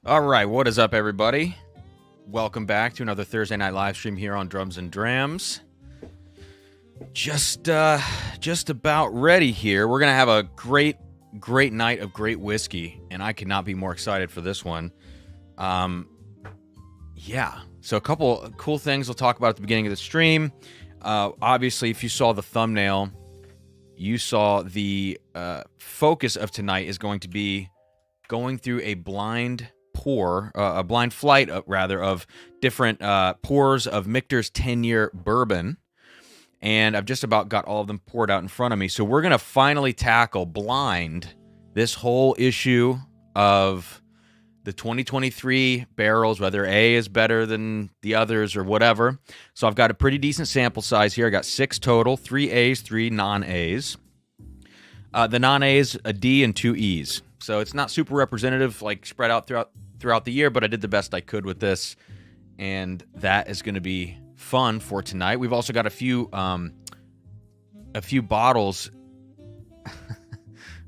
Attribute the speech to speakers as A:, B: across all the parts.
A: All right, what is up, everybody? Welcome back to another Thursday night live stream here on Drums and Drams. Just about ready here. We're gonna have a great night of great whiskey, and I could not be more excited for this one. Yeah. So a couple of cool things we'll talk about at the beginning of the stream. Obviously, if you saw the thumbnail, you saw the focus of tonight is going to be going through a blind flight, of different pours of Michter's 10-year bourbon. And I've just about got all of them poured out in front of me. So we're going to finally tackle blind this whole issue of the 2023 barrels, whether A is better than the others or whatever. So I've got a pretty decent sample size here. I got 6 total, 3 A's, 3 non-A's. The non-A's, a D and 2 E's. So it's not super representative, like spread out throughout the year, but I did the best I could with this. And that is going to be fun for tonight. We've also got a few bottles.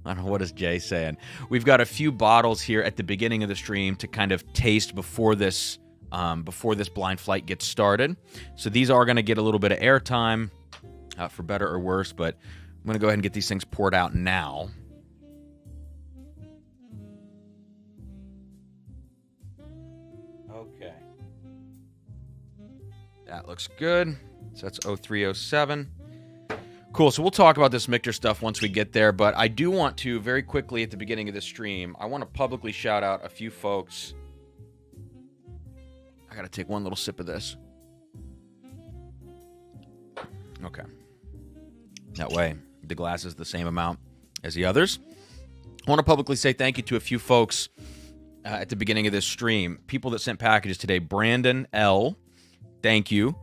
A: I don't know, what is Jay saying? We've got a few bottles here at the beginning of the stream to kind of taste before this blind flight gets started. So these are going to get a little bit of airtime, for better or worse, but I'm going to go ahead and get these things poured out now. Okay. That looks good. So that's 0307. Cool, so we'll talk about this Michter stuff once we get there, but I do want to, very quickly at the beginning of the stream, I want to publicly shout out a few folks. I gotta take one little sip of this. Okay. That way, the glass is the same amount as the others. I want to publicly say thank you to a few folks at the beginning of this stream. People that sent packages today. Brandon L., thank you.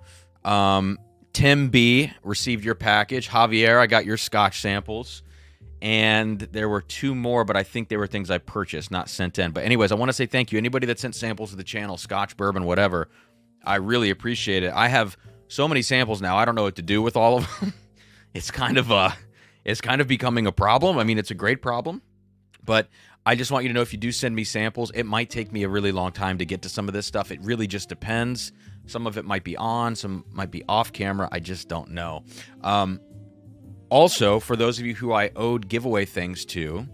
A: Tim B. received your package. Javier, I got your Scotch samples. And there were 2 more, but I think they were things I purchased, not sent in. But anyways, I want to say thank you. Anybody that sent samples to the channel, Scotch, bourbon, whatever, I really appreciate it. I have so many samples now, I don't know what to do with all of them. It's kind of becoming a problem. I mean, it's a great problem. But I just want you to know, if you do send me samples, it might take me a really long time to get to some of this stuff. It really just depends. Some of it might be on, some might be off camera. I just don't know. Also, for those of you who I owed giveaway things to,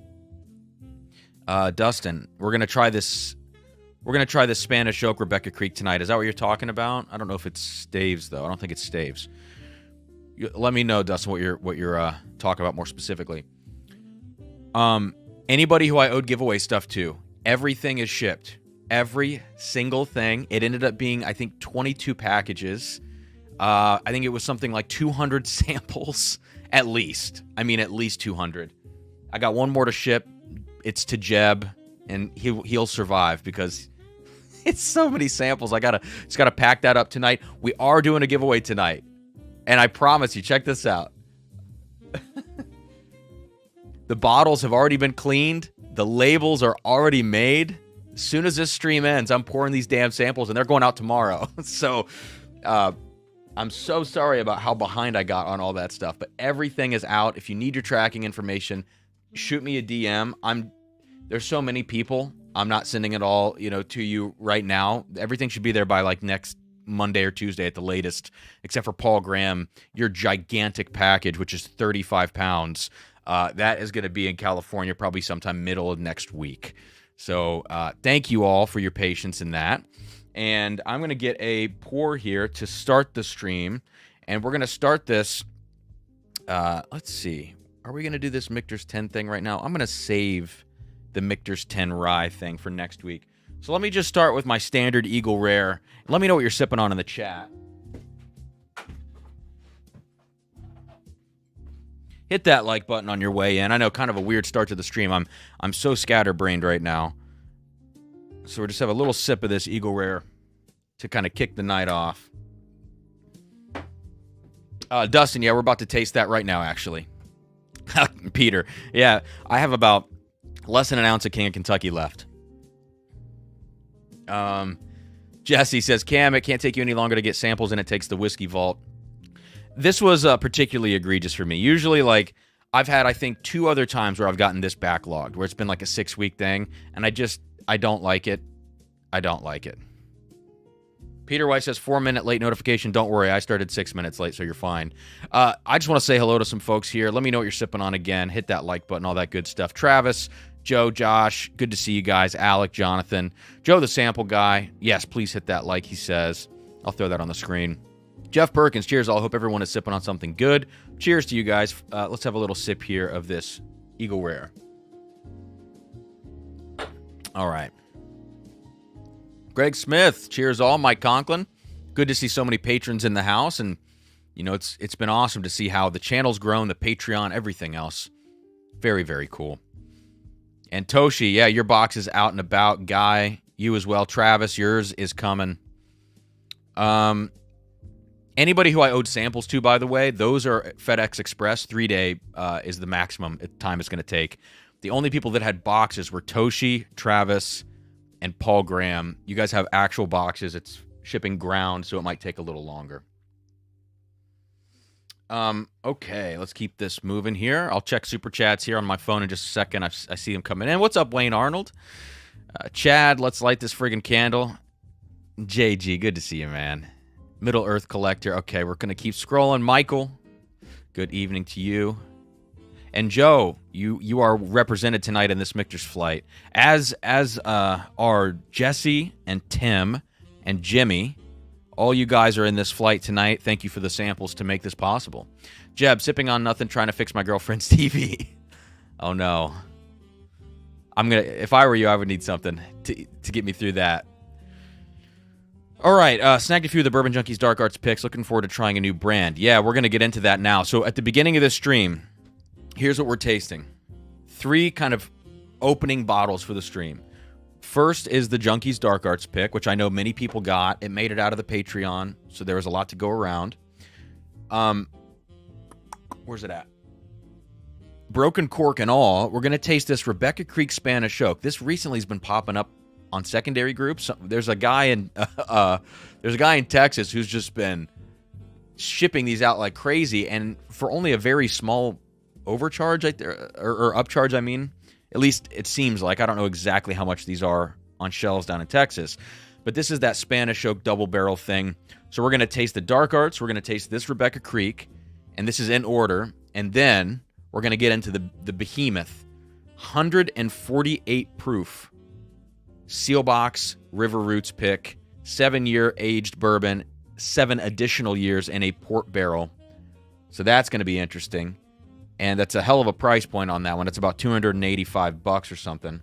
A: Dustin, we're gonna try this. We're gonna try this Spanish Oak Rebecca Creek tonight. Is that what you're talking about? I don't know if it's Staves though. I don't think it's Staves. Let me know, Dustin, what you're talking about more specifically. Anybody who I owed giveaway stuff to, everything is shipped. Every single thing. It ended up being, I think, 22 packages. I think it was something like 200 samples, at least. I mean, at least 200. I got one more to ship. It's to Jeb, and he'll survive because it's so many samples. Just gotta pack that up tonight. We are doing a giveaway tonight, and I promise you, check this out. The bottles have already been cleaned. The labels are already made. As soon as this stream ends, I'm pouring these damn samples, and they're going out tomorrow. So, I'm so sorry about how behind I got on all that stuff, but everything is out. If you need your tracking information, shoot me a DM. There's so many people. I'm not sending it all, to you right now. Everything should be there by like next Monday or Tuesday at the latest, except for Paul Graham, your gigantic package, which is 35 pounds. That is going to be in California probably sometime middle of next week. So thank you all for your patience in that. And I'm going to get a pour here to start the stream. And we're going to start this. Let's see. Are we going to do this Michter's 10 thing right now? I'm going to save the Michter's 10 rye thing for next week. So let me just start with my standard Eagle Rare. Let me know what you're sipping on in the chat. Hit that like button on your way in. I know, kind of a weird start to the stream. I'm so scatterbrained right now. So we'll just have a little sip of this Eagle Rare to kind of kick the night off. Dustin, yeah, we're about to taste that right now, actually. Peter, yeah, I have about less than an ounce of King of Kentucky left. Jesse says, Cam, it can't take you any longer to get samples than it takes the Whiskey Vault. This was particularly egregious for me. Usually, like, I've had, I think, 2 other times where I've gotten this backlogged, where it's been like a 6-week thing, and I don't like it. I don't like it. Peter White says 4-minute late notification. Don't worry, I started 6 minutes late, so you're fine. I just want to say hello to some folks here. Let me know what you're sipping on again. Hit that like button, all that good stuff. Travis, Joe, Josh, good to see you guys. Alec, Jonathan, Joe the sample guy. Yes, please hit that like, he says. I'll throw that on the screen. Jeff Perkins, cheers all. Hope everyone is sipping on something good. Cheers to you guys. Let's have a little sip here of this Eagle Rare. All right. Greg Smith, cheers all. Mike Conklin, good to see so many patrons in the house, and you know it's been awesome to see how the channel's grown, the Patreon, everything else. Very, very cool. And Toshi, yeah, your box is out and about. Guy, you as well. Travis, yours is coming. Anybody who I owed samples to, by the way, those are FedEx Express. 3-day is the maximum time it's going to take. The only people that had boxes were Toshi, Travis, and Paul Graham. You guys have actual boxes. It's shipping ground, so it might take a little longer. Okay, let's keep this moving here. I'll check Super Chats here on my phone in just a second. I see them coming in. What's up, Wayne Arnold? Chad, let's light this friggin' candle. JG, good to see you, man. Middle Earth Collector. Okay, we're going to keep scrolling. Michael, good evening to you. And Joe, you are represented tonight in this Michter's flight, as are Jesse and Tim and Jimmy. All you guys are in this flight tonight. Thank you for the samples to make this possible. Jeb, sipping on nothing, trying to fix my girlfriend's TV. Oh no. If I were you, I would need something to get me through that. All right, snagged a few of the Bourbon Junkies Dark Arts picks. Looking forward to trying a new brand. Yeah, we're going to get into that now. So at the beginning of this stream, here's what we're tasting. 3 kind of opening bottles for the stream. First is the Junkies Dark Arts pick, which I know many people got. It made it out of the Patreon, so there was a lot to go around. Where's it at? Broken cork and all, we're going to taste this Rebecca Creek Spanish Oak. This recently has been popping up on secondary groups. There's a guy in Texas who's just been shipping these out like crazy, and for only a very small overcharge or upcharge, I mean. At least it seems like. I don't know exactly how much these are on shelves down in Texas, but this is that Spanish Oak double barrel thing. So we're going to taste the Dark Arts, we're going to taste this Rebecca Creek, and this is in order, and then we're going to get into the behemoth 148 proof Seal Box River Roots pick, 7-year aged bourbon, 7 additional years in a port barrel. So that's going to be interesting. And that's a hell of a price point on that one. It's about $285 or something.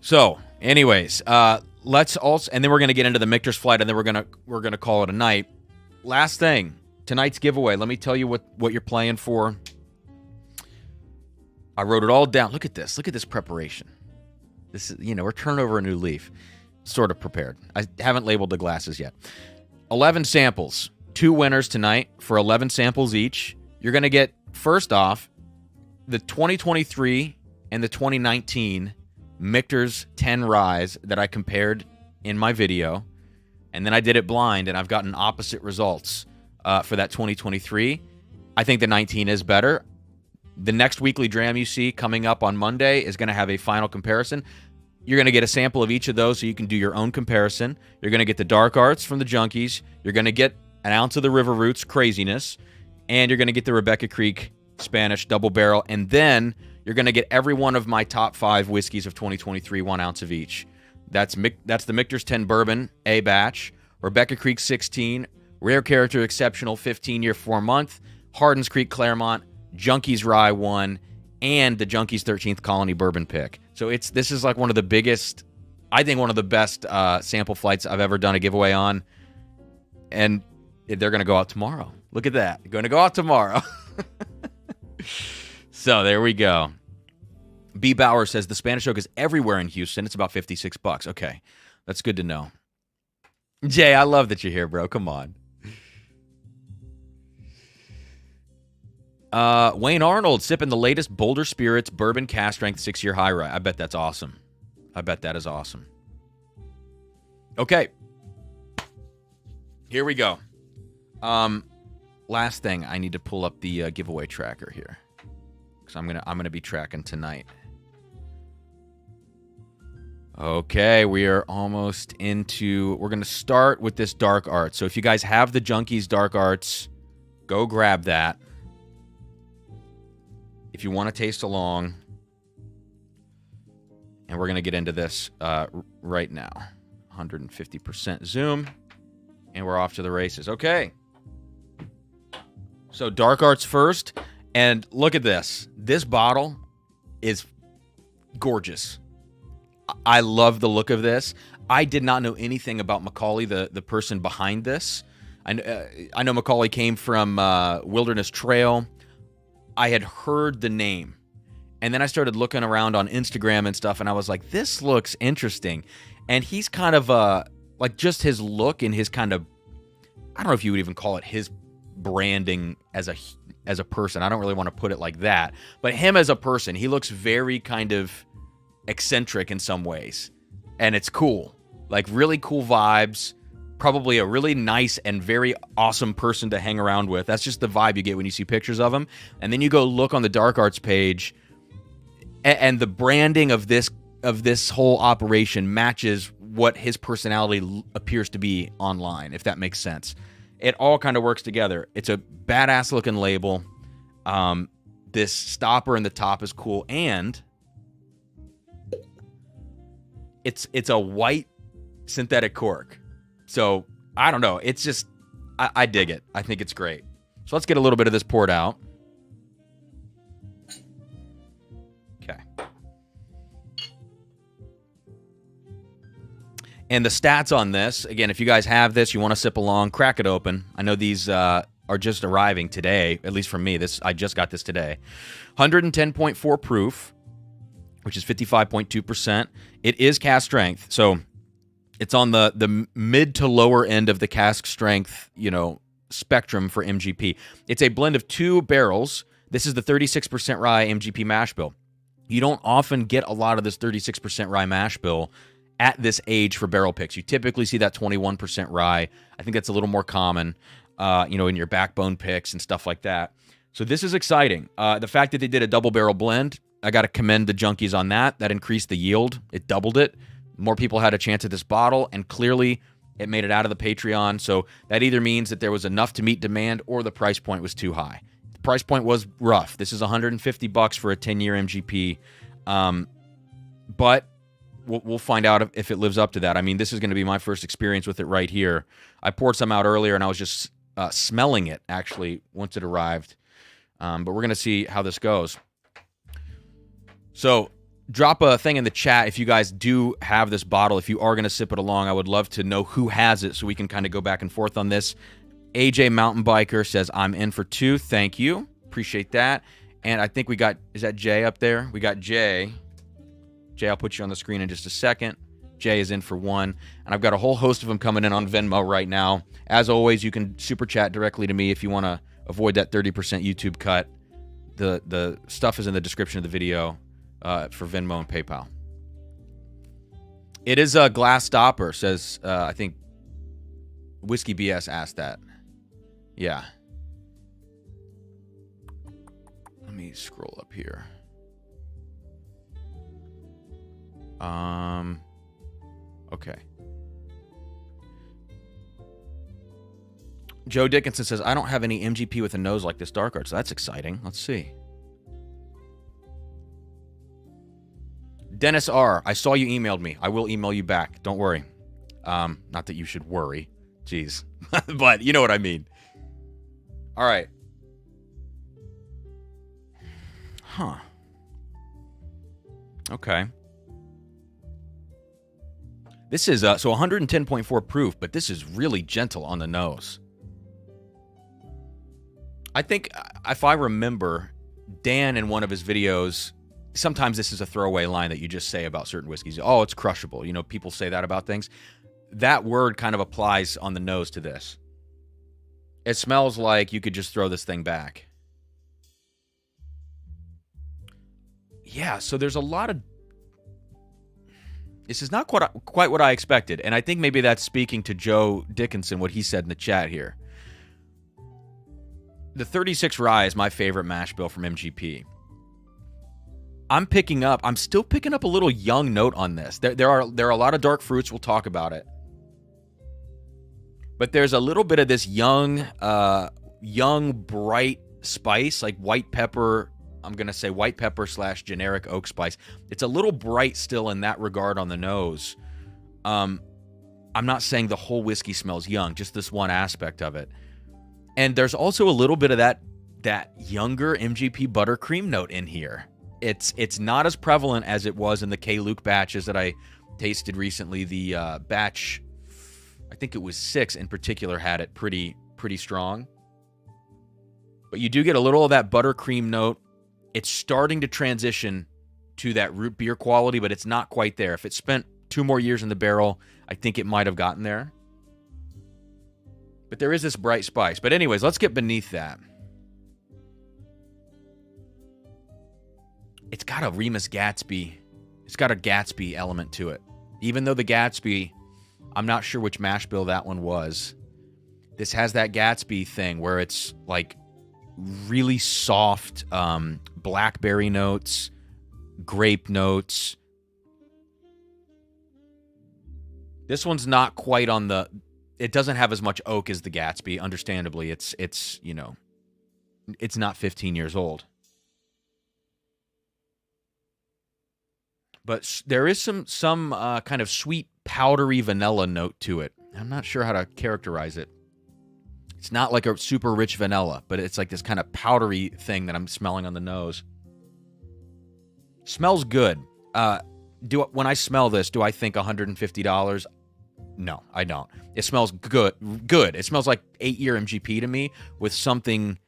A: So, anyways, let's also, and then we're going to get into the Michter's flight, and then we're gonna call it a night. Last thing, tonight's giveaway. Let me tell you what you're playing for. I wrote it all down. Look at this. Look at this preparation. This is, we're turning over a new leaf. Sort of prepared. I haven't labeled the glasses yet. 11 samples. 2 winners tonight for 11 samples each. You're going to get, first off, the 2023 and the 2019 Michter's 10 Ryes that I compared in my video. And then I did it blind, and I've gotten opposite results for that 2023. I think the 19 is better. The next weekly dram you see coming up on Monday is going to have a final comparison. You're going to get a sample of each of those so you can do your own comparison. You're going to get the Dark Arts from the Junkies. You're going to get an ounce of the River Roots Craziness. And you're going to get the Rebecca Creek Spanish Double Barrel. And then you're going to get every one of my top 5 whiskeys of 2023, 1 ounce of each. That's the Michter's 10 Bourbon A batch, Rebecca Creek 16, Rare Character Exceptional 15-year 4-month, Hardins Creek Claremont, Junkies Rye 1, and the Junkies 13th Colony Bourbon pick. So this is like one of the biggest, I think one of the best sample flights I've ever done a giveaway on. And they're going to go out tomorrow. Look at that. They're going to go out tomorrow. So there we go. B. Bauer says the Spanish Oak is everywhere in Houston. It's about $56. Okay. That's good to know. Jay, I love that you're here, bro. Come on. Wayne Arnold sipping the latest Boulder Spirits Bourbon Cask Strength 6-year high rye. I bet that's awesome. I bet that is awesome. Okay. Here we go. Last thing, I need to pull up the giveaway tracker here, because I'm gonna be tracking tonight. Okay, we are almost into... We're going to start with this Dark Arts. So if you guys have the Junkies Dark Arts, go grab that. If you want to taste along. And we're going to get into this right now. 150% zoom. And we're off to the races. Okay. So Dark Arts first. And look at this. This bottle is gorgeous. I love the look of this. I did not know anything about Macaulay, the person behind this. I know Macaulay came from Wilderness Trail. I had heard the name. And then I started looking around on Instagram and stuff, and I was like, this looks interesting. And he's kind of, like, just his look and his kind of, I don't know if you would even call it his branding as a person. I don't really want to put it like that. But him as a person, he looks very kind of eccentric in some ways. And it's cool. Like, really cool vibes. Probably a really nice and very awesome person to hang around with. That's just the vibe you get when you see pictures of him. And then you go look on the Dark Arts page, and the branding of this whole operation matches what his personality appears to be online, if that makes sense. It all kind of works together. It's a badass looking label. This stopper in the top is cool, and it's a white synthetic cork. So I don't know. It's just I dig it. I think it's great. So let's get a little bit of this poured out. Okay. And the stats on this, again, if you guys have this, you want to sip along, crack it open. I know these are just arriving today, at least for me. I just got this today. 110.4 proof, which is 55.2%. It is cask strength, so it's on the mid to lower end of the cask strength, spectrum for MGP. It's a blend of 2 barrels. This is the 36% rye MGP mash bill. You don't often get a lot of this 36% rye mash bill at this age for barrel picks. You typically see that 21% rye. I think that's a little more common, in your backbone picks and stuff like that. So this is exciting. The fact that they did a double barrel blend, I got to commend the Junkies on that. That increased the yield. It doubled it. More people had a chance at this bottle, and clearly it made it out of the Patreon. So that either means that there was enough to meet demand or the price point was too high. The price point was rough. This is $150 for a 10-year MGP. But we'll find out if it lives up to that. I mean, this is going to be my first experience with it right here. I poured some out earlier, and I was just smelling it, actually, once it arrived. But we're going to see how this goes. So drop a thing in the chat if you guys do have this bottle. If you are going to sip it along, I would love to know who has it so we can kind of go back and forth on this. AJ Mountain Biker says, I'm in for 2. Thank you. Appreciate that. And I think we got, is that Jay up there? We got Jay. Jay, I'll put you on the screen in just a second. Jay is in for 1. And I've got a whole host of them coming in on Venmo right now. As always, you can super chat directly to me if you want to avoid that 30% YouTube cut. The stuff is in the description of the video for Venmo and PayPal. It is a glass stopper, says, I think Whiskey BS asked that. Yeah. Let me scroll up here. Okay. Joe Dickinson says, I don't have any MGP with a nose like this Dark Arts. So that's exciting. Let's see. Dennis R., I saw you emailed me. I will email you back. Don't worry. Not that you should worry. Jeez. But you know what I mean. All right. Huh. Okay. This is, so 110.4 proof, but this is really gentle on the nose. I think, if I remember, Dan in one of his videos, sometimes this is a throwaway line that you just say about certain whiskeys. Oh, it's crushable. People say that about things. That word kind of applies on the nose to this. It smells like you could just throw this thing back. Yeah, so there's a lot of... This is not quite what I expected, and I think maybe that's speaking to Joe Dickinson, what he said in the chat here. The 36 rye is my favorite mash bill from MGP. I'm still picking up a little young note on this. There are a lot of dark fruits. We'll talk about it. But there's a little bit of this young, bright spice, like white pepper. I'm going to say white pepper / generic oak spice. It's a little bright still in that regard on the nose. I'm not saying the whole whiskey smells young, just this one aspect of it. And there's also a little bit of that younger MGP buttercream note in here. It's not as prevalent as it was in the K. Luke batches that I tasted recently. The batch, I think it was 6 in particular, had it pretty strong. But you do get a little of that buttercream note. It's starting to transition to that root beer quality, but it's not quite there. If it spent 2 more years in the barrel, I think it might have gotten there. But there is this bright spice. But anyways, let's get beneath that. It's got a Remus Gatsby. It's got a Gatsby element to it. Even though the Gatsby, I'm not sure which mash bill that one was. This has that Gatsby thing where it's like really soft blackberry notes, grape notes. This one's not quite on the... It doesn't have as much oak as the Gatsby. Understandably, it's you know, it's not 15 years old. But there is some kind of sweet, powdery vanilla note to it. I'm not sure how to characterize it. It's not like a super rich vanilla, but it's like this kind of powdery thing that I'm smelling on the nose. Smells good. When I smell this, do I think $150? No, I don't. It smells good. It smells like 8-year MGP to me with something...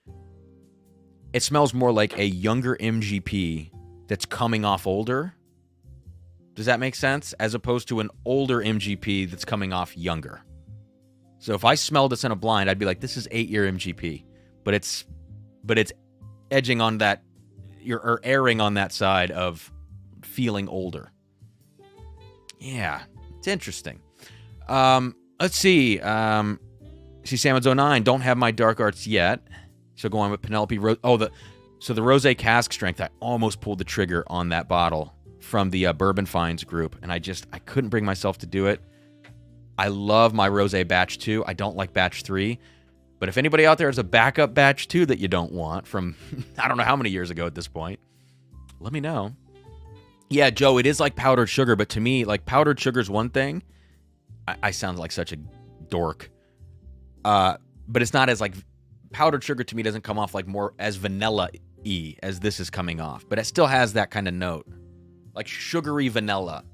A: It smells more like a younger MGP that's coming off older. Does that make sense? As opposed to an older MGP that's coming off younger. So if I smelled this in a blind, I'd be like, this is 8-year MGP. But it's edging on that, or erring on that side of feeling older. Yeah, it's interesting. Let's see. See, Salmon's 09. Don't have my dark arts yet. So going with Penelope Rose. So the Rosé cask strength, I almost pulled the trigger on that bottle from the Bourbon Finds group, and I couldn't bring myself to do it. I love my Rosé batch 2. I don't like batch 3. But if anybody out there has a backup batch 2 that you don't want from, I don't know how many years ago at this point, let me know. Yeah, Joe, it is like powdered sugar, but to me, like powdered sugar is one thing. I sound like such a dork. But it's not as like, powdered sugar to me doesn't come off like more as vanilla-y as this is coming off. But it still has that kind of note. Like sugary vanilla.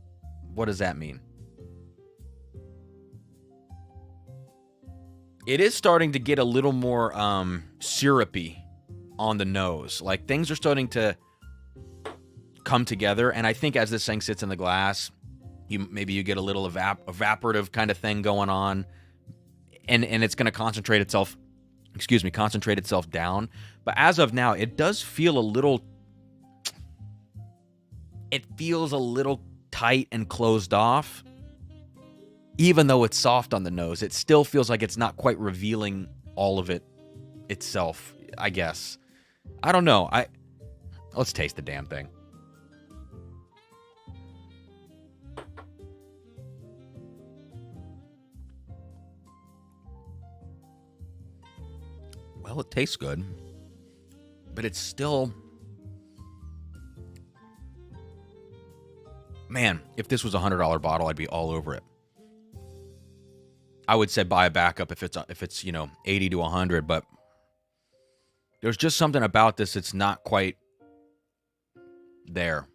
A: What does that mean? It is starting to get a little more syrupy on the nose. Like things are starting to come together. And I think as this thing sits in the glass, maybe you get a little evaporative kind of thing going on. And it's going to concentrate itself down. But as of now, it does feel a little... It feels a little tight and closed off. Even though it's soft on the nose, it still feels like it's not quite revealing all of it itself, I guess. I don't know. Let's taste the damn thing. Well, it tastes good. But it's still... Man, if this was a $100 bottle, I'd be all over it. I would say buy a backup if it's 80 to 100, but there's just something about this that's not quite there.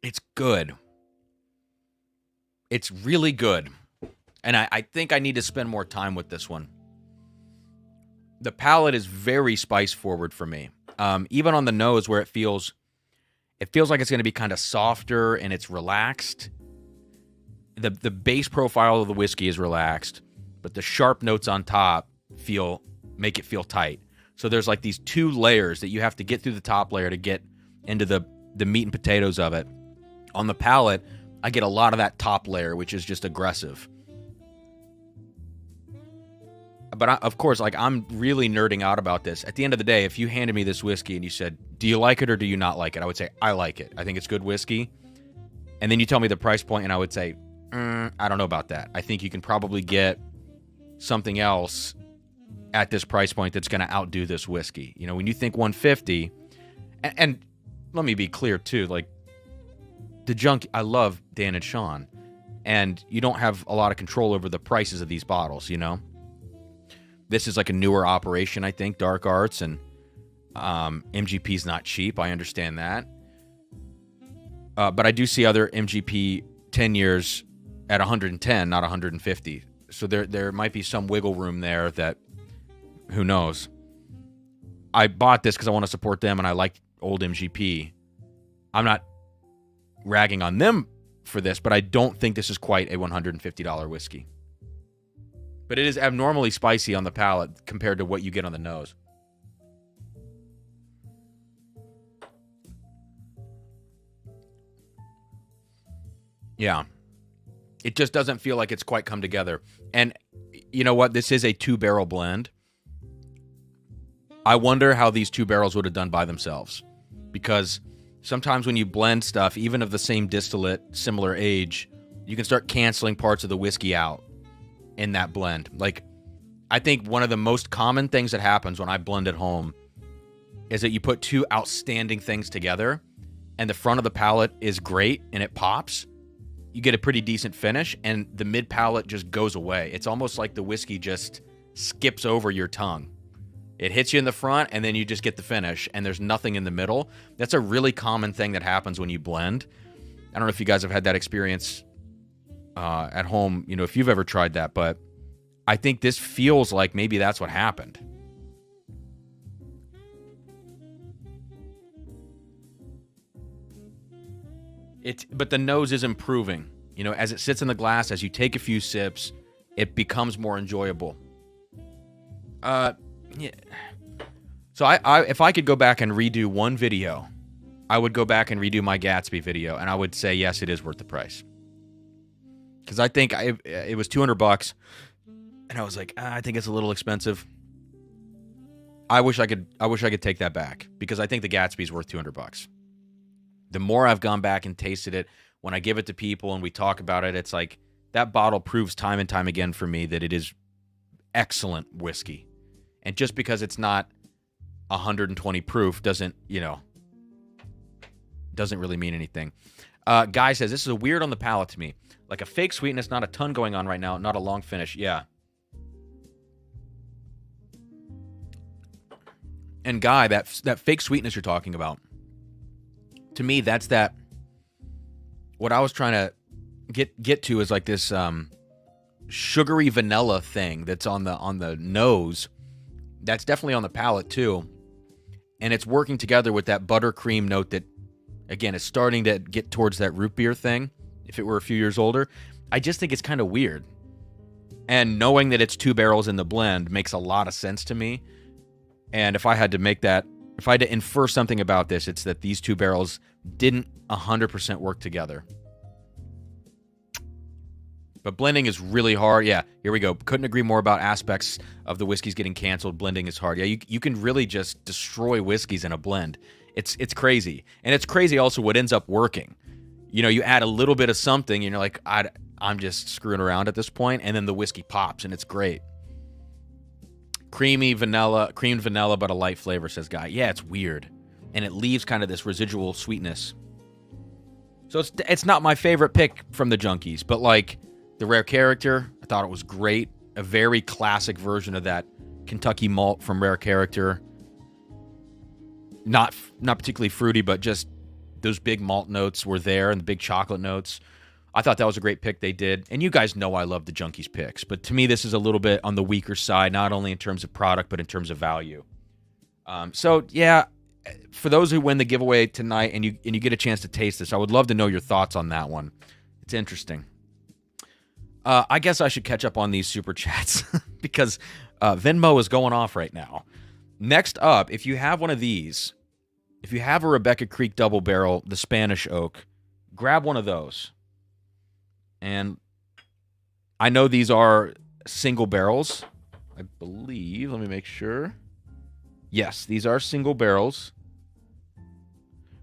A: It's good. It's really good. And I think I need to spend more time with this one. The palate is very spice forward for me. Even on the nose where it feels like it's going to be kind of softer and it's relaxed. The base profile of the whiskey is relaxed, but the sharp notes on top make it feel tight. So there's like these 2 layers that you have to get through the top layer to get into the meat and potatoes of it. On the palate, I get a lot of that top layer, which is just aggressive. But of course, like, I'm really nerding out about this. At the end of the day, if you handed me this whiskey and you said, do you like it or do you not like it? I would say, I like it. I think it's good whiskey. And then you tell me the price point and I would say, I don't know about that. I think you can probably get something else at this price point that's going to outdo this whiskey. You know, when you think 150, and let me be clear too, like, the junk, I love Dan and Sean, and you don't have a lot of control over the prices of these bottles, you know? This is like a newer operation, I think, Dark Arts, and MGP's not cheap. I understand that. But I do see other MGP 10 years at 110, not 150. So there might be some wiggle room there that, who knows. I bought this because I want to support them, and I like old MGP. I'm not ragging on them for this, but I don't think this is quite a $150 whiskey. But it is abnormally spicy on the palate compared to what you get on the nose. Yeah. It just doesn't feel like it's quite come together. And you know what? This is a 2-barrel blend. I wonder how these 2 barrels would have done by themselves. Because sometimes when you blend stuff, even of the same distillate, similar age, you can start canceling parts of the whiskey out in that blend. Like, I think one of the most common things that happens when I blend at home is that you put 2 outstanding things together and the front of the palate is great and it pops. You get a pretty decent finish and the mid palate just goes away. It's almost like the whiskey just skips over your tongue. It hits you in the front and then you just get the finish and there's nothing in the middle. That's a really common thing that happens when you blend. I don't know if you guys have had that experience at home, you know, if you've ever tried that, but I think this feels like maybe that's what happened. But the nose is improving. You know, as it sits in the glass, as you take a few sips, it becomes more enjoyable. Yeah. So if I could go back and redo one video, I would go back and redo my Gatsby video, and I would say, yes, it is worth the price. Because I think it was $200, and I was like, I think it's a little expensive. I wish I could take that back, because I think the Gatsby's worth $200. The more I've gone back and tasted it, when I give it to people and we talk about it, it's like that bottle proves time and time again for me that it is excellent whiskey. And just because it's not 120 proof doesn't really mean anything. Guy says, this is a weird on the palate to me. Like a fake sweetness, not a ton going on right now, not a long finish. Yeah. And Guy, that fake sweetness you're talking about, to me, that's that. What I was trying to get to is like this sugary vanilla thing that's on the nose. That's definitely on the palate too, and it's working together with that buttercream note that, again, is starting to get towards that root beer thing. If it were a few years older, I just think it's kind of weird. And knowing that it's 2 barrels in the blend makes a lot of sense to me. And if I had to infer something about this, it's that these 2 barrels didn't 100% work together. But blending is really hard. Yeah, here we go. Couldn't agree more about aspects of the whiskeys getting canceled. Blending is hard. Yeah, you can really just destroy whiskeys in a blend. It's crazy. And it's crazy also what ends up working. You know, you add a little bit of something, and you're like, I'm just screwing around at this point, and then the whiskey pops, and it's great. Creamed vanilla, but a light flavor, says Guy. Yeah, it's weird. And it leaves kind of this residual sweetness. So it's not my favorite pick from the Junkies, but like the Rare Character, I thought it was great. A very classic version of that Kentucky malt from Rare Character. Not particularly fruity, but just those big malt notes were there and the big chocolate notes. I thought that was a great pick they did. And you guys know I love the Junkies picks, but to me this is a little bit on the weaker side, not only in terms of product, but in terms of value. So yeah, for those who win the giveaway tonight and you get a chance to taste this, I would love to know your thoughts on that one. It's interesting. I guess I should catch up on these super chats because Venmo is going off right now. Next up, if you have one of these, if you have a Rebecca Creek Double Barrel, the Spanish Oak, grab one of those. And I know these are single barrels, I believe. Let me make sure. Yes, these are single barrels.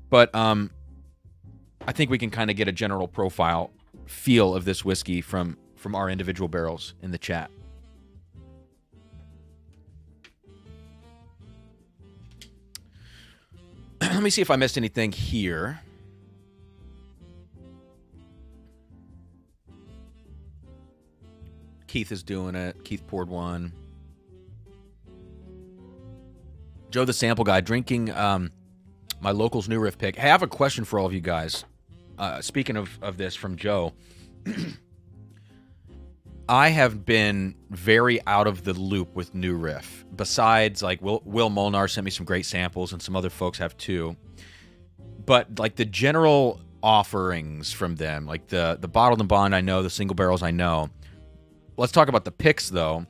A: But I think we can kind of get a general profile feel of this whiskey from our individual barrels in the chat. Let me see if I missed anything here. Keith is doing it. Keith poured one. Joe the Sample Guy drinking my local's New Riff pick. Hey, I have a question for all of you guys. Speaking of this from Joe, I have been very out of the loop with New Riff. Besides, like, Will Molnar sent me some great samples, and some other folks have too. But, like, the general offerings from them, like the bottled and bond I know, the single barrels I know. Let's talk about the picks, though.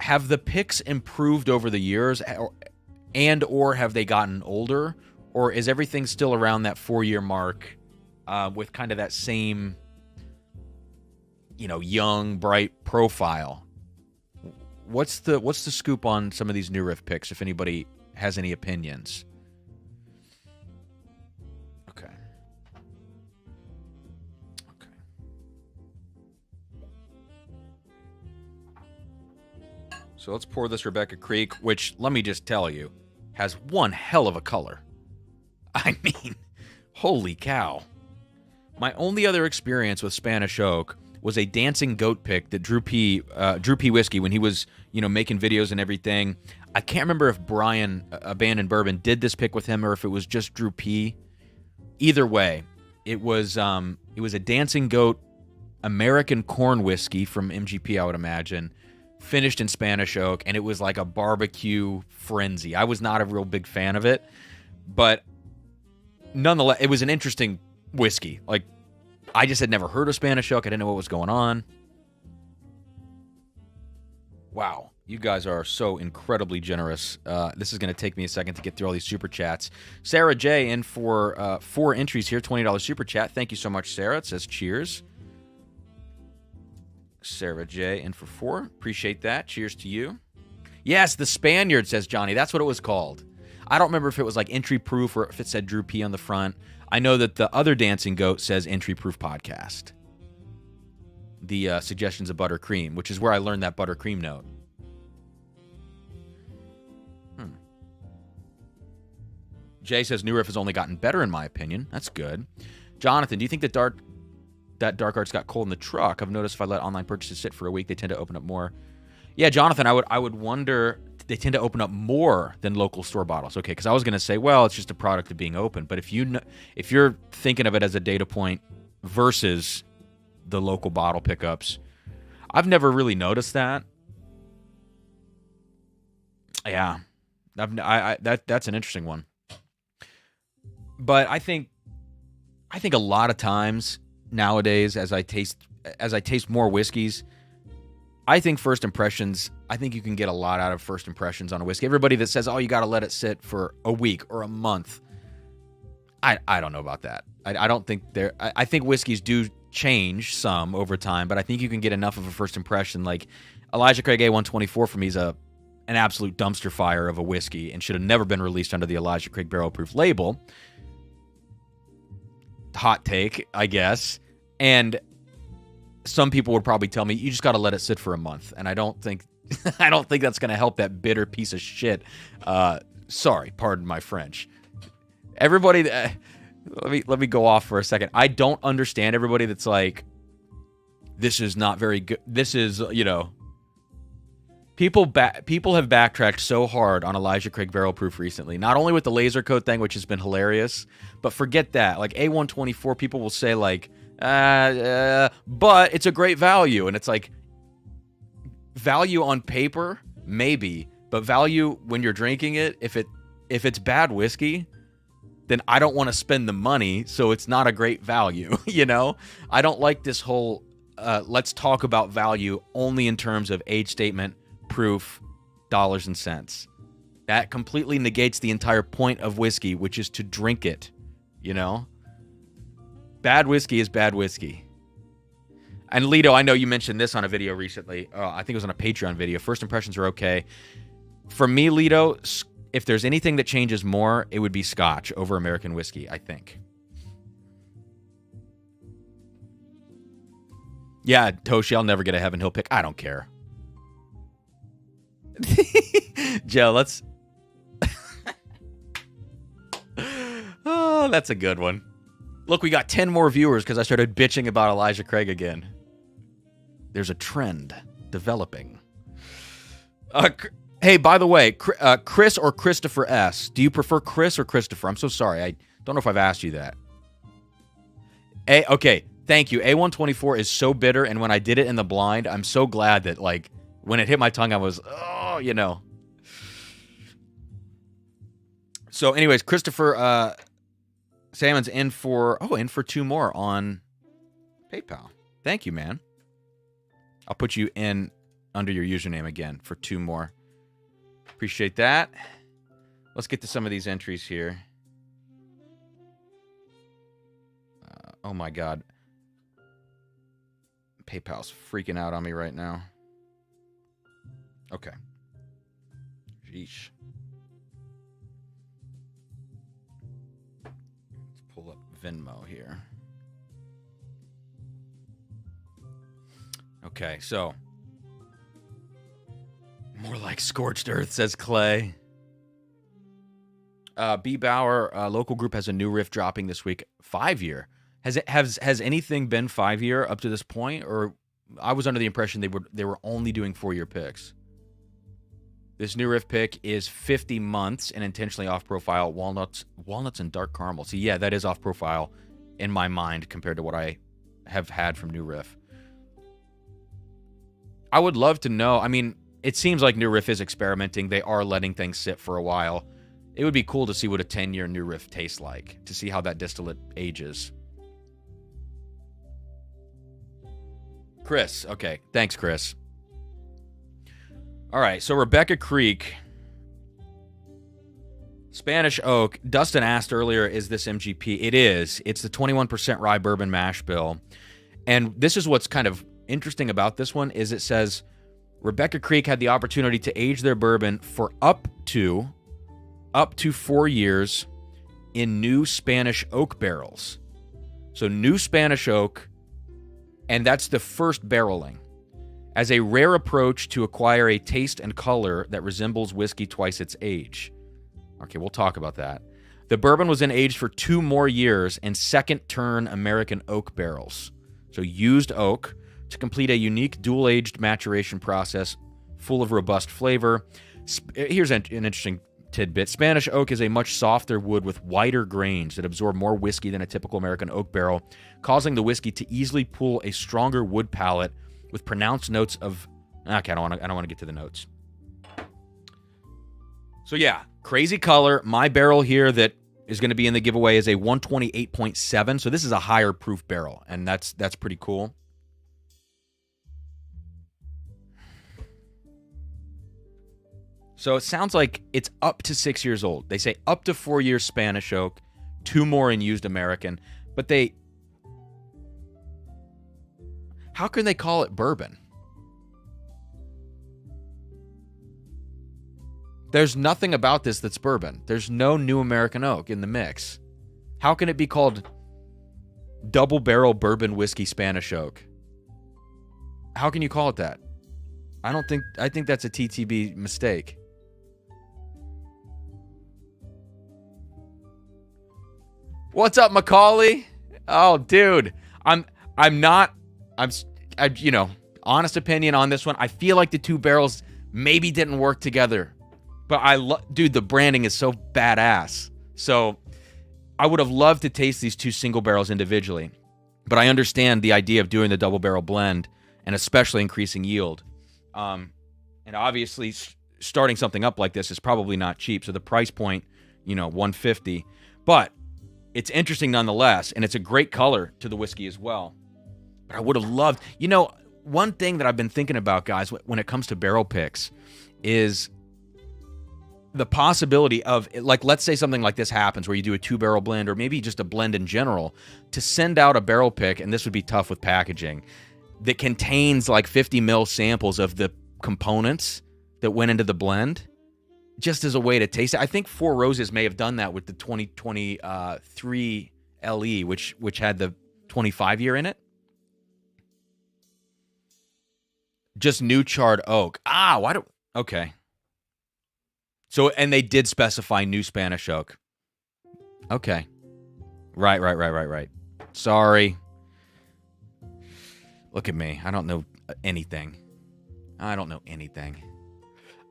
A: Have the picks improved over the years, or have they gotten older? Or is everything still around that 4-year mark with kind of that same, young, bright profile? What's the scoop on some of these New Riff picks, if anybody has any opinions? Okay. So let's pour this Rebecca Creek, which, let me just tell you, has one hell of a color. I mean, holy cow. My only other experience with Spanish Oak was a dancing goat pick that Drew P Whiskey, when he was, making videos and everything. I can't remember if Brian, Abandoned Bourbon, did this pick with him or if it was just Drew P. Either way, it was a dancing goat American corn whiskey from MGP, I would imagine, finished in Spanish Oak, and it was like a barbecue frenzy. I was not a real big fan of it, but nonetheless, it was an interesting whiskey. Like, I just had never heard of Spanish Oak. I didn't know what was going on. Wow. You guys are so incredibly generous. This is going to take me a second to get through all these super chats. Sarah J in for 4 entries here, $20 super chat. Thank you so much, Sarah. It says cheers. Sarah J in for 4. Appreciate that. Cheers to you. Yes, the Spaniard, says Johnny. That's what it was called. I don't remember if it was like entry proof or if it said Drew P on the front. I know that the other Dancing Goat says entry proof podcast. The suggestions of buttercream, which is where I learned that buttercream note. Jay says New Riff has only gotten better in my opinion. That's good. Jonathan, do you think that Dark Arts got cold in the truck? I've noticed if I let online purchases sit for a week, they tend to open up more. Yeah, Jonathan, I would wonder, they tend to open up more than local store bottles. Okay, because I was going to say, well, it's just a product of being open. But if you're thinking of it as a data point versus the local bottle pickups, I've never really noticed that. Yeah, that's an interesting one. But I think a lot of times nowadays, as I taste more whiskeys, I think first impressions, I think you can get a lot out of first impressions on a whiskey. Everybody that says, oh, you got to let it sit for a week or a month, I don't know about that. I don't think I think whiskeys do change some over time, but I think you can get enough of a first impression. Like Elijah Craig A124 for me is an absolute dumpster fire of a whiskey and should have never been released under the Elijah Craig barrel proof label. Hot take, I guess. And some people would probably tell me you just got to let it sit for a month, and I don't think that's going to help that bitter piece of shit. Sorry, pardon my French. Everybody, let me go off for a second. I don't understand everybody that's like, this is not very good. This is, people have backtracked so hard on Elijah Craig barrel proof recently. Not only with the laser coat thing, which has been hilarious, but forget that. Like A124, people will say like, but it's a great value, and it's like, value on paper, maybe, but value when you're drinking it, if it's bad whiskey, then I don't want to spend the money, so it's not a great value, I don't like this whole, let's talk about value only in terms of age statement, proof, dollars and cents. That completely negates the entire point of whiskey, which is to drink it, Bad whiskey is bad whiskey. And Lito, I know you mentioned this on a video recently. I think it was on a Patreon video. First impressions are okay. For me, Lito, if there's anything that changes more, it would be Scotch over American whiskey, I think. Yeah, Toshi, I'll never get a Heaven Hill pick. I don't care. Joe, let's... Oh, that's a good one. Look, we got 10 more viewers because I started bitching about Elijah Craig again. There's a trend developing. Hey, by the way, Chris or Christopher S. Do you prefer Chris or Christopher? I'm so sorry. I don't know if I've asked you that. Okay, thank you. A124 is so bitter, and when I did it in the blind, I'm so glad that, like, when it hit my tongue, I was, oh, you know. So, anyways, Christopher Salmon's in for 2 more on PayPal. Thank you, man. I'll put you in under your username again for 2 more. Appreciate that. Let's get to some of these entries here. Oh, my God. PayPal's freaking out on me right now. Okay. Sheesh. Let's pull up Venmo here. Okay, so. More like scorched earth, says Clay. B. Bauer, local group has a new riff dropping this week. 5-year. Has anything been 5-year up to this point? Or I was under the impression they were only doing 4-year picks. This new riff pick is 50 months and intentionally off-profile walnuts and dark caramel. See, yeah, that is off-profile in my mind compared to what I have had from New Riff. I would love to know. I mean, it seems like New Riff is experimenting. They are letting things sit for a while. It would be cool to see what a 10-year New Riff tastes like, to see how that distillate ages. Chris. Okay. Thanks, Chris. All right. So Rebecca Creek. Spanish oak. Dustin asked earlier, is this MGP? It is. It's the 21% rye bourbon mash bill. And this is what's kind of interesting about this one is it says Rebecca Creek had the opportunity to age their bourbon for up to 4 years in new Spanish oak barrels. So new Spanish oak, and that's the first barreling, as a rare approach to acquire a taste and color that resembles whiskey twice its age. Okay, we'll talk about that. The bourbon was then aged for 2 more years in second-turn American oak barrels. So used oak to complete a unique dual-aged maturation process full of robust flavor. Here's an interesting tidbit. Spanish oak is a much softer wood with wider grains that absorb more whiskey than a typical American oak barrel, causing the whiskey to easily pull a stronger wood palate with pronounced notes of... Okay, I don't want to get to the notes. So yeah, crazy color. My barrel here that is going to be in the giveaway is a 128.7. So this is a higher proof barrel, and that's pretty cool. So it sounds like it's up to 6 years old. They say up to 4 years Spanish oak, 2 more in used American. But how can they call it bourbon? There's nothing about this that's bourbon. There's no new American oak in the mix. How can it be called double barrel bourbon whiskey Spanish oak? How can you call it that? I think that's a TTB mistake. What's up, Macaulay? Oh, dude. Honest opinion on this one. I feel like the 2 barrels maybe didn't work together. But dude, the branding is so badass. So I would have loved to taste these 2 single barrels individually. But I understand the idea of doing the double barrel blend and especially increasing yield. And obviously starting something up like this is probably not cheap. So the price point, $150. But it's interesting nonetheless, and it's a great color to the whiskey as well. But I would have loved... one thing that I've been thinking about, guys, when it comes to barrel picks is the possibility of, like, let's say something like this happens where you do a 2-barrel blend or maybe just a blend in general, to send out a barrel pick, and this would be tough with packaging, that contains like 50 ml samples of the components that went into the blend, just as a way to taste it. I think Four Roses may have done that with the 2023 LE, which had the 25 year in it. Just new charred oak. Okay. So, and they did specify new Spanish oak. Okay. Right. Sorry. Look at me. I don't know anything.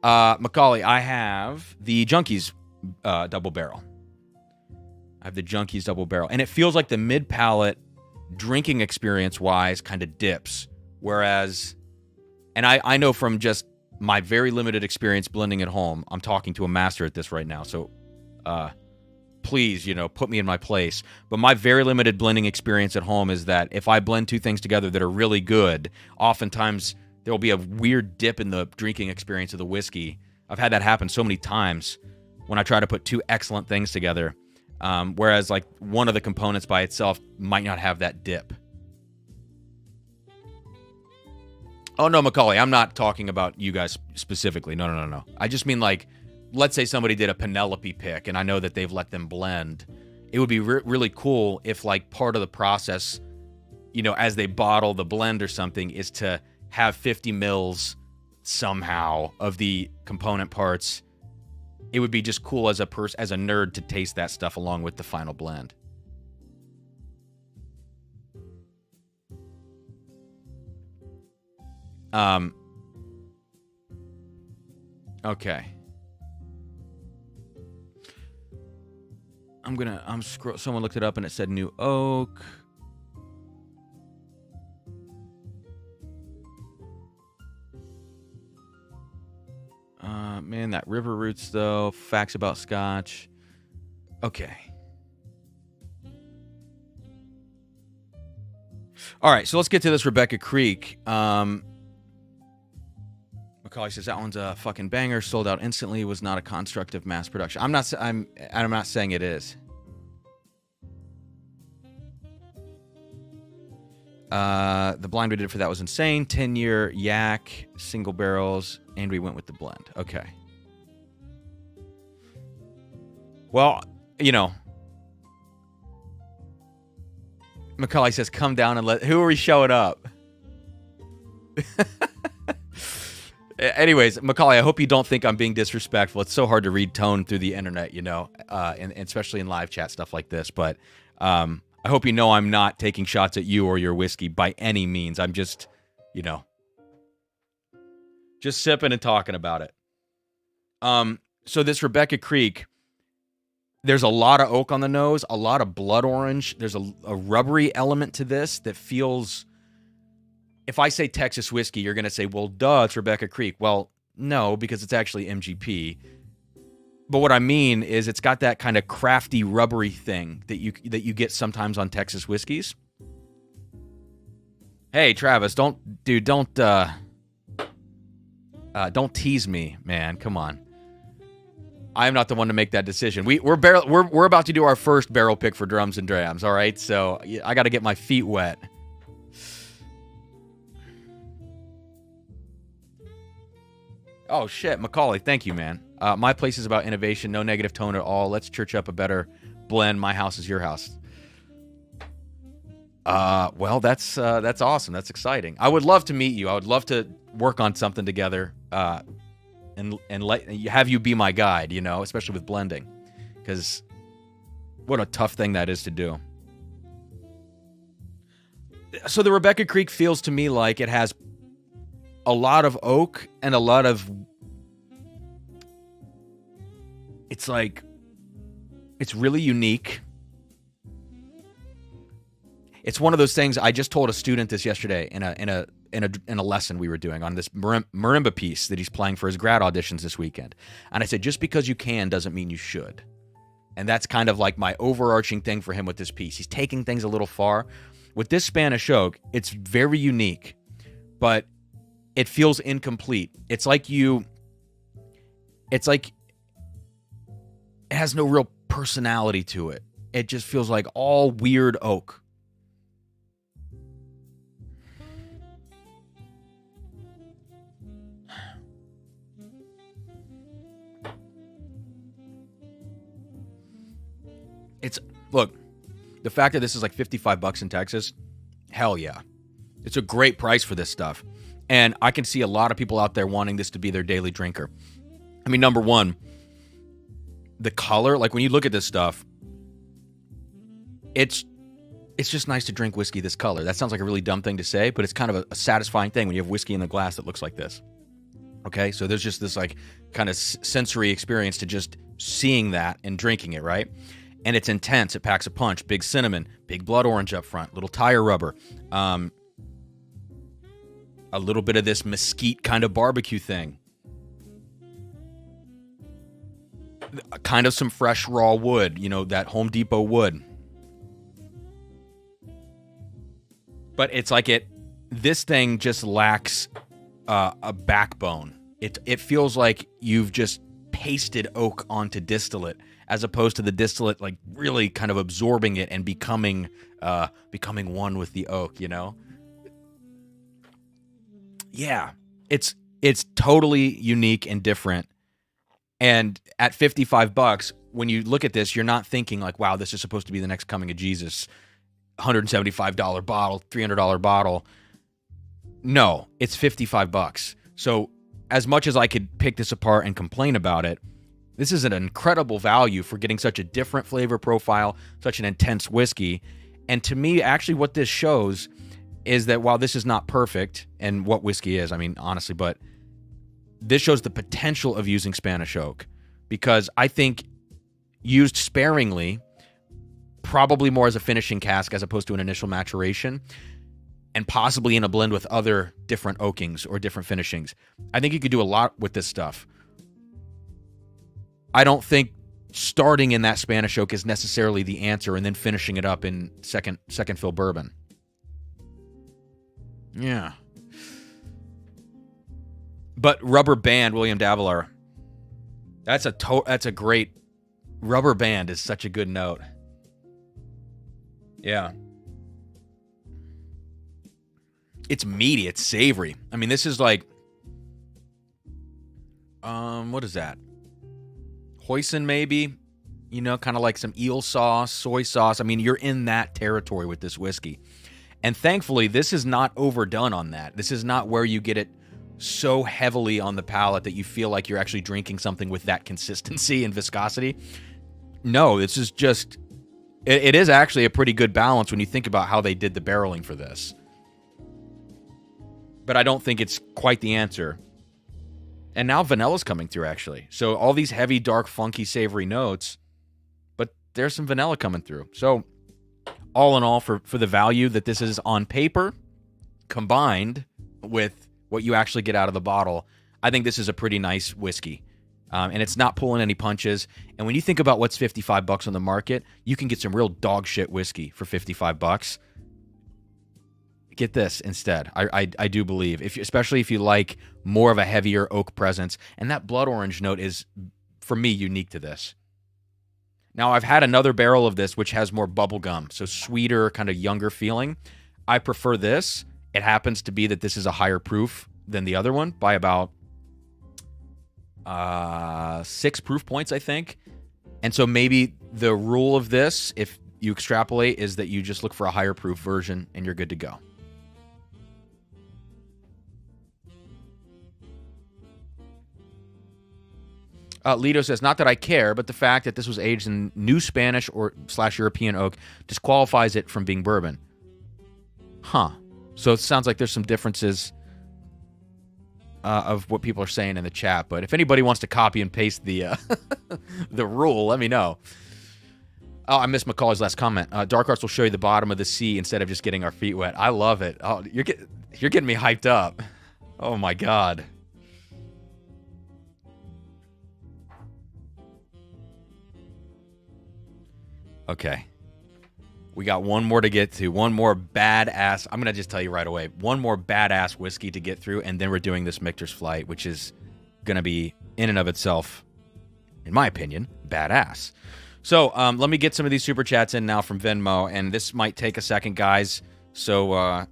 A: Macaulay, I have the Junkies double barrel. And it feels like the mid-palate drinking experience-wise kind of dips. Whereas, and I know from just my very limited experience blending at home, I'm talking to a master at this right now, so please, put me in my place. But my very limited blending experience at home is that if I blend two things together that are really good, oftentimes there will be a weird dip in the drinking experience of the whiskey. I've had that happen so many times when I try to put two excellent things together, whereas like one of the components by itself might not have that dip. Oh, no, Macaulay, I'm not talking about you guys specifically. No. I just mean like, let's say somebody did a Penelope pick, and I know that they've let them blend. It would be really cool if like part of the process, as they bottle the blend or something, is to have 50 mils somehow of the component parts. It would be just cool as a nerd to taste that stuff along with the final blend. Okay. Someone looked it up and it said new oak. Man, that river roots though. Facts about Scotch. Okay. All right, so let's get to this Rebecca Creek. Macaulay says that one's a fucking banger. Sold out instantly. Was not a construct of mass production. I'm not saying it is. The blind we did for that was insane. 10-year yak, single barrels, and we went with the blend. Okay. Well, Macaulay says, come down and who are we showing up? Anyways, Macaulay, I hope you don't think I'm being disrespectful. It's so hard to read tone through the internet, and especially in live chat, stuff like this. But I hope you know I'm not taking shots at you or your whiskey by any means. I'm just, just sipping and talking about it. So this Rebecca Creek, there's a lot of oak on the nose, a lot of blood orange. There's a rubbery element to this that feels... If I say Texas whiskey, you're going to say, well, duh, it's Rebecca Creek. Well, no, because it's actually MGP. But what I mean is it's got that kind of crafty, rubbery thing that you get sometimes on Texas whiskeys. Hey, Travis, don't tease me, man. Come on. I'm not the one to make that decision. We're about to do our first barrel pick for Drums and Drams, all right? So I got to get my feet wet. Oh, shit. Macaulay, thank you, man. My place is about innovation, no negative tone at all. Let's church up a better blend. My house is your house. Well, that's awesome. That's exciting. I would love to meet you. I would love to work on something together and have you be my guide, especially with blending. Because what a tough thing that is to do. So the Rebecca Creek feels to me like it has a lot of oak and a lot of... It's like... It's really unique. It's one of those things. I just told a student this yesterday in a lesson we were doing on this marimba piece that he's playing for his grad auditions this weekend. And I said, just because you can doesn't mean you should. And that's kind of like my overarching thing for him with this piece. He's taking things a little far. With this Spanish oak, it's very unique, but it feels incomplete. It's like it has no real personality to it. It just feels like all weird oak. Look, the fact that this is like $55 in Texas, hell yeah. It's a great price for this stuff. And I can see a lot of people out there wanting this to be their daily drinker. I mean, number one, the color, like when you look at this stuff, it's just nice to drink whiskey this color. That sounds like a really dumb thing to say, but it's kind of a satisfying thing when you have whiskey in the glass that looks like this. Okay, so there's just this like kind of sensory experience to just seeing that and drinking it, right? And it's intense. It packs a punch. Big cinnamon, big blood orange up front, little tire rubber, a little bit of this mesquite kind of barbecue thing, kind of some fresh raw wood, that Home Depot wood. But it's like this thing just lacks a backbone. It feels like you've just pasted oak onto distillate, as opposed to the distillate like really kind of absorbing it and becoming one with the oak. Yeah, it's totally unique and different. And at $55, when you look at this, you're not thinking like, wow, this is supposed to be the next coming of Jesus. $175 bottle, $300 bottle. No, it's $55. So as much as I could pick this apart and complain about it, this is an incredible value for getting such a different flavor profile, such an intense whiskey. And to me, actually what this shows is that while this is not perfect, and what whiskey is, I mean, honestly, but this shows the potential of using Spanish oak, because I think used sparingly, probably more as a finishing cask as opposed to an initial maturation, and possibly in a blend with other different oakings or different finishings, I think you could do a lot with this stuff. I don't think starting in that Spanish oak is necessarily the answer and then finishing it up in second fill bourbon. Yeah. But Rubber Band, William Davila, that's a great, Rubber Band is such a good note. Yeah. It's meaty, it's savory. I mean, this is like, what is that? Hoisin maybe? Kind of like some eel sauce, soy sauce. I mean, you're in that territory with this whiskey. And thankfully, this is not overdone on that. This is not where you get it so heavily on the palate that you feel like you're actually drinking something with that consistency and viscosity. No, this is just, it is actually a pretty good balance when you think about how they did the barreling for this. But I don't think it's quite the answer. And now vanilla's coming through, actually. So all these heavy, dark, funky, savory notes, but there's some vanilla coming through. So all in all, for the value that this is on paper, combined with what you actually get out of the bottle, I think this is a pretty nice whiskey. And it's not pulling any punches. And when you think about what's $55 on the market, you can get some real dog shit whiskey for $55. Get this instead. I do believe, especially if you like more of a heavier oak presence. And that blood orange note is, for me, unique to this. Now, I've had another barrel of this, which has more bubblegum, so sweeter, kind of younger feeling. I prefer this. It happens to be that this is a higher proof than the other one by about 6 proof points, I think. And so maybe the rule of this, if you extrapolate, is that you just look for a higher proof version and you're good to go. Lito says, not that I care, but the fact that this was aged in new Spanish or / European oak disqualifies it from being bourbon. Huh. So it sounds like there's some differences of what people are saying in the chat. But if anybody wants to copy and paste the the rule, let me know. Oh, I missed Macaulay's last comment. Dark Arts will show you the bottom of the sea instead of just getting our feet wet. I love it. Oh, you're getting me hyped up. Oh my God. Okay. We got one more to get to. One more badass. I'm going to just tell you right away. One more badass whiskey to get through, and then we're doing this Michter's Flight, which is going to be, in and of itself, in my opinion, badass. So let me get some of these super chats in now from Venmo, and this might take a second, guys. So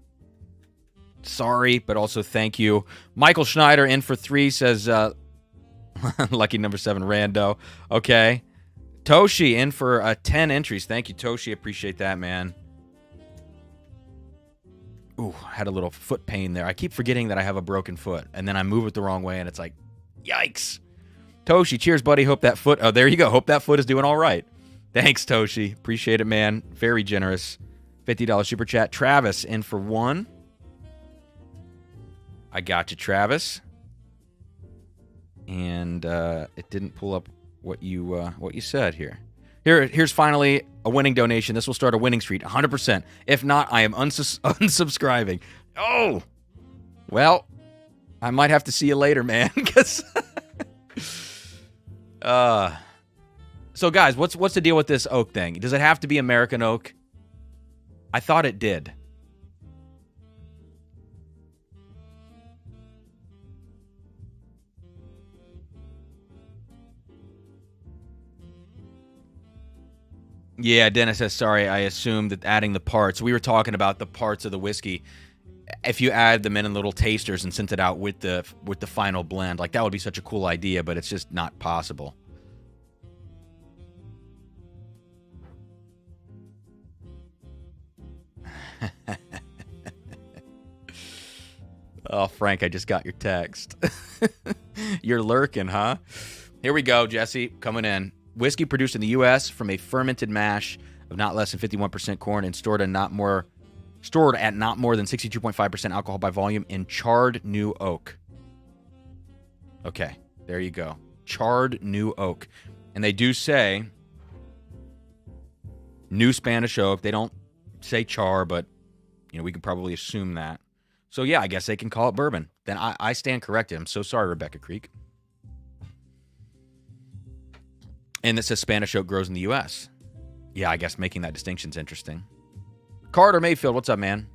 A: sorry, but also thank you. Michael Schneider in for 3 says, lucky number 7 rando. Okay. Toshi in for 10 entries. Thank you, Toshi. Appreciate that, man. Ooh, I had a little foot pain there. I keep forgetting that I have a broken foot, and then I move it the wrong way, and it's like, yikes. Toshi, cheers, buddy. Hope that foot... Oh, there you go. Hope that foot is doing all right. Thanks, Toshi. Appreciate it, man. Very generous. $50 super chat. Travis in for 1. I got you, Travis. And it didn't pull up what you said here. Here's finally a winning donation. This will start a winning streak, 100%. If not, I am unsubscribing. Oh, well, I might have to see you later, man. So guys, what's the deal with this oak thing? Does it have to be American oak? I thought it did. Yeah, Dennis says, sorry, I assumed that adding the parts. We were talking about the parts of the whiskey. If you add them in little tasters and sent it out with the final blend, like that would be such a cool idea, but it's just not possible. Oh, Frank, I just got your text. You're lurking, huh? Here we go, Jesse, coming in. Whiskey produced in the U.S. from a fermented mash of not less than 51% corn and stored at not more than 62.5% alcohol by volume in charred new oak. Okay, there you go. Charred new oak. And they do say new Spanish oak. They don't say char, but we could probably assume that. So yeah, I guess they can call it bourbon. Then I stand corrected. I'm so sorry, Rebecca Creek. And it says Spanish oak grows in the U.S. Yeah, I guess making that distinction is interesting. Carter Mayfield, what's up, man?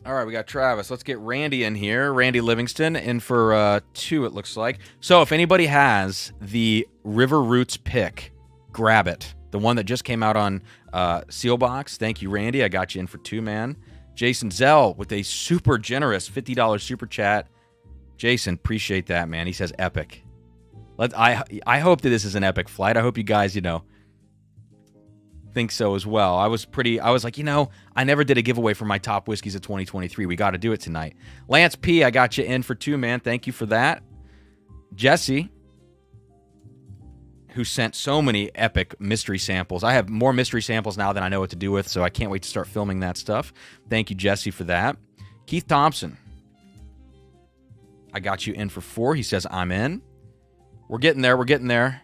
A: All right, we got Travis. Let's get Randy in here. Randy Livingston in for 2, it looks like. So if anybody has the River Roots pick, grab it. The one that just came out on Sealbox. Thank you, Randy. I got you in for 2, man. Jason Zell with a super generous $50 super chat. Jason, appreciate that, man. He says epic. I hope that this is an epic flight. I hope you guys, think so as well. I was like, I never did a giveaway for my top whiskeys of 2023. We got to do it tonight. Lance P, I got you in for 2, man. Thank you for that. Jesse, who sent so many epic mystery samples. I have more mystery samples now than I know what to do with, so I can't wait to start filming that stuff. Thank you, Jesse, for that. Keith Thompson, I got you in for 4. He says, I'm in. We're getting there.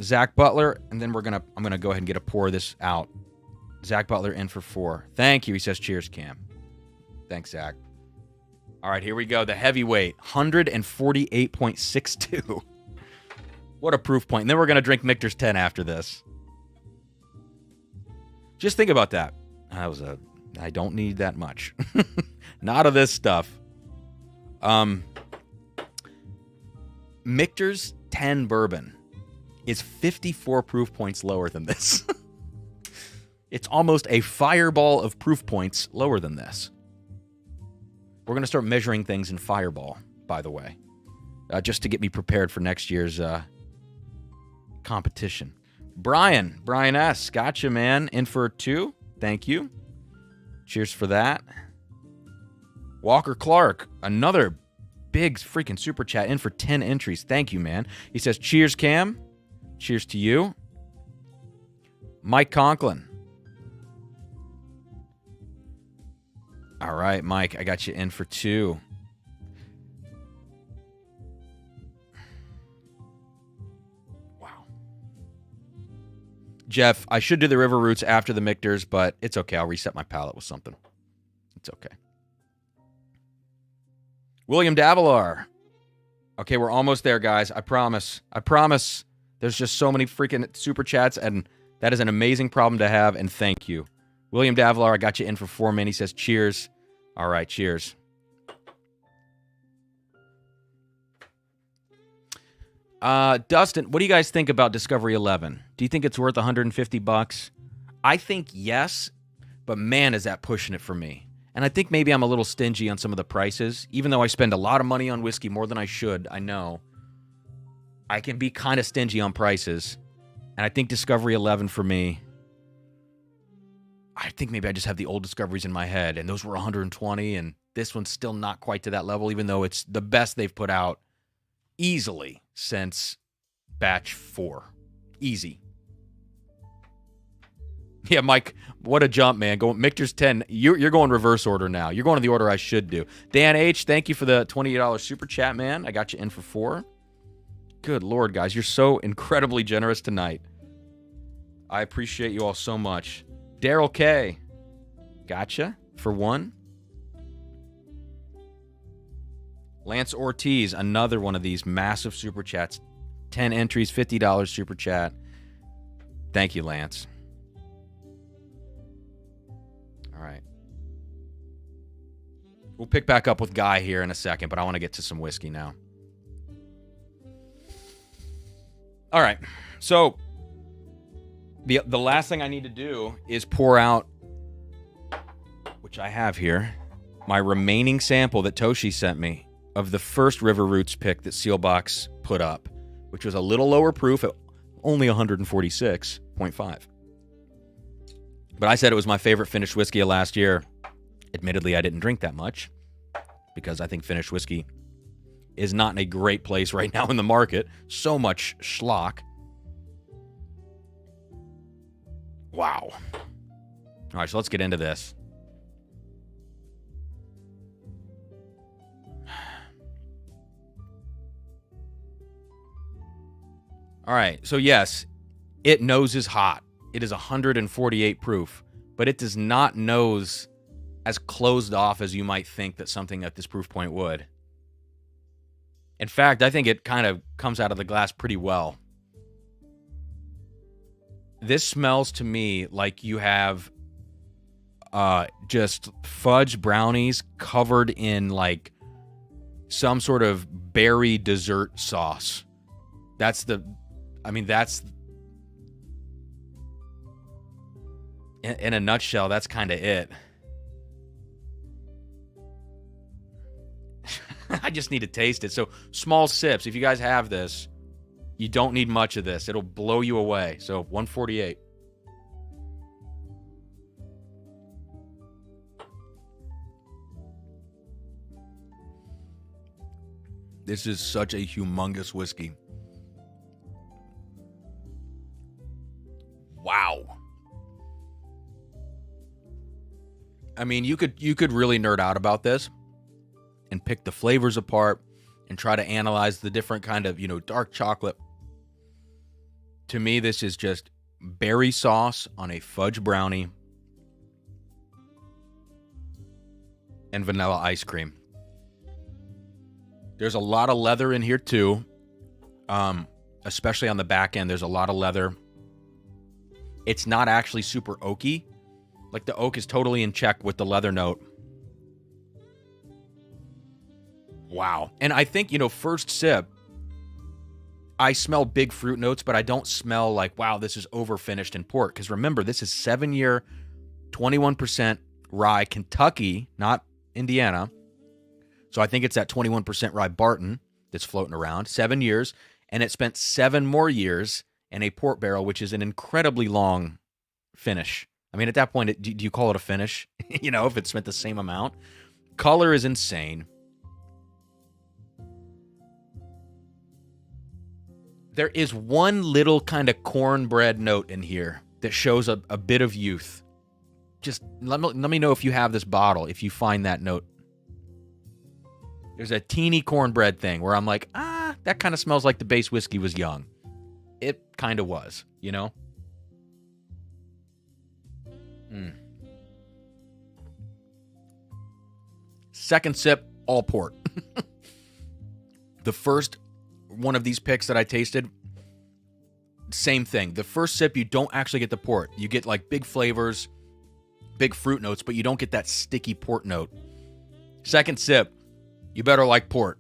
A: Zach Butler, and then I'm going to go ahead and get a pour of this out. Zach Butler in for 4. Thank you. He says, cheers, Cam. Thanks, Zach. All right, here we go. The heavyweight, 148.62. What a proof point. And then we're going to drink Michter's 10 after this. Just think about that. I don't need that much. Not of this stuff. Michter's 10 bourbon is 54 proof points lower than this. It's almost a fireball of proof points lower than this. We're going to start measuring things in fireball, by the way, just to get me prepared for next year's competition. Brian S., gotcha, man. In for 2. Thank you. Cheers for that. Walker Clark, another big freaking super chat, in for 10 entries. Thank you, man. He says, cheers, Cam. Cheers to you. Mike Conklin. All right, Mike, I got you in for 2. Wow. Jeff, I should do the River Roots after the Michters, but it's okay. I'll reset my palate with something. It's okay. William Davilar. Okay, we're almost there, guys. I promise. There's just so many freaking super chats, and that is an amazing problem to have, and thank you. William Davilar, I got you in for 4 minutes. He says, cheers. All right, cheers. Dustin, what do you guys think about Discovery 11? Do you think it's worth $150? I think yes, but man, is that pushing it for me. And I think maybe I'm a little stingy on some of the prices. Even though I spend a lot of money on whiskey, more than I should, I know. I can be kind of stingy on prices. And I think Discovery 11 for me, I think maybe I just have the old Discoveries in my head. And those were 120, and this one's still not quite to that level, even though it's the best they've put out easily since batch 4. Easy. Yeah, Mike, what a jump, man. Michter's 10. You're going reverse order now. You're going to the order I should do. Dan H., thank you for the $28 super chat, man. I got you in for 4. Good Lord, guys. You're so incredibly generous tonight. I appreciate you all so much. Daryl K., gotcha for 1. Lance Ortiz, another one of these massive super chats. 10 entries, $50 super chat. Thank you, Lance. All right. We'll pick back up with Guy here in a second, but I want to get to some whiskey now. All right. So the last thing I need to do is pour out, which I have here, my remaining sample that Toshi sent me of the first River Roots pick that Sealbox put up, which was a little lower proof at only 146.5. But I said it was my favorite finished whiskey of last year. Admittedly, I didn't drink that much because I think finished whiskey is not in a great place right now in the market. So much schlock. Wow. All right, so let's get into this. All right, so yes, it noses hot. It is 148 proof, but it does not nose as closed off as you might think that something at this proof point would. In fact, I think it kind of comes out of the glass pretty well. This smells to me like you have just fudge brownies covered in like some sort of berry dessert sauce. That's in a nutshell, that's kind of it. I just need to taste it. So small sips. If you guys have this, you don't need much of this. It'll blow you away. So 148. This is such a humongous whiskey. Wow. I mean, you could really nerd out about this and pick the flavors apart and try to analyze the different kind of, dark chocolate. To me, this is just berry sauce on a fudge brownie and vanilla ice cream. There's a lot of leather in here too, especially on the back end. There's a lot of leather. It's not actually super oaky. Like the oak is totally in check with the leather note. Wow. And I think, first sip, I smell big fruit notes, but I don't smell like, wow, this is over finished in port. Because remember, this is 7-year, 21% rye Kentucky, not Indiana. So I think it's that 21% rye Barton that's floating around. 7 years. And it spent 7 more years in a port barrel, which is an incredibly long finish. I mean, at that point, do you call it a finish? If it spent the same amount. Color is insane. There is one little kind of cornbread note in here that shows a bit of youth. Just let me know if you have this bottle, if you find that note. There's a teeny cornbread thing where I'm like, that kind of smells like the base whiskey was young. It kind of was, Second sip, all port. The first one of these picks that I tasted, same thing. The first sip, you don't actually get the port. You get like big flavors, big fruit notes, but you don't get that sticky port note. Second sip, you better like port.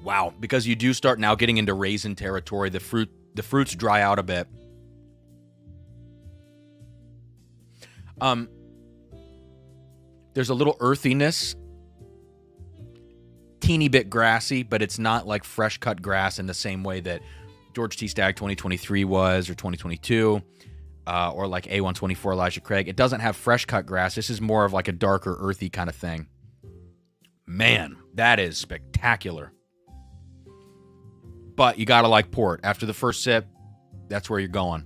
A: Wow, because you do start now getting into raisin territory. The fruits dry out a bit. There's a little earthiness, teeny bit grassy, but it's not like fresh cut grass in the same way that George T. Stagg 2023 was, or 2022, or like A124 Elijah Craig. It doesn't have fresh cut grass. This is more of like a darker, earthy kind of thing. Man, that is spectacular. But you got to like port. After the first sip, that's where you're going.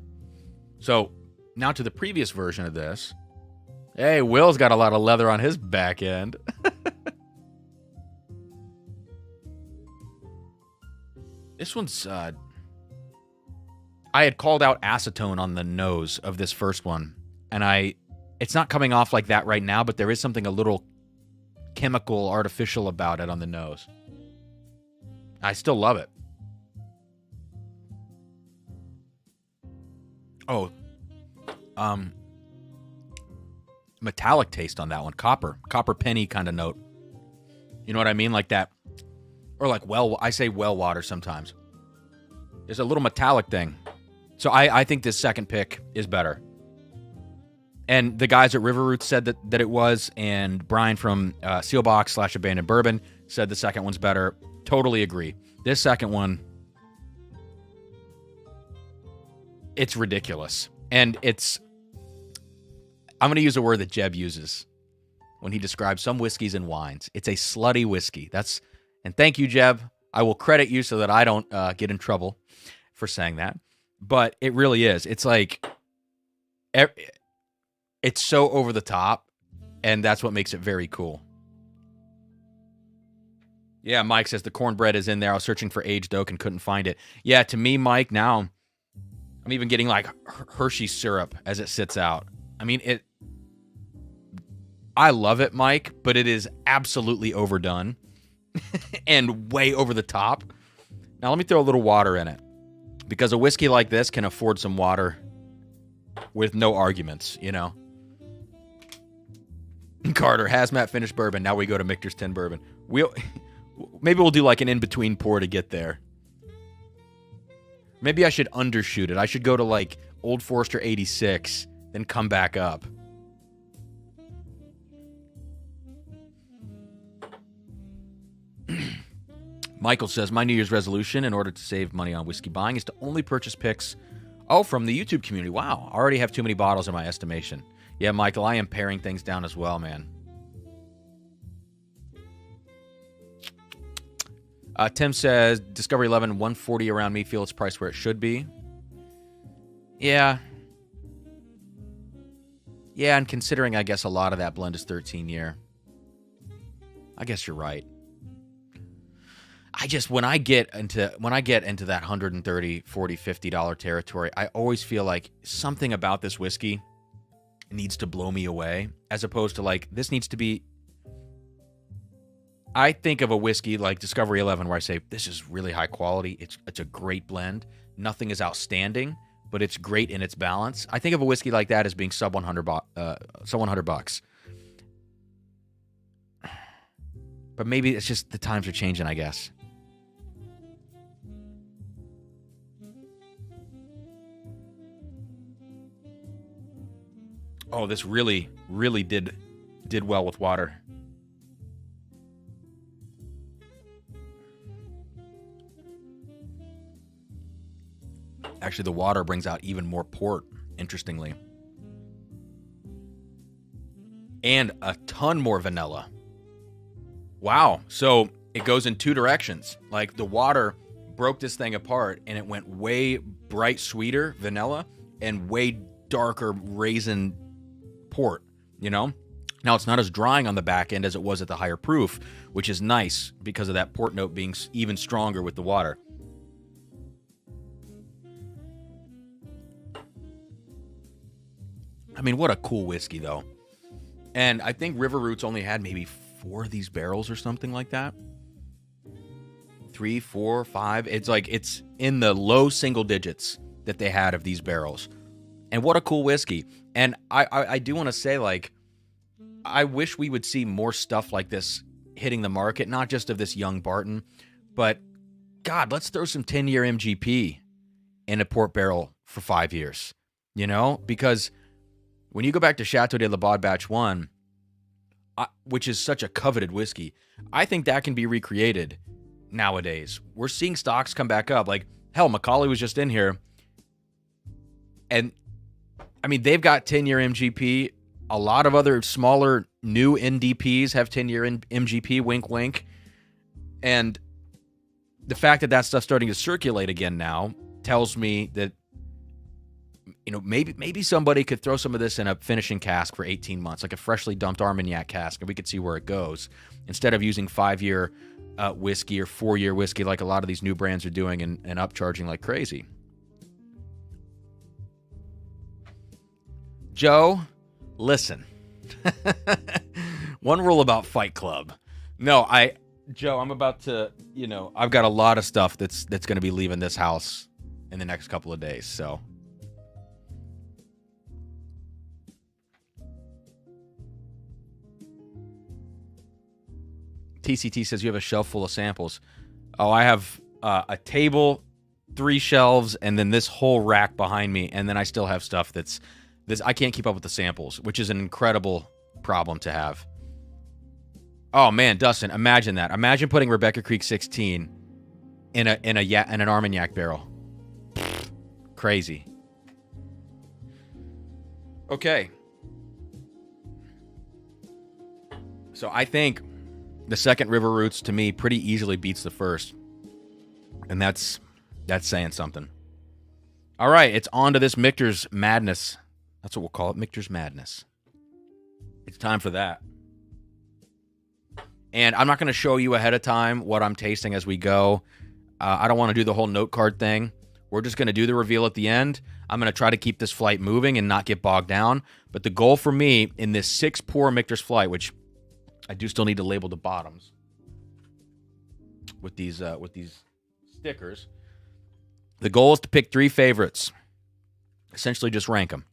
A: So now to the previous version of this. Hey, Will's got a lot of leather on his back end. This one's... I had called out acetone on the nose of this first one, and it's not coming off like that right now, but there is something a little chemical, artificial about it on the nose. I still love it. Oh, metallic taste on that one. Copper penny kind of note. You know what I mean? Like that, or like I say well water sometimes. There's a little metallic thing. So I think this second pick is better. And the guys at River Roots said that it was, and Brian from Sealbox / Abandoned Bourbon said the second one's better. Totally agree. This second one, it's ridiculous. And I'm going to use a word that Jeb uses when he describes some whiskeys and wines. It's a slutty whiskey. And thank you, Jeb. I will credit you so that I don't get in trouble for saying that. But it really is. It's like, it's so over the top, and that's what makes it very cool. Yeah, Mike says the cornbread is in there. I was searching for aged oak and couldn't find it. Yeah, to me, Mike, now I'm even getting like Hershey syrup as it sits out. I mean, I love it, Mike, but it is absolutely overdone and way over the top. Now, let me throw a little water in it, because a whiskey like this can afford some water with no arguments, you know? Carter, hazmat finished bourbon. Now we go to Michter's 10 bourbon. Maybe we'll do like an in-between pour to get there. Maybe I should undershoot it. I should go to like Old Forester 86, then come back up. Michael says, my New Year's resolution in order to save money on whiskey buying is to only purchase picks, from the YouTube community. Wow, I already have too many bottles in my estimation. Yeah, Michael, I am paring things down as well, man. Tim says, Discovery 11, 140 around me, feel it's priced where it should be. Yeah. Yeah, and considering, I guess, a lot of that blend is 13 year. I guess you're right. When I get into that $130, $40, $50 territory, I always feel like something about this whiskey needs to blow me away, as opposed to like, this needs to be... I think of a whiskey like Discovery 11 where I say, this is really high quality. It's a great blend. Nothing is outstanding, but it's great in its balance. I think of a whiskey like that as being sub $100. But maybe it's just the times are changing, I guess. Oh, this really, really did well with water. Actually, the water brings out even more port, interestingly. And a ton more vanilla. Wow. So it goes in two directions. Like, the water broke this thing apart, and it went way bright, sweeter vanilla and way darker raisin port, you know? Now, it's not as drying on the back end as it was at the higher proof, which is nice because of that port note being even stronger with the water. I mean, what a cool whiskey, though. And I think River Roots only had maybe 4 of these barrels or something like that. 3, 4, 5. It's like, it's in the low single digits that they had of these barrels. And what a cool whiskey. And I do want to say, like, I wish we would see more stuff like this hitting the market, not just of this young Barton, but, God, let's throw some 10-year MGP in a port barrel for 5 years, you know? Because when you go back to Chateau de la Baude Batch 1, which is such a coveted whiskey. I think that can be recreated nowadays. We're seeing stocks come back up. Like, hell, Macaulay was just in here. And, I mean, they've got 10-year MGP. A lot of other smaller new NDPs have 10-year MGP, wink, wink. And the fact that that stuff's starting to circulate again now tells me that, you know, maybe somebody could throw some of this in a finishing cask for 18 months, like a freshly dumped Armagnac cask, and we could see where it goes, instead of using 5-year whiskey or 4-year whiskey like a lot of these new brands are doing and upcharging like crazy. Joe, listen. One rule about Fight Club. No, Joe, I'm about to, you know, I've got a lot of stuff that's going to be leaving this house in the next couple of days, so. TCT says you have a shelf full of samples. Oh, I have a table, 3 shelves, and then this whole rack behind me, and then I still have stuff that's I can't keep up with the samples, which is an incredible problem to have. Oh man, Dustin, imagine that. Imagine putting Rebecca Creek 16 in an Armagnac barrel. Crazy. Okay. So I think the second River Roots, to me, pretty easily beats the first. And that's saying something. All right, it's on to this Michter's Madness. That's what we'll call it, Michter's Madness. It's time for that. And I'm not going to show you ahead of time what I'm tasting as we go. I don't want to do the whole note card thing. We're just going to do the reveal at the end. I'm going to try to keep this flight moving and not get bogged down. But the goal for me in this 6-pour Michter's flight, which I do still need to label the bottoms with these stickers. The goal is to pick 3 favorites. Essentially just rank them.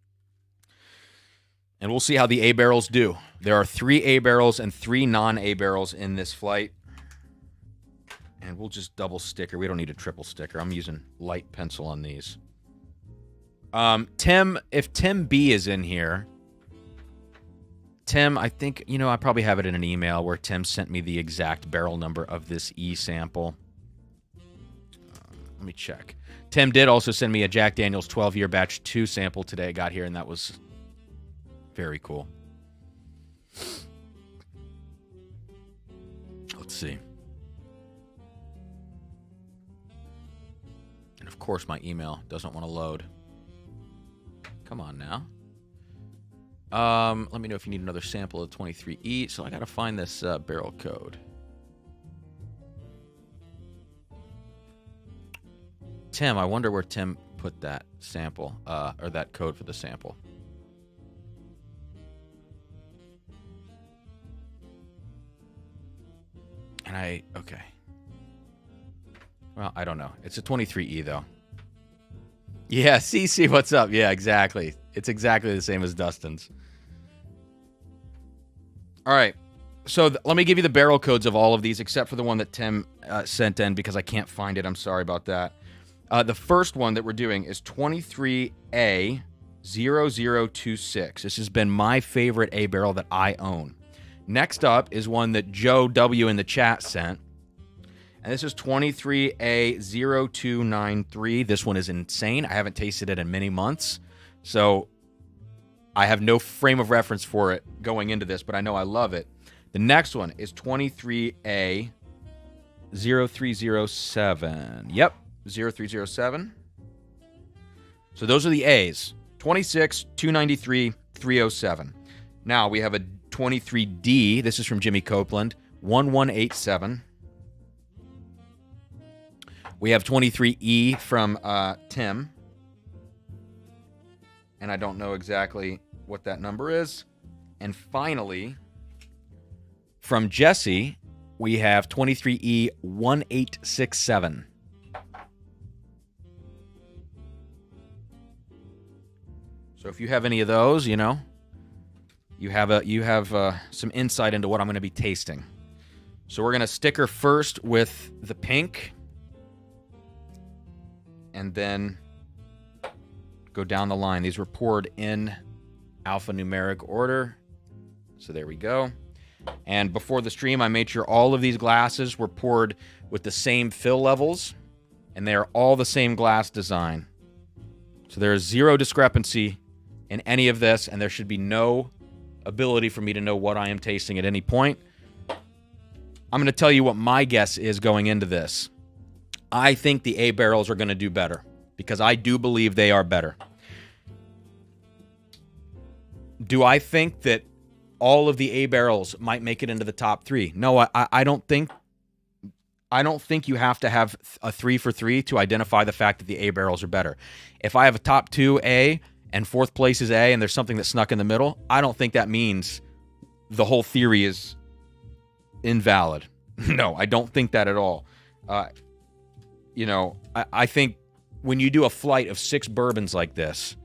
A: And we'll see how the A barrels do. There are 3 A barrels and 3 non-A barrels in this flight. And we'll just double sticker. We don't need a triple sticker. I'm using light pencil on these. Tim, if Tim B is in here, Tim, I think, you know, I probably have it in an email where Tim sent me the exact barrel number of this E sample. Let me check. Tim did also send me a Jack Daniel's 12-year batch 2 sample today. I got here, and that was very cool. Let's see. And of course, my email doesn't want to load. Come on now. Let me know if you need another sample of 23E. So I got to find this barrel code. Tim, I wonder where Tim put that sample, or that code for the sample. And okay. Well, I don't know. It's a 23E, though. Yeah, CC, what's up? Yeah, exactly. It's exactly the same as Dustin's. All right. So let me give you the barrel codes of all of these, except for the one that Tim sent in, because I can't find it. I'm sorry about that. The first one that we're doing is 23A0026. This has been my favorite A barrel that I own. Next up is one that Joe W. in the chat sent. And this is 23A0293. This one is insane. I haven't tasted it in many months. So I have no frame of reference for it going into this, but I know I love it. The next one is 23A0307. Yep, 0307. So those are the A's. 26, 293, 307. Now we have a 23D. This is from Jimmy Copeland. 1187. We have 23E from Tim. And I don't know exactly what that number is. And finally, from Jesse, we have 23E1867. So if you have any of those, you know, you have some insight into what I'm going to be tasting. So we're going to sticker first with the pink. And then go down the line. These were poured in alphanumeric order. So there we go. And before the stream, I made sure all of these glasses were poured with the same fill levels, and they are all the same glass design. So there is zero discrepancy in any of this, and there should be no ability for me to know what I am tasting at any point. I'm going to tell you what my guess is going into this. I think the A barrels are going to do better, because I do believe they are better. Do I think that all of the A barrels might make it into the top 3? No, I don't think. I don't think you have to have a 3 for 3 to identify the fact that the A barrels are better. If I have a top 2 A and 4th place is A and there's something that snuck in the middle, I don't think that means the whole theory is invalid. No, I don't think that at all. I think when you do a flight of 6 bourbons like this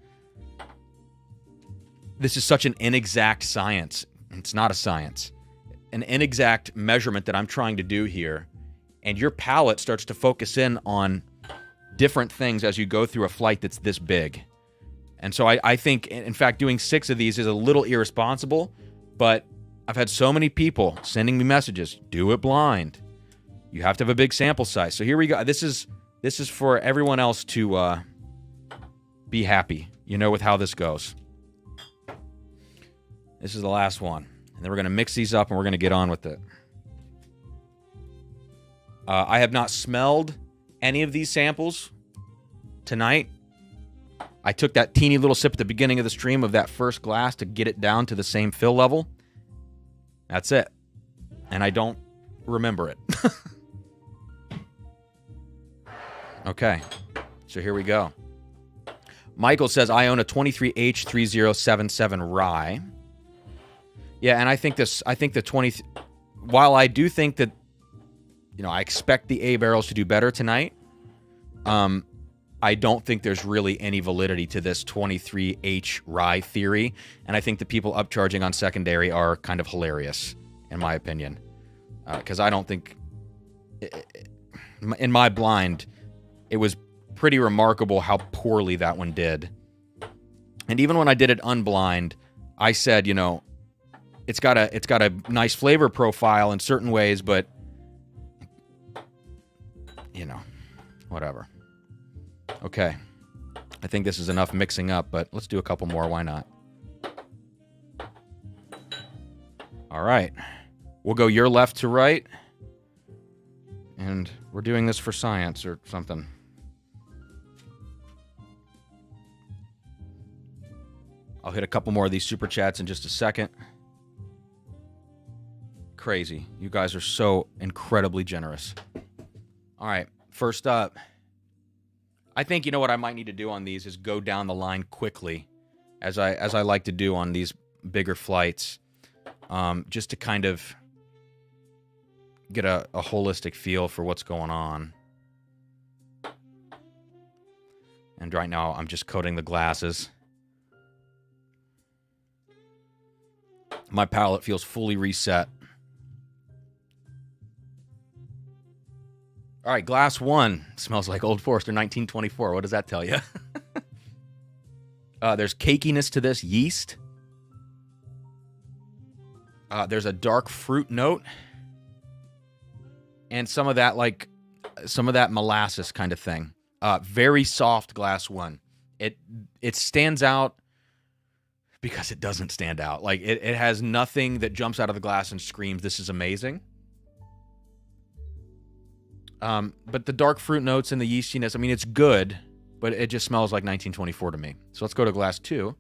A: is such an inexact science. It's not a science. An inexact measurement that I'm trying to do here. And your palate starts to focus in on different things as you go through a flight that's this big. And so I think, in fact, doing 6 of these is a little irresponsible, but I've had so many people sending me messages, do it blind. You have to have a big sample size. So here we go. This is for everyone else to be happy, with how this goes. This is the last one. And then we're going to mix these up and we're going to get on with it. I have not smelled any of these samples tonight. I took that teeny little sip at the beginning of the stream of that first glass to get it down to the same fill level. That's it. And I don't remember it. Okay. So here we go. Michael says, I own a 23H3077 rye. Yeah, and I think the 20... While I do think that, I expect the A barrels to do better tonight, I don't think there's really any validity to this 23H rye theory, and I think the people upcharging on secondary are kind of hilarious, in my opinion. Because I don't think... In my blind, it was pretty remarkable how poorly that one did. And even when I did it unblind, I said, it's got a nice flavor profile in certain ways, but whatever. Okay. I think this is enough mixing up, but let's do a couple more. Why not? All right. We'll go your left to right. And we're doing this for science or something. I'll hit a couple more of these super chats in just a second. Crazy. You guys are so incredibly generous. All right. First up, I think what I might need to do on these is go down the line quickly, as I like to do on these bigger flights, just to kind of get a holistic feel for what's going on. And right now, I'm just coating the glasses. My palate feels fully reset. All right, glass 1 smells like Old Forester 1924. What does that tell you? There's cakiness to this yeast. There's a dark fruit note. And some of that molasses kind of thing. Very soft glass 1. It stands out because it doesn't stand out. Like, it has nothing that jumps out of the glass and screams, this is amazing. But the dark fruit notes and the yeastiness, it's good, but it just smells like 1924 to me. So let's go to glass 2.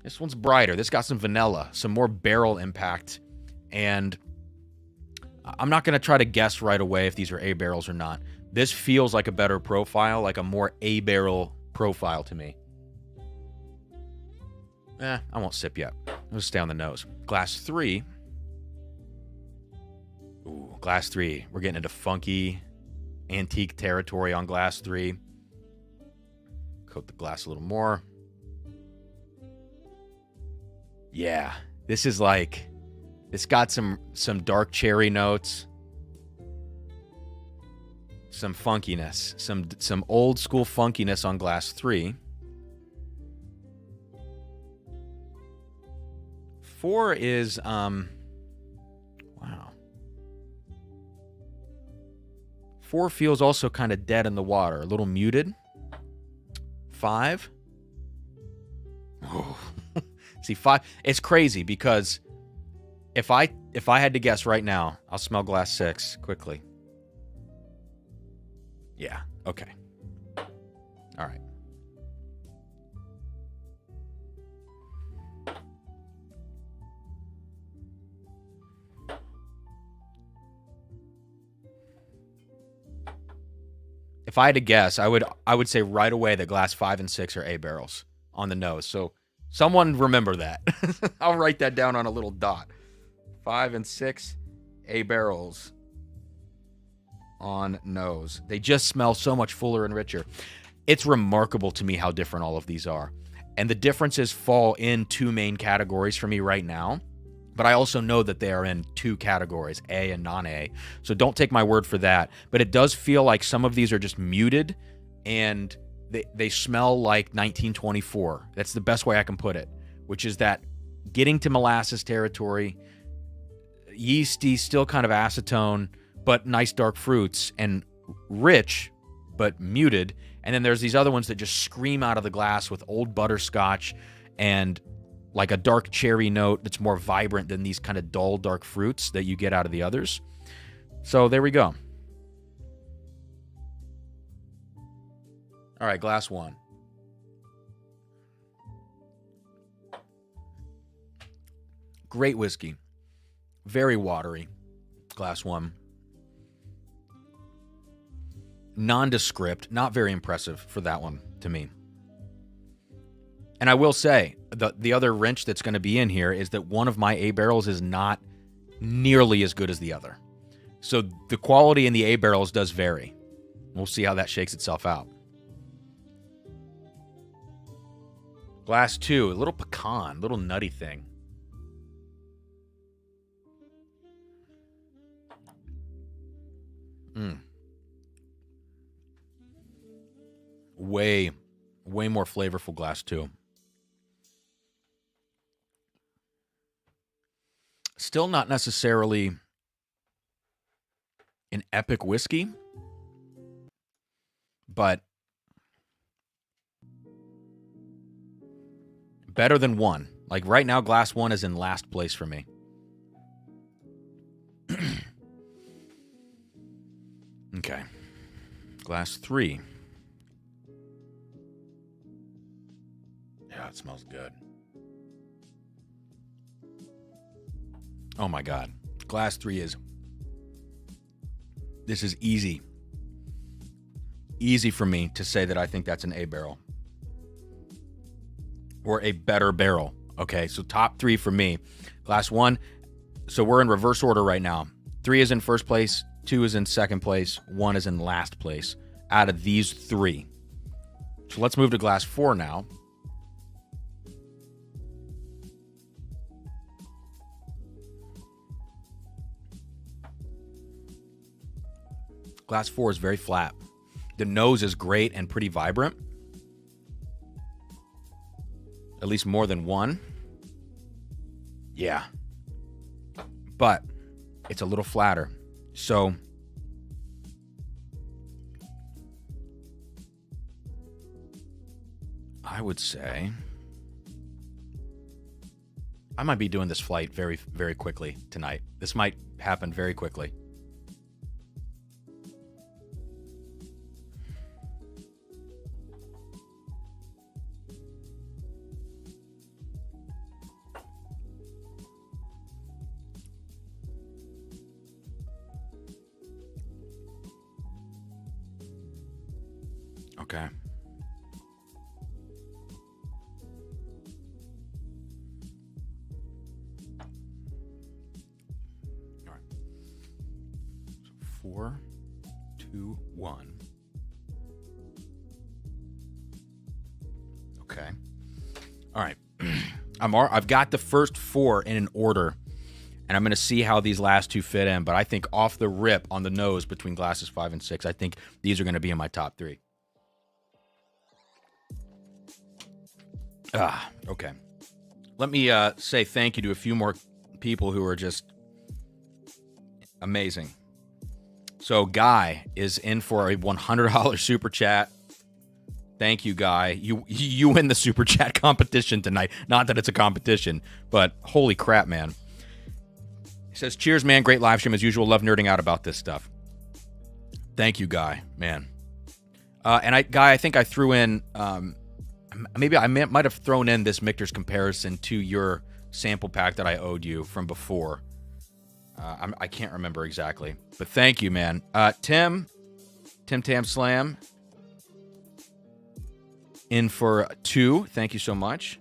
A: This one's brighter. This got some vanilla, some more barrel impact. And I'm not going to try to guess right away if these are A barrels or not. This feels like a better profile, like a more A barrel profile to me. I won't sip yet. I'll just stay on the nose. Glass 3. Ooh, glass 3. We're getting into funky, antique territory on glass 3. Coat the glass a little more. Yeah, this is like... It's got some dark cherry notes. Some funkiness. Some old school funkiness on glass 3. 4 is, wow. 4 feels also kind of dead in the water, a little muted. 5. Oh. See, 5, it's crazy because if I had to guess right now, I'll smell glass 6 quickly. Yeah, okay. All right. If I had to guess, I would say right away that glass 5 and 6 are A barrels on the nose. So someone remember that. I'll write that down on a little dot. 5 and 6 A barrels on nose. They just smell so much fuller and richer. It's remarkable to me how different all of these are. And the differences fall in 2 main categories for me right now. But I also know that they are in 2 categories, A and non-A. So don't take my word for that. But it does feel like some of these are just muted and they smell like 1924. That's the best way I can put it, which is that getting to molasses territory, yeasty, still kind of acetone, but nice dark fruits, and rich, but muted. And then there's these other ones that just scream out of the glass with old butterscotch and like a dark cherry note that's more vibrant than these kind of dull, dark fruits that you get out of the others. So there we go. All right, glass 1. Great whiskey. Very watery. Glass 1. Nondescript. Not very impressive for that one to me. And I will say, the other wrench that's going to be in here is that one of my A barrels is not nearly as good as the other. So the quality in the A barrels does vary. We'll see how that shakes itself out. Glass 2, a little pecan, little nutty thing. Way more flavorful glass 2. Still not necessarily an epic whiskey, but better than 1. Like right now, glass 1 is in last place for me. Okay. Glass 3. Yeah, it smells good. Oh my God. Glass 3 is... This is easy. Easy for me to say that I think that's an A barrel. Or a better barrel. Okay, so top 3 for me. Glass 1. So we're in reverse order right now. 3 is in first place. 2 is in second place. 1 is in last place. Out of these 3. So let's move to glass 4 now. Glass 4 is very flat. The nose is great and pretty vibrant. At least more than 1. Yeah. But it's a little flatter. So I would say I might be doing this flight very, very quickly tonight. This might happen very quickly. Okay. All right. So 4, 2, 1. Okay. All right. I've got the first 4 in an order, and I'm going to see how these last 2 fit in. But I think off the rip on the nose between glasses 5 and 6, I think these are going to be in my top 3. Okay. Let me say thank you to a few more people who are just amazing. So Guy is in for a $100 super chat. Thank you, Guy. You win the super chat competition tonight. Not that it's a competition, but holy crap, man. He says, cheers, man. Great live stream as usual. Love nerding out about this stuff. Thank you, Guy, man. Guy, I think I threw in, maybe I might have thrown in this Michter's comparison to your sample pack that I owed you from before. I can't remember exactly, but thank you, man. Tim Tam Slam, in for 2. Thank you so much.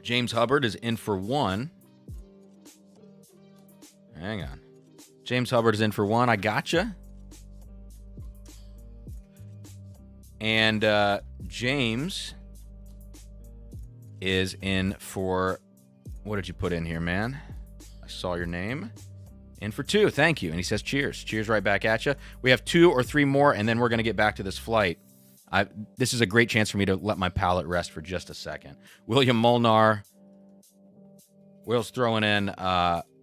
A: James Hubbard is in for 1. Hang on. James Hubbard is in for 1. I gotcha. And James is in for, what did you put in here, man? I saw your name. In for 2. Thank you. And he says cheers. Cheers right back at you. We have 2 or 3 more, and then we're going to get back to this flight. This is a great chance for me to let my palate rest for just a second. William Molnar. Will's throwing in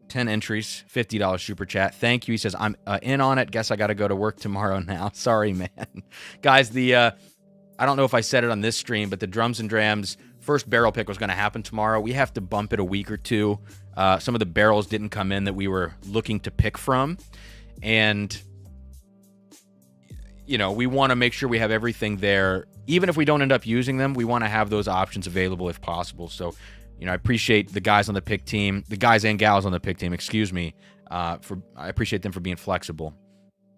A: 10 entries, $50 super chat. Thank you. He says, I'm in on it. Guess I got to go to work tomorrow now. Sorry, man. Guys, I don't know if I said it on this stream, but the Drums and Drams first barrel pick was going to happen tomorrow. We have to bump it a week or 2. Some of the barrels didn't come in that we were looking to pick from. And, you know, we want to make sure we have everything there. Even if we don't end up using them, we want to have those options available if possible. So, you know, I appreciate the guys on the pick team, the guys and gals on the pick team, excuse me, I appreciate them for being flexible.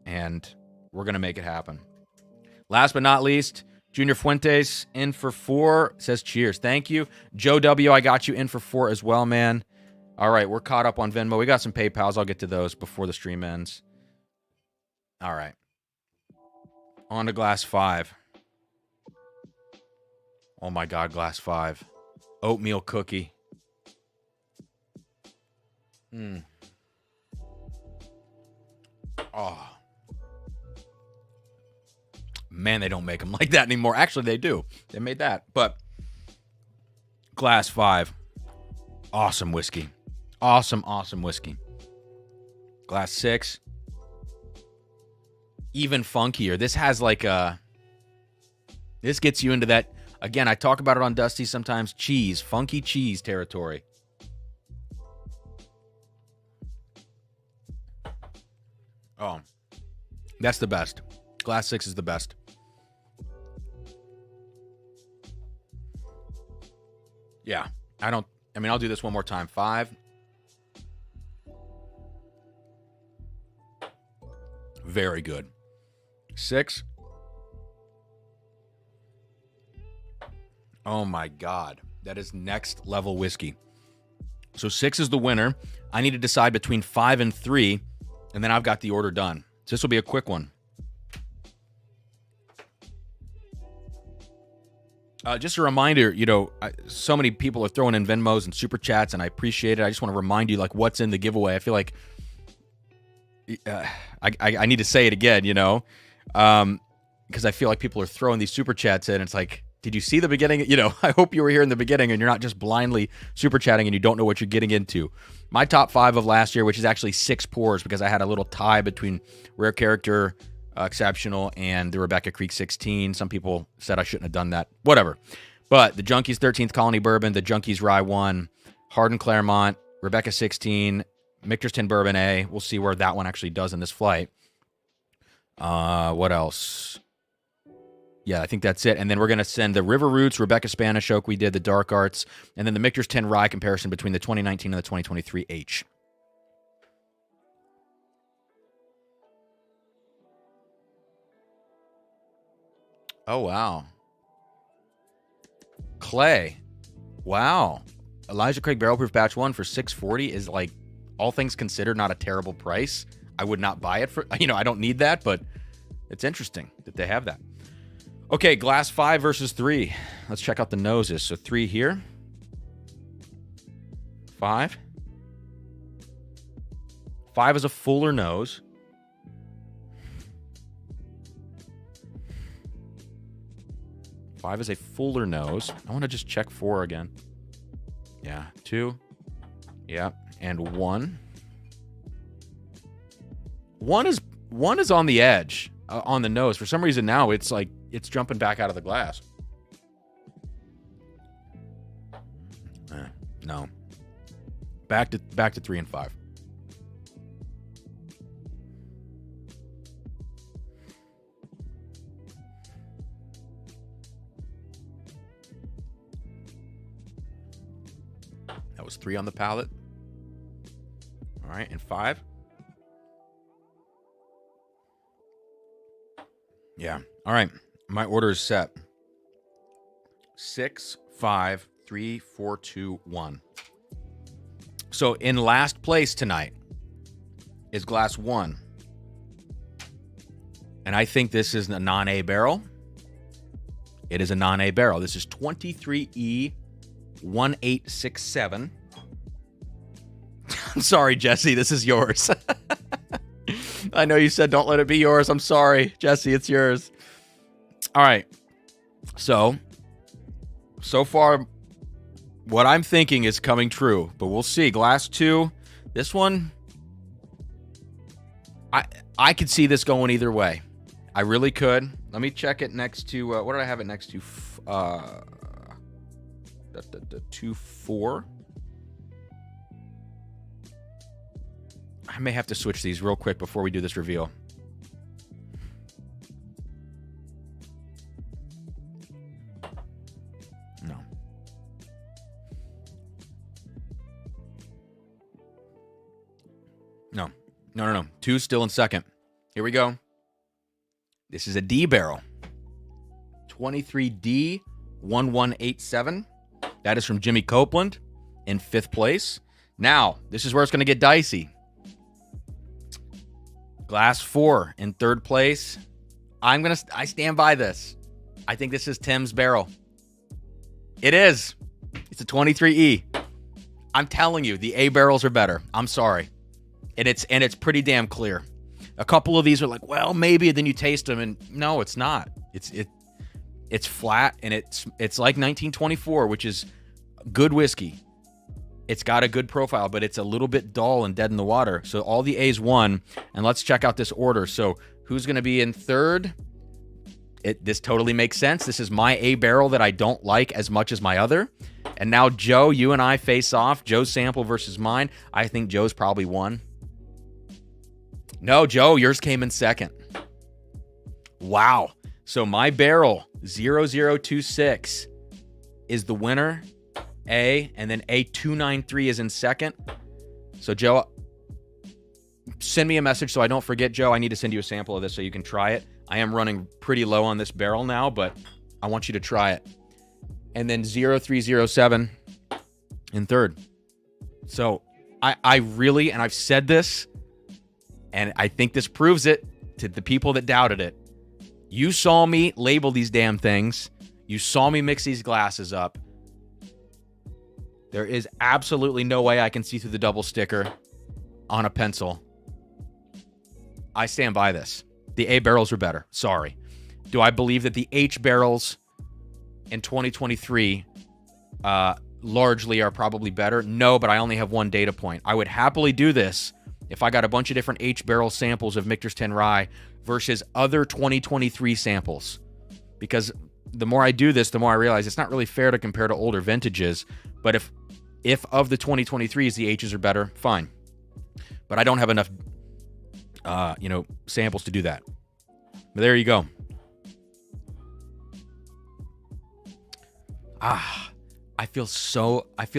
A: And we're going to make it happen. Last but not least, Junior Fuentes in for 4, says cheers. Thank you. Joe W., I got you in for 4 as well, man. All right, we're caught up on Venmo. We got some PayPals. I'll get to those before the stream ends. All right. On to Glass 5. Oh, my God, Glass 5. Oatmeal cookie. Oh. Man, they don't make them like that anymore. Actually, they do. They made that. But Glass 5. Awesome whiskey. Awesome, awesome whiskey. Glass 6. Even funkier. This has like a... This gets you into that... Again, I talk about it on Dusty sometimes. Cheese. Funky cheese territory. Oh. That's the best. Glass 6 is the best. Yeah. I'll do this one more time. 5. Very good. 6. Oh my God. That is next level whiskey. So 6 is the winner. I need to decide between 5 and 3, and then I've got the order done. So this will be a quick one. Just a reminder, you know, so many people are throwing in Venmos and Super Chats, and I appreciate it. I just want to remind you, like, what's in the giveaway. I feel like I need to say it again, you know, because I feel like people are throwing these Super Chats in. It's like, did you see the beginning? You know, I hope you were here in the beginning and you're not just blindly Super Chatting and you don't know what you're getting into. My top 5 of last year, which is actually 6 pours because I had a little tie between Rare Character, Exceptional, and the Rebecca Creek 16. Some people said I shouldn't have done that. Whatever. But the Junkies 13th Colony Bourbon, the Junkies Rye 1, Hardin Claremont, Rebecca 16, Michter's 10 Bourbon A. We'll see where that one actually does in this flight. What else? Yeah, I think that's it. And then we're going to send the River Roots, Rebecca Spanish Oak we did, the Dark Arts, and then the Michter's 10 Rye comparison between the 2019 and the 2023 H. Oh, wow. Clay. Wow. Elijah Craig Barrel Proof Batch 1 for $6.40 is, like, all things considered, not a terrible price. I would not buy it for, you know, I don't need that, but it's interesting that they have that. Okay, Glass 5 versus 3. Let's check out the noses. So 3 here. 5. 5 is a fuller nose. 5 is a fuller nose. I want to just check 4 again. Yeah, 2. Yeah, and 1. 1 is on the edge, on the nose. For some reason now it's like it's jumping back out of the glass. No. Back to 3 and 5. That was 3 on the palate. All right, and 5. Yeah. All right. My order is set. 6, 5, 3, 4, 2, 1. So in last place tonight is glass 1. And I think this is a non-A barrel. It is a non-A barrel. This is 23E1867. I'm sorry, Jesse. This is yours. I know you said don't let it be yours. I'm sorry, Jesse. It's yours. All right. So far, what I'm thinking is coming true, but we'll see. Glass 2, this one, I could see this going either way. I really could. Let me check it next to, what did I have it next to? 2-4. I may have to switch these real quick before we do this reveal. No. 2 still in second. Here we go. This is a D barrel. 23D1187. That is from Jimmy Copeland in 5th place. Now, this is where it's going to get dicey. Glass 4 in 3rd place. I stand by this. I think this is Tim's barrel. It is. It's a 23E. I'm telling you, the A barrels are better. I'm sorry. And it's pretty damn clear. A couple of these are like, well, maybe, then you taste them, and no, it's not. It's flat, and it's like 1924, which is good whiskey. It's got a good profile, but it's a little bit dull and dead in the water. So all the A's won, and let's check out this order. So who's going to be in 3rd? This totally makes sense. This is my A barrel that I don't like as much as my other. And now, Joe, you and I face off. Joe's sample versus mine. I think Joe's probably won. No, Joe, yours came in 2nd. Wow. So my barrel, 0026, is the winner, A, and then A293 is in 2nd. So, Joe, send me a message so I don't forget, Joe. I need to send you a sample of this so you can try it. I am running pretty low on this barrel now, but I want you to try it. And then 0307 in 3rd. So I really, and I've said this, and I think this proves it to the people that doubted it. You saw me label these damn things. You saw me mix these glasses up. There is absolutely no way I can see through the double sticker on a pencil. I stand by this. The A barrels are better. Sorry. Do I believe that the H barrels in 2023 largely are probably better? No, but I only have one data point. I would happily do this if I got a bunch of different H barrel samples of Michter's 10 Rye versus other 2023 samples. Because the more I do this, the more I realize it's not really fair to compare to older vintages. But if of the 2023s, the H's are better, fine. But I don't have enough, samples to do that. But there you go. I feel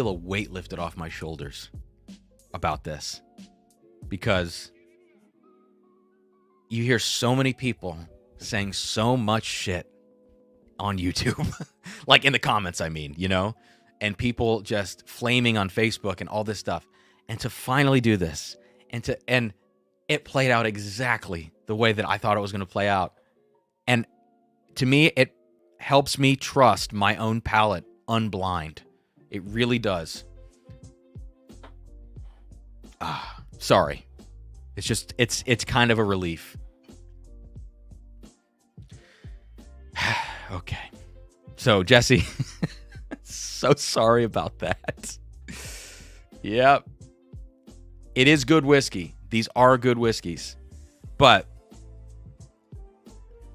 A: a weight lifted off my shoulders about this, because you hear so many people saying so much shit on YouTube, like in the comments, I mean, and people just flaming on Facebook and all this stuff. And to finally do this and it played out exactly the way that I thought it was going to play out. And to me, it helps me trust my own palate unblind. It really does. Sorry. It's just, it's kind of a relief. Okay. So, Jesse, so sorry about that. Yep. It is good whiskey. These are good whiskeys. But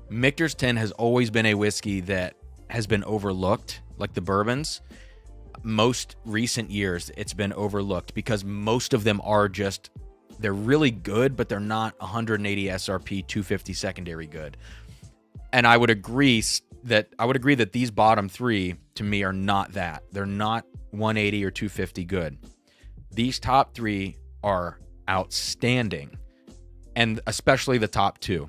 A: Michter's 10 has always been a whiskey that has been overlooked, like the bourbons. Most recent years, it's been overlooked because most of them are just, they're really good, but they're not 180 SRP, 250 secondary good. And I would agree that these bottom three to me are not that. They're not 180 or 250 good. These top three are outstanding, and especially the top two.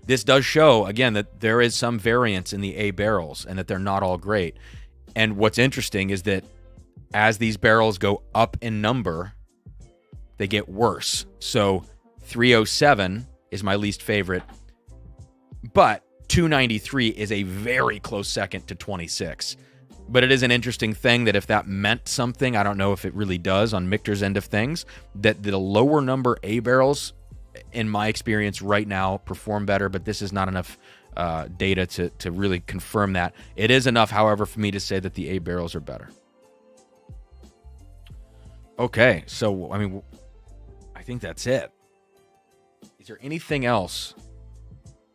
A: This does show, again, that there is some variance in the A barrels and that they're not all great. And what's interesting is that as these barrels go up in number, they get worse. So 307 is my least favorite, but 293 is a very close second to 26. But it is an interesting thing that if that meant something, I don't know if it really does on Michter's end of things, that the lower number A barrels, in my experience right now, perform better, but this is not enough data to really confirm that. It is enough, however, for me to say that the A barrels are better. Okay, so, I mean, I think that's it. Is there anything else?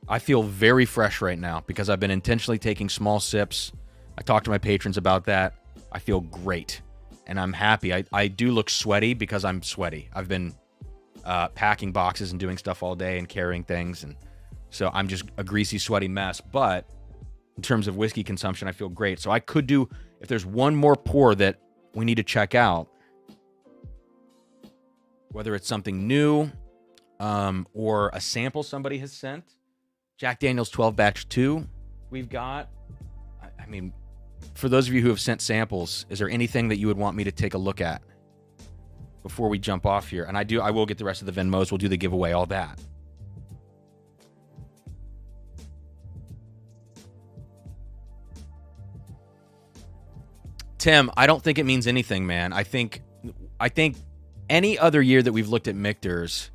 A: I feel very fresh right now because I've been intentionally taking small sips. I talked to my patrons about that. I feel great, and I'm happy. I do look sweaty because I'm sweaty. I've been packing boxes and doing stuff all day and carrying things, and so I'm just a greasy, sweaty mess. But in terms of whiskey consumption, I feel great. So I could do, if there's one more pour that we need to check out, whether it's something new or a sample somebody has sent. Jack Daniel's 12 Batch 2 we've got. I mean, for those of you who have sent samples, is there anything that you would want me to take a look at before we jump off here? And I will get the rest of the Venmos. We'll do the giveaway, all that. Tim, I don't think it means anything, man. I think any other year that we've looked at Michter's,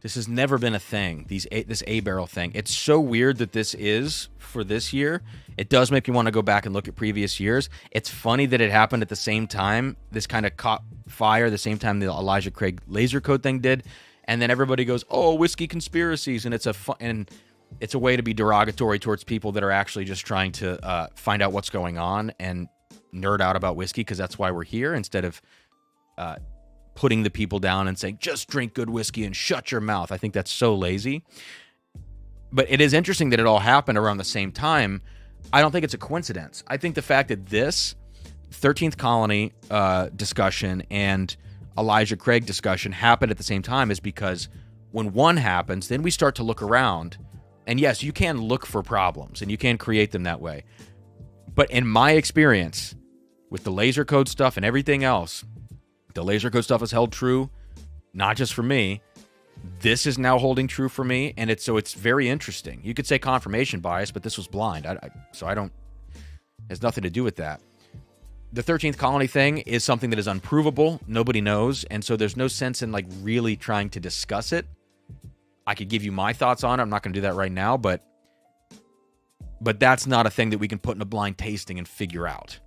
A: this has never been a thing, this A barrel thing. It's so weird that this is for this year. It does make me want to go back and look at previous years. It's funny that it happened at the same time. This kind of caught fire the same time the Elijah Craig laser coat thing did. And then everybody goes, oh, whiskey conspiracies. And it's a way to be derogatory towards people that are actually just trying to find out what's going on and nerd out about whiskey, because that's why we're here, instead of putting the people down and saying, just drink good whiskey and shut your mouth. I think that's so lazy. But it is interesting that it all happened around the same time. I don't think it's a coincidence. I think the fact that this 13th Colony discussion and Elijah Craig discussion happened at the same time is because when one happens, then we start to look around. And yes, you can look for problems and you can create them that way. But in my experience, with the laser code stuff and everything else, the laser code stuff has held true, not just for me. This is now holding true for me, and it's very interesting. You could say confirmation bias, but this was blind, so I don't. Has nothing to do with that. The 13th Colony thing is something that is unprovable. Nobody knows, and so there's no sense in like really trying to discuss it. I could give you my thoughts on it. I'm not going to do that right now, but that's not a thing that we can put in a blind tasting and figure out.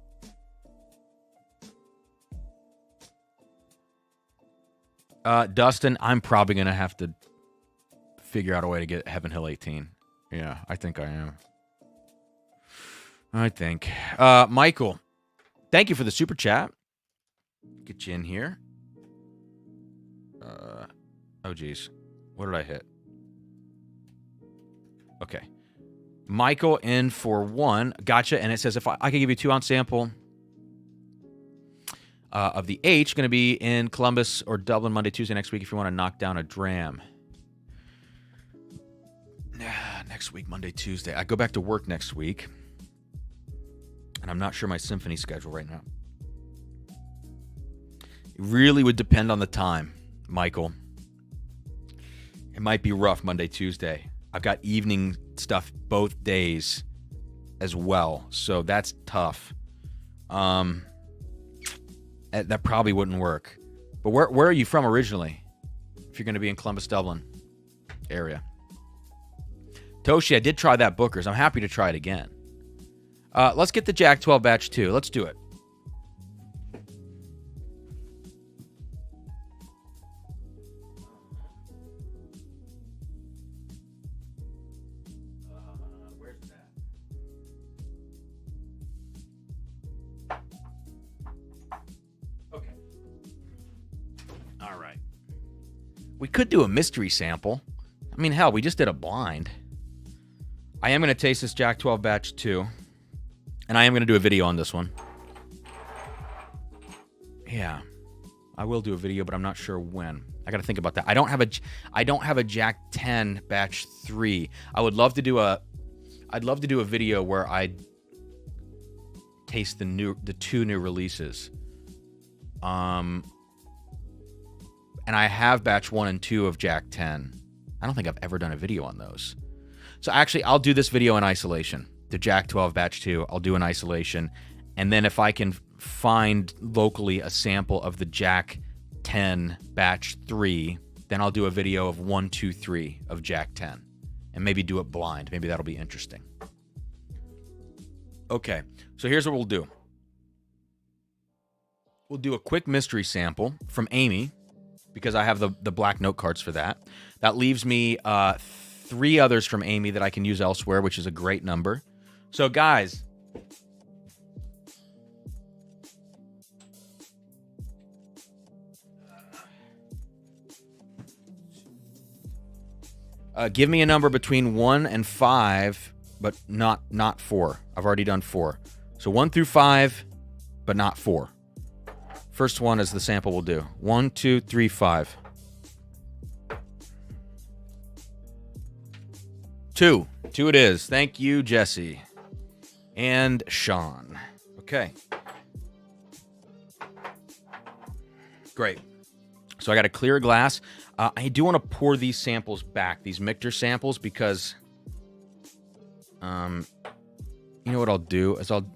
A: Dustin, I'm probably going to have to figure out a way to get Heaven Hill 18. Yeah, I think I am. Michael, thank you for the super chat. Get you in here. Oh, geez. What did I hit? Okay. Michael in for 1. Gotcha. And it says if I could give you a 2-ounce sample of the H, going to be in Columbus or Dublin Monday, Tuesday next week if you want to knock down a dram. Next week, Monday, Tuesday. I go back to work next week, and I'm not sure my symphony schedule right now. It really would depend on the time, Michael. It might be rough Monday, Tuesday. I've got evening stuff both days as well, so that's tough. That probably wouldn't work. But where are you from originally? If you're going to be in Columbus, Dublin area. Toshi, I did try that Booker's. I'm happy to try it again. Let's get the Jack 12 batch 2. Let's do it. Where's that? Okay. All right. We could do a mystery sample. I mean, hell, we just did a blind. I am going to taste this Jack 12 batch 2. And I am going to do a video on this one. Yeah. I will do a video, but I'm not sure when. I got to think about that. I don't have a Jack 10 batch 3. I'd love to do a video where I taste the 2 new releases. And I have batch 1 and 2 of Jack 10. I don't think I've ever done a video on those. So actually, I'll do this video in isolation. The Jack 12 batch 2, I'll do in isolation. And then if I can find locally a sample of the Jack 10 batch 3, then I'll do a video of 1, 2, 3 of Jack 10. And maybe do it blind. Maybe that'll be interesting. Okay, so here's what we'll do. We'll do a quick mystery sample from Amy, because I have the black note cards for that. That leaves me 3 others from Amy that I can use elsewhere, which is a great number. So, guys, give me a number between 1 and 5, but not 4. I've already done 4. So 1 through 5, but not 4. First one is the sample we'll do. 1, 2, 3, 5. 2. 2 it is. Thank you, Jesse. And Sean. Okay. Great. So I got a clear glass. I do want to pour these samples back, these Michter samples, because you know what I'll do is I'll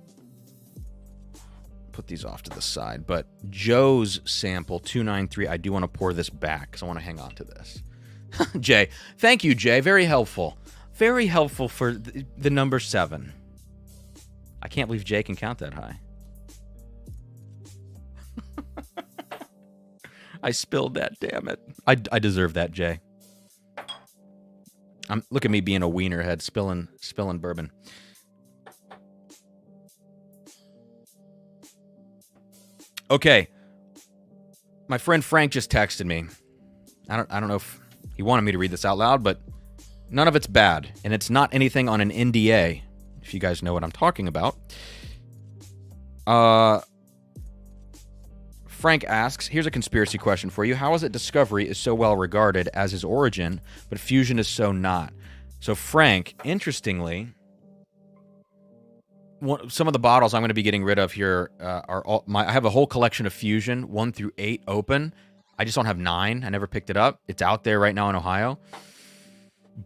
A: put these off to the side. But Joe's sample, 293, I do want to pour this back because I want to hang on to this. Jay. Thank you, Jay. Very helpful. Very helpful for the number 7. I can't believe Jay can count that high. I spilled that, damn it. I deserve that, Jay. Look at me being a wiener head, spilling bourbon. Okay. My friend Frank just texted me. I don't know if he wanted me to read this out loud, but none of it's bad, and it's not anything on an NDA, if you guys know what I'm talking about. Frank asks, here's a conspiracy question for you. How is it Discovery is so well regarded as his origin, but Fusion is so not? So Frank, interestingly, some of the bottles I'm going to be getting rid of here are all I have a whole collection of Fusion, 1 through 8 open. I just don't have 9. I never picked it up. It's out there right now in Ohio.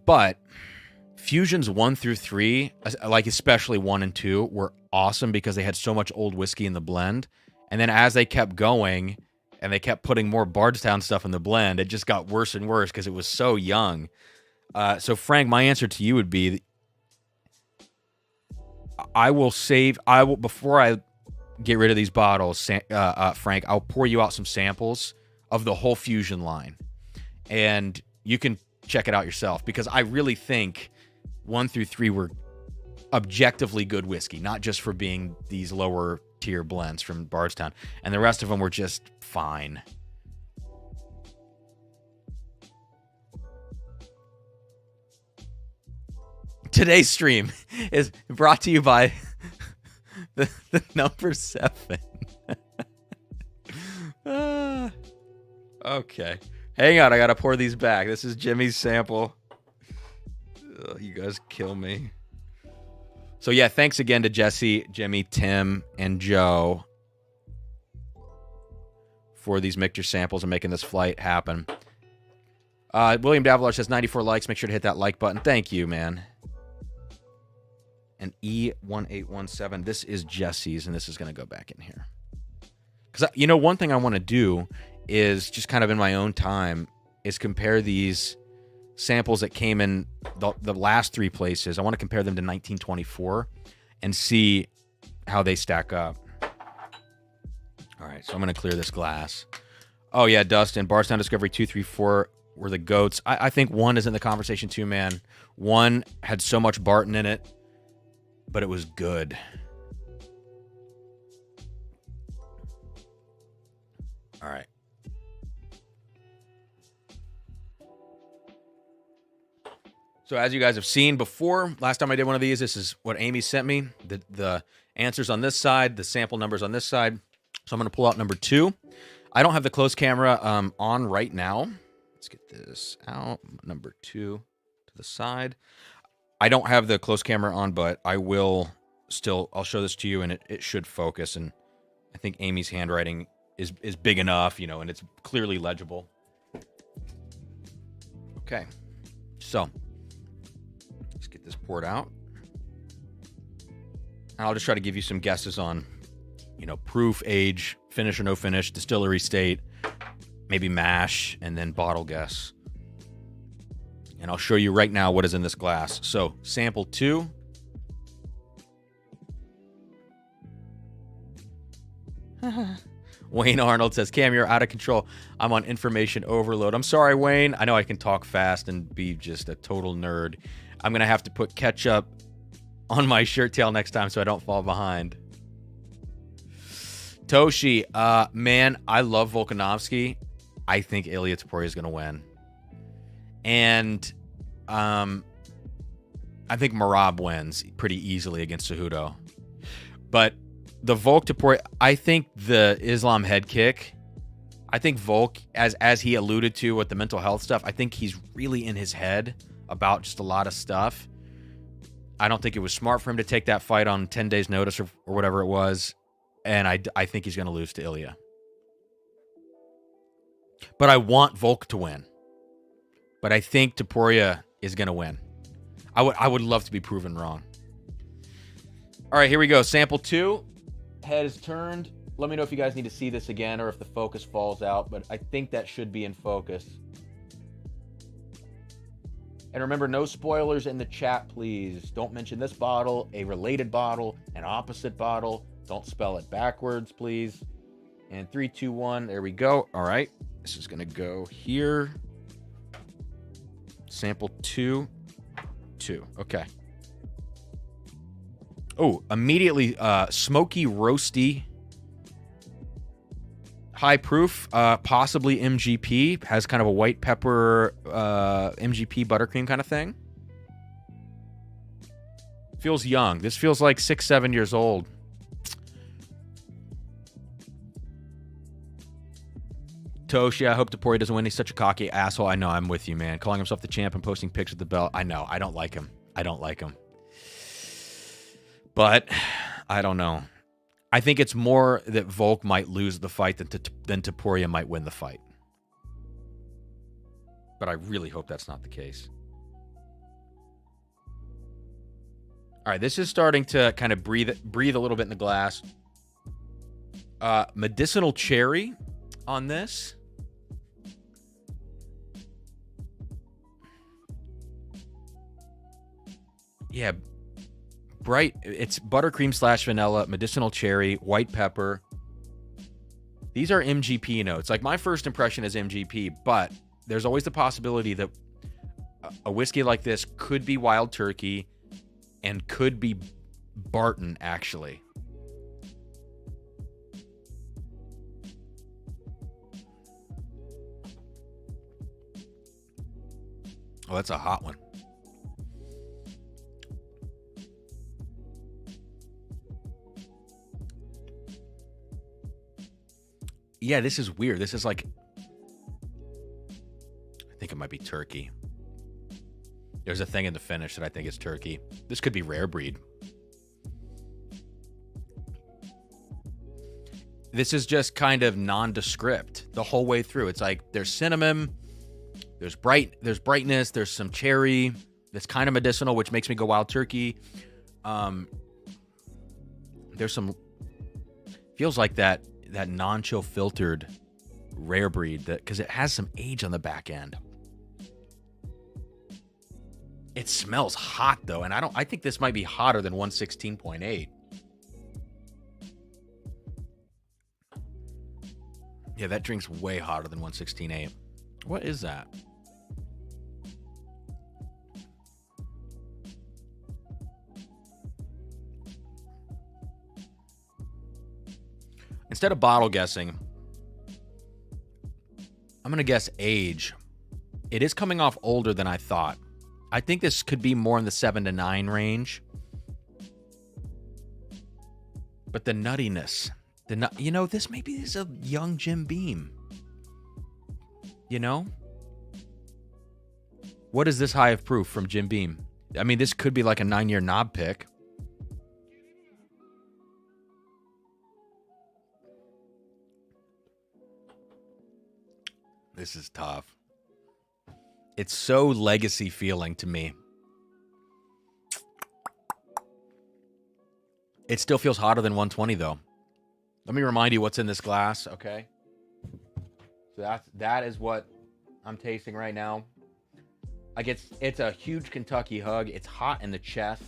A: But Fusions 1 through 3, like especially 1 and 2, were awesome because they had so much old whiskey in the blend. And then as they kept going and they kept putting more Bardstown stuff in the blend, it just got worse and worse because it was so young. So Frank, my answer to you would be, before I get rid of these bottles, Frank, I'll pour you out some samples of the whole Fusion line. And you can check it out yourself, because I really think 1 through 3 were objectively good whiskey, not just for being these lower tier blends from Bardstown, and the rest of them were just fine. Today's stream is brought to you by the number 7. Okay. Hang on, I gotta pour these back. This is Jimmy's sample. Ugh, you guys kill me. So yeah, thanks again to Jesse, Jimmy, Tim, and Joe for these Michter samples and making this flight happen. William Davila says 94 likes. Make sure to hit that like button. Thank you, man. And E1817, this is Jesse's, and this is going to go back in here. Because, you know, one thing I want to do is just kind of in my own time is compare these samples that came in the last 3 places. I want to compare them to 1924 and see how they stack up. All right, so I'm going to clear this glass. Oh, yeah, Dustin, Bardstown Discovery 2, 3, 4 were the GOATs. I think 1 is in the conversation too, man. 1 had so much Barton in it, but it was good. All right. So as you guys have seen before, last time I did one of these, this is what Amy sent me. The answers on this side, the sample numbers on this side. So I'm going to pull out number 2. I don't have the close camera on right now. Let's get this out. Number 2 to the side. I don't have the close camera on, but I will still, I'll show this to you, and it should focus. And I think Amy's handwriting is big enough, you know, and it's clearly legible. Okay. So let's get this poured out. And I'll just try to give you some guesses on, you know, proof, age, finish or no finish, distillery state, maybe mash, and then bottle guess. And I'll show you right now what is in this glass. So, sample 2. Wayne Arnold says, Cam, you're out of control. I'm on information overload. I'm sorry, Wayne. I know I can talk fast and be just a total nerd. I'm going to have to put ketchup on my shirt tail next time so I don't fall behind. Toshi, man, I love Volkanovski. I think Ilya Topuria is going to win. And I think Marab wins pretty easily against Cejudo. But the Volk Topuria, I think the Islam head kick, I think Volk, as he alluded to with the mental health stuff, I think he's really in his head about just a lot of stuff. I don't think it was smart for him to take that fight on 10 days notice or whatever it was. And I think he's going to lose to Ilya. But I want Volk to win. But I think Topuria is going to win. I would love to be proven wrong. All right, here we go. Sample 2. Head is turned. Let me know if you guys need to see this again or if the focus falls out. But I think that should be in focus. And remember, no spoilers in the chat, please. Don't mention this bottle, a related bottle, an opposite bottle. Don't spell it backwards, please. And 3, 2, 1. There we go. All right. This is going to go here. Sample 2. 2. Okay. Oh, immediately smoky, roasty. High proof, possibly MGP. Has kind of a white pepper MGP buttercream kind of thing. Feels young. This feels like 6, 7 years old. Toshi, I hope Topuria doesn't win. He's such a cocky asshole. I know, I'm with you, man. Calling himself the champ and posting pics with the belt. I know, I don't like him. I don't like him. But, I don't know. I think it's more that Volk might lose the fight than Topuria might win the fight. But I really hope that's not the case. All right, this is starting to kind of breathe a little bit in the glass. Medicinal cherry on this. Yeah, bright. It's buttercream / vanilla, medicinal cherry, white pepper. These are MGP notes. Like, my first impression is MGP, but there's always the possibility that a whiskey like this could be Wild Turkey and could be Barton, actually. Oh, that's a hot one. Yeah, this is weird. This is like, I think it might be turkey. There's a thing in the finish that I think is turkey. This could be rare breed. This is just kind of nondescript the whole way through. It's like there's cinnamon, there's brightness, there's some cherry. That's kind of medicinal, which makes me go Wild Turkey. There's some, feels like that non-chill filtered rare breed, that because it has some age on the back end. It smells hot though, and I think this might be hotter than 116.8. Yeah, that drink's way hotter than 116.8. What is that? Instead of bottle guessing, I'm going to guess age. It is coming off older than I thought. I think this could be more in the 7 to 9 range. But the nuttiness, this maybe is a young Jim Beam. You know? What is this high of proof from Jim Beam? I mean, this could be like a 9-year knob pick. This is tough. It's so legacy feeling to me. It still feels hotter than 120 though. Let me remind you what's in this glass, okay? So that is what I'm tasting right now. Like it's a huge Kentucky hug. It's hot in the chest.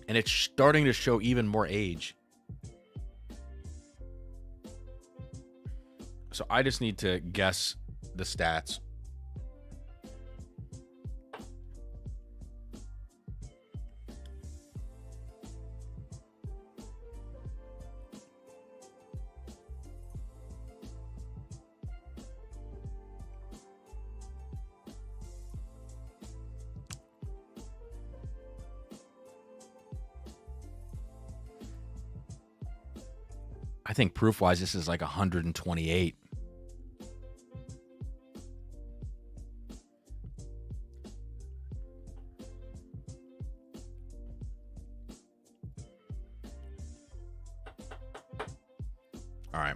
A: And it's starting to show even more age. So I just need to guess the stats. I think proof-wise, this is like 128. All right.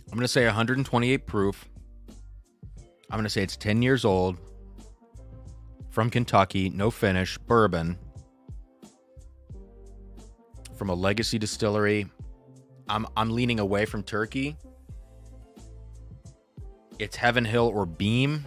A: I'm going to say 128 proof. I'm going to say it's 10 years old. From Kentucky, no finish, bourbon. From a legacy distillery. I'm leaning away from Turkey. It's Heaven Hill or Beam.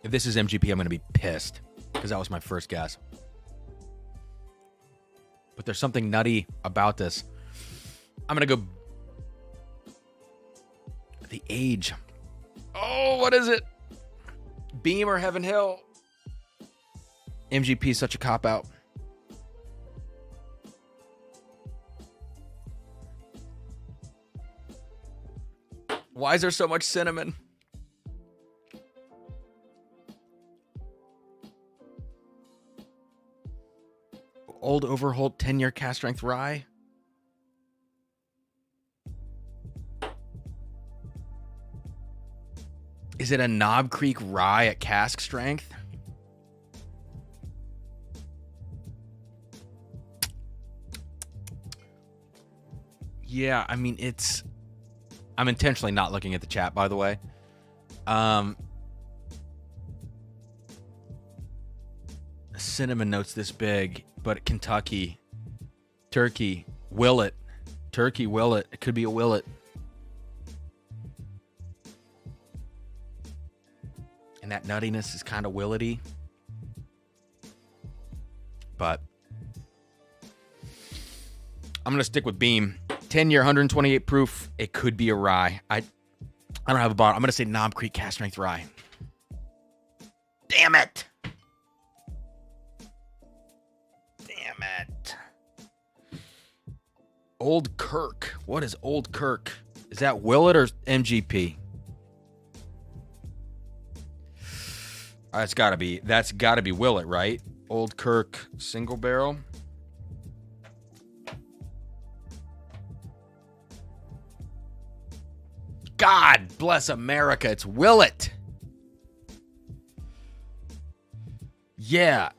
A: If this is MGP, I'm going to be pissed because that was my first guess. But there's something nutty about this. I'm going to go the age. Oh, what is it? Beam or Heaven Hill? MGP is such a cop-out. Why is there so much cinnamon? Old Overholt 10-year cast strength rye. Is it a Knob Creek rye at cask strength? Yeah, I mean, it's... I'm intentionally not looking at the chat, by the way. Cinnamon notes this big, but Kentucky, Turkey, Willet. Turkey, Willet. It could be a Willet. And that nuttiness is kind of Willety. But I'm going to stick with Beam. 10-year, 128 proof. It could be a rye. I don't have a bottle. I'm going to say Knob Creek cast strength rye. Damn it. Damn it. Old Kirk. What is Old Kirk? Is that Willet or MGP? That's got to be Willet, right? Old Kirk single barrel. God bless America. It's Willet. Yeah.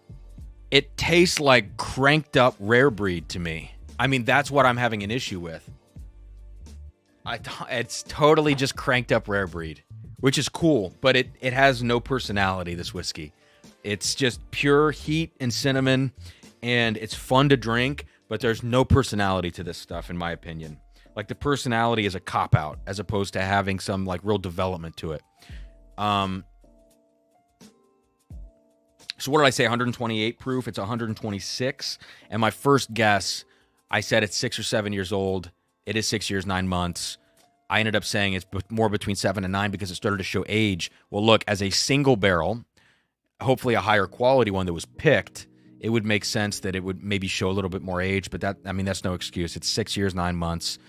A: It tastes like cranked up rare breed to me. I mean, that's what I'm having an issue with. It's totally just cranked up rare breed, which is cool, but it has no personality, this whiskey. It's just pure heat and cinnamon, and it's fun to drink, but there's no personality to this stuff, in my opinion. Like, the personality is a cop-out, as opposed to having some, like, real development to it. So what did I say, 128 proof? It's 126, and my first guess, I said it's 6 or 7 years old. It is 6 years, 9 months. I ended up saying it's more between 7 and 9 because it started to show age. Well, look, as a single barrel, hopefully a higher quality one that was picked, it would make sense that it would maybe show a little bit more age, but that's no excuse. It's 6 years, 9 months.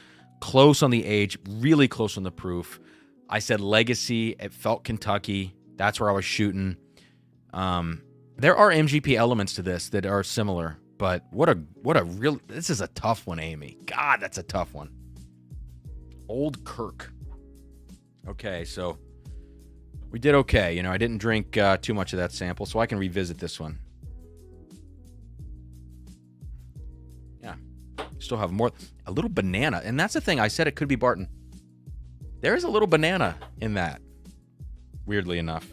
A: Close on the age, really close on the proof. I said legacy. It felt Kentucky. That's where I was shooting. There are MGP elements to this that are similar, but this is a tough one, Amy. God, that's a tough one. Old Kirk. Okay, so we did okay. I didn't drink too much of that sample, so I can revisit this one. Yeah. Still have more. A little banana. And that's the thing. I said it could be Barton. There is a little banana in that. Weirdly enough.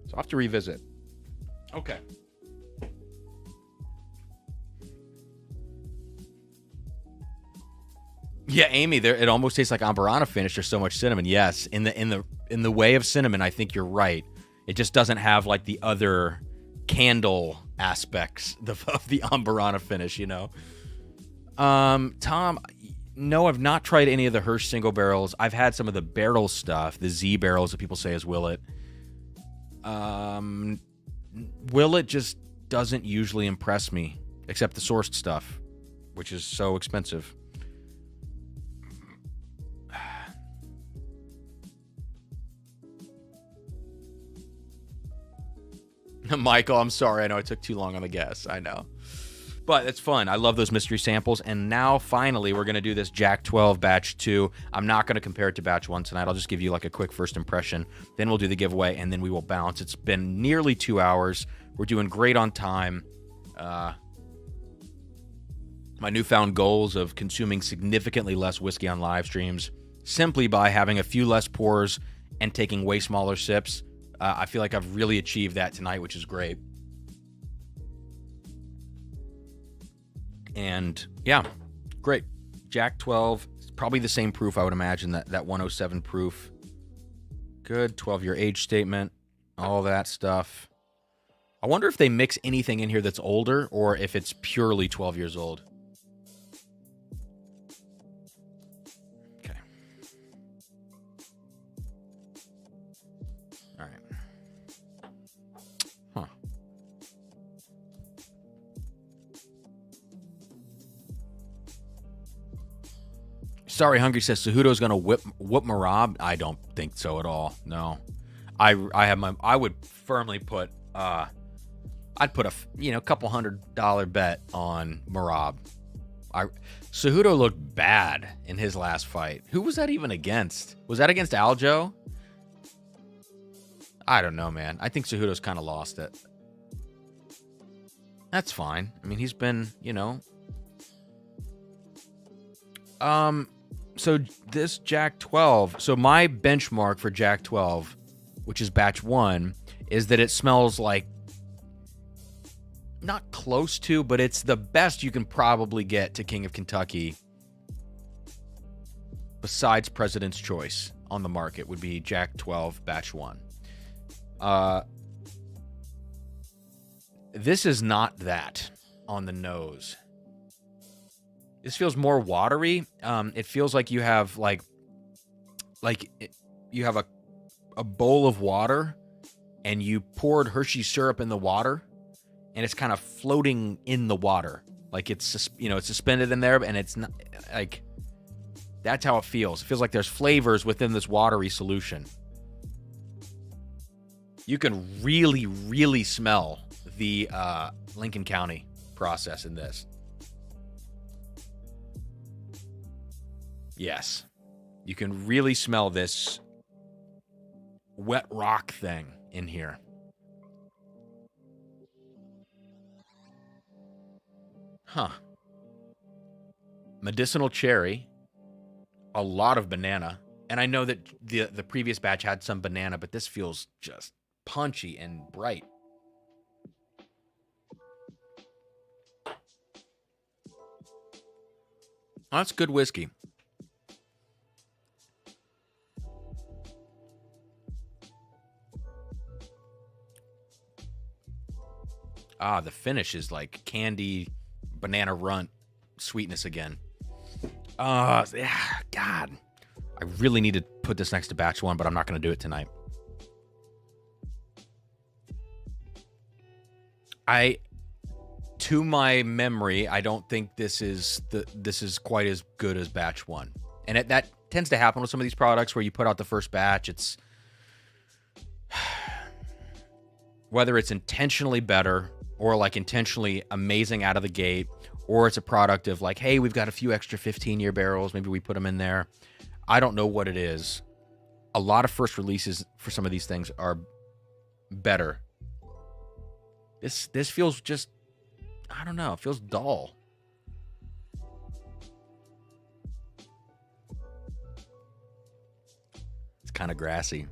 A: So I'll have to revisit. Okay. Yeah, Amy, it almost tastes like Amburana finish. There's so much cinnamon. Yes, in the way of cinnamon, I think you're right. It just doesn't have like the other candle aspects of the Amburana finish, Tom, no, I've not tried any of the Hirsch single barrels. I've had some of the barrel stuff, the Z barrels that people say is Willet. Willet just doesn't usually impress me, except the sourced stuff, which is so expensive. Michael, I'm sorry. I know I took too long on the guess. I know. But it's fun. I love those mystery samples. And now, finally, we're going to do this Jack 12 Batch 2. I'm not going to compare it to Batch 1 tonight. I'll just give you like a quick first impression. Then we'll do the giveaway, and then we will bounce. It's been nearly 2 hours. We're doing great on time. My newfound goals of consuming significantly less whiskey on live streams simply by having a few less pours and taking way smaller sips. I feel like I've really achieved that tonight, which is great. And yeah, great. Jack 12, probably the same proof, I would imagine, that 107 proof. Good 12-year age statement, all that stuff. I wonder if they mix anything in here that's older or if it's purely 12 years old. Sorry, Hungry says Cejudo's gonna whip Marab. I don't think so at all. No, I would firmly put I'd put a couple $100 bet on Marab. Cejudo looked bad in his last fight. Who was that even against? Was that against Aljo? I don't know, man. I think Cejudo's kind of lost it. That's fine. I mean, he's been, So this Jack 12, so my benchmark for Jack 12, which is batch 1, is that it smells like, not close to, but it's the best you can probably get to King of Kentucky besides President's Choice on the market would be Jack 12 batch 1. This is not that on the nose. This feels more watery. It feels like you have you have a bowl of water and you poured Hershey syrup in the water and it's kind of floating in the water. Like it's suspended in there and it's not like, that's how it feels. It feels like there's flavors within this watery solution. You can really, really smell the Lincoln County process in this. Yes. You can really smell this wet rock thing in here. Huh. Medicinal cherry. A lot of banana. And I know that the previous batch had some banana, but this feels just punchy and bright. Oh, that's good whiskey. Ah, the finish is like candy, banana runt sweetness again. Yeah, God. I really need to put this next to batch one, but I'm not going to do it tonight. To my memory, I don't think this is quite as good as batch one. And that tends to happen with some of these products where you put out the first batch. It's whether it's intentionally better or like intentionally amazing out of the gate, or it's a product of like, hey, we've got a few extra 15-year barrels. Maybe we put them in there. I don't know what it is. A lot of first releases for some of these things are better. This feels just, I don't know, it feels dull. It's kind of grassy.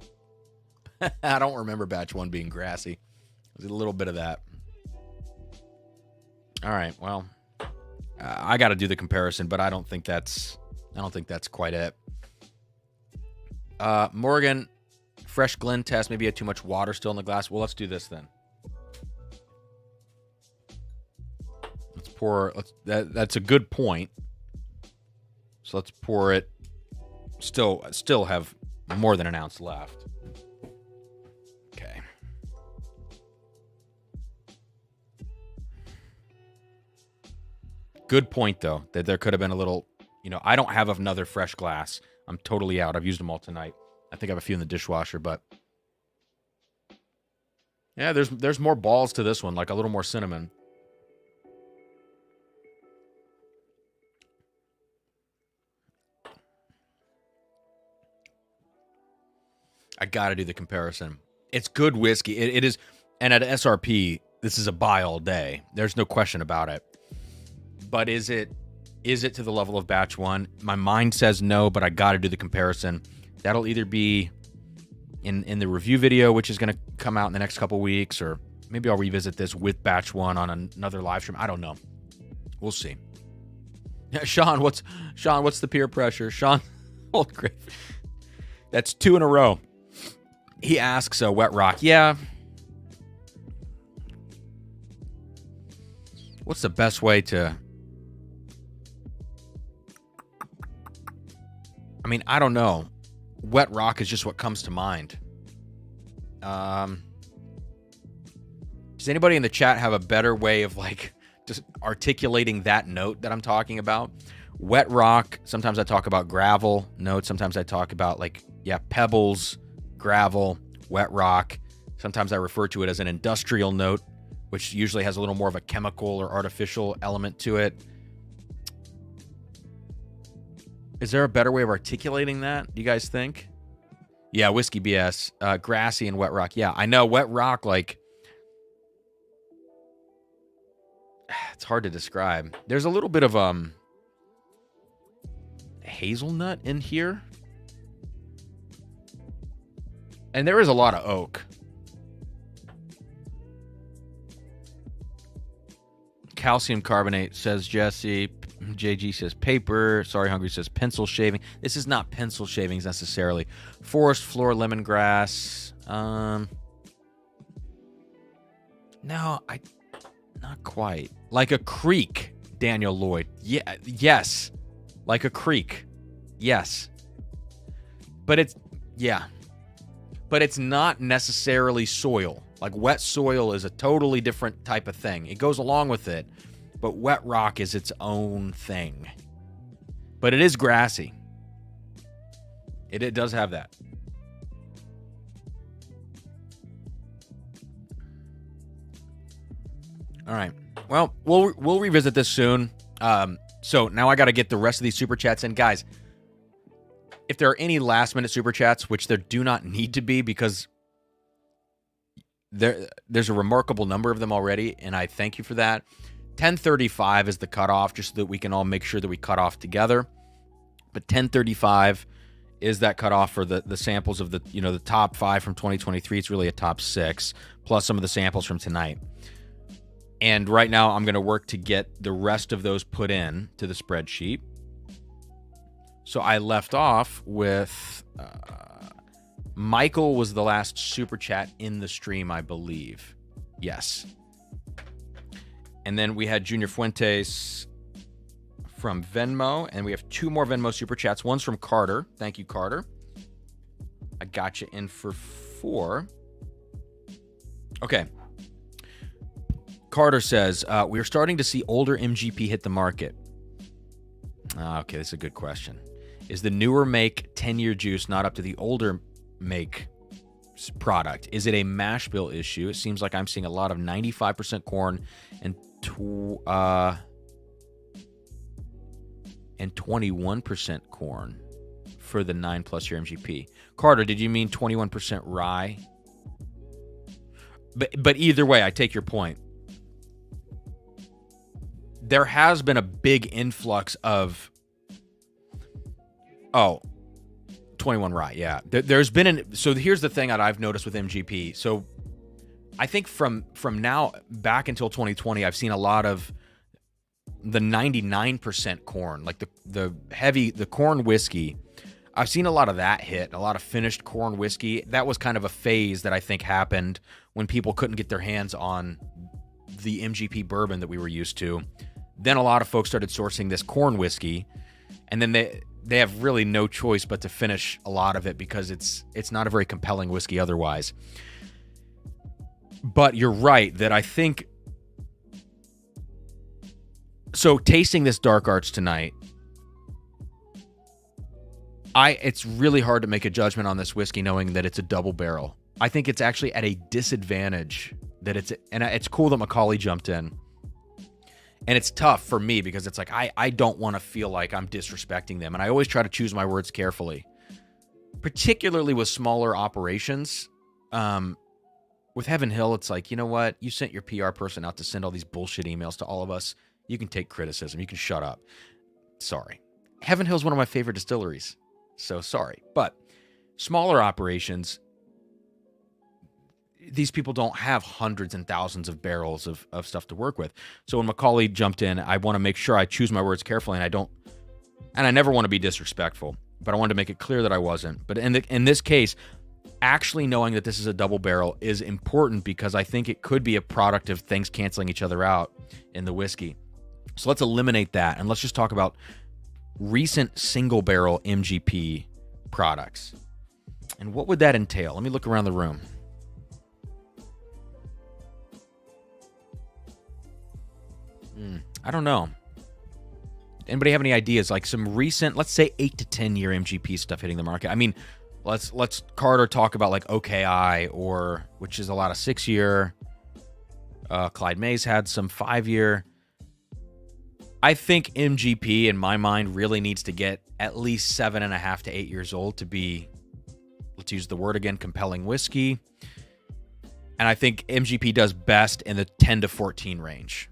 A: I don't remember batch one being grassy. There's a little bit of that. All right, well, I got to do the comparison, but I don't think that's quite it. Morgan, fresh Glen test. Maybe you had too much water still in the glass. Well, let's do this then. Let's pour. That's a good point. So let's pour it. Still have more than an ounce left. Okay. Good point, though, that there could have been a little, I don't have another fresh glass. I'm totally out. I've used them all tonight. I think I have a few in the dishwasher, but yeah, there's more balls to this one, like a little more cinnamon. I got to do the comparison. It's good whiskey. It is, and at SRP, this is a buy all day. There's no question about it. But is it to the level of batch one? My mind says no, but I got to do the comparison. That'll either be in the review video, which is going to come out in the next couple weeks, or maybe I'll revisit this with batch one on another live stream. I don't know. We'll see. Sean, what's the peer pressure? Sean, old great. That's 2 in a row. He asks, Wet Rock. Yeah. What's the best way to... I mean, I don't know. Wet Rock is just what comes to mind. Does anybody in the chat have a better way of like just articulating that note that I'm talking about? Wet Rock, sometimes I talk about gravel notes. Sometimes I talk about pebbles, gravel, wet rock. Sometimes I refer to it as an industrial note, which usually has a little more of a chemical or artificial element to it. Is there a better way of articulating that, do you guys think? Yeah, Whiskey BS. Grassy and wet rock. Yeah, I know. Wet rock, it's hard to describe. There's a little bit of hazelnut in here. And there is a lot of oak. Calcium carbonate, says Jesse. JG says paper. Sorry Hungry says pencil shaving. This is not pencil shavings necessarily. Forest floor lemongrass. No, not quite. Like a creek, Daniel Lloyd. Yeah, yes. Like a creek. Yes. But it's not necessarily soil. Like wet soil is a totally different type of thing. It goes along with it, but wet rock is its own thing. But it is grassy. It does have that. All right. Well, we'll revisit this soon. So now I got to get the rest of these super chats in, guys. If there are any last-minute super chats, which there do not need to be because there's a remarkable number of them already, and I thank you for that. 10:35 is the cutoff, just so that we can all make sure that we cut off together. But 10:35 is that cutoff for the samples of the top 5 from 2023. It's really a top 6, plus some of the samples from tonight. And right now, I'm going to work to get the rest of those put in to the spreadsheet. So I left off with Michael was the last super chat in the stream, I believe. Yes. And then we had Junior Fuentes from Venmo, and we have 2 more Venmo super chats. One's from Carter. Thank you, Carter. I got you in for 4. Okay. Carter says, we are starting to see older MGP hit the market. Okay, that's a good question. Is the newer make 10-year juice not up to the older make product? Is it a mash bill issue? It seems like I'm seeing a lot of 95% corn and 21% corn for the 9+ year MGP. Carter, did you mean 21% rye? But either way, I take your point. There has been a big influx of 21 rye, yeah. There's been so here's the thing that I've noticed with MGP. So I think from now back until 2020, I've seen a lot of the 99% corn, like the corn whiskey. I've seen a lot of that hit, a lot of finished corn whiskey. That was kind of a phase that I think happened when people couldn't get their hands on the MGP bourbon that we were used to. Then a lot of folks started sourcing this corn whiskey, and then they have really no choice but to finish a lot of it because it's not a very compelling whiskey otherwise. But you're right that I think so. Tasting this Dark Arts tonight, it's really hard to make a judgment on this whiskey knowing that it's a double barrel. I think it's actually at a disadvantage that it's cool that Macaulay jumped in. And it's tough for me because it's like I don't want to feel like I'm disrespecting them. And I always try to choose my words carefully, particularly with smaller operations. With Heaven Hill, it's like, you know what? You sent your PR person out to send all these bullshit emails to all of us. You can take criticism. You can shut up. Sorry. Heaven Hill is one of my favorite distilleries. So sorry. But smaller operations, these people don't have hundreds and thousands of barrels of stuff to work with. So when Macaulay jumped in, I want to make sure I choose my words carefully, and I never want to be disrespectful, but I wanted to make it clear that I wasn't. But in this case, actually knowing that this is a double barrel is important because I think it could be a product of things canceling each other out in the whiskey. So let's eliminate that, and let's just talk about recent single barrel MGP products. And what would that entail? Let me look around the room. I don't know. Anybody have any ideas? Like some recent, let's say 8 to 10 year MGP stuff hitting the market. I mean, let's Carter talk about like OKI, which is a lot of 6-year. Clyde Mays had some 5-year. I think MGP in my mind really needs to get at least 7.5 to 8 years old to be, let's use the word again, compelling whiskey. And I think MGP does best in the 10 to 14 range.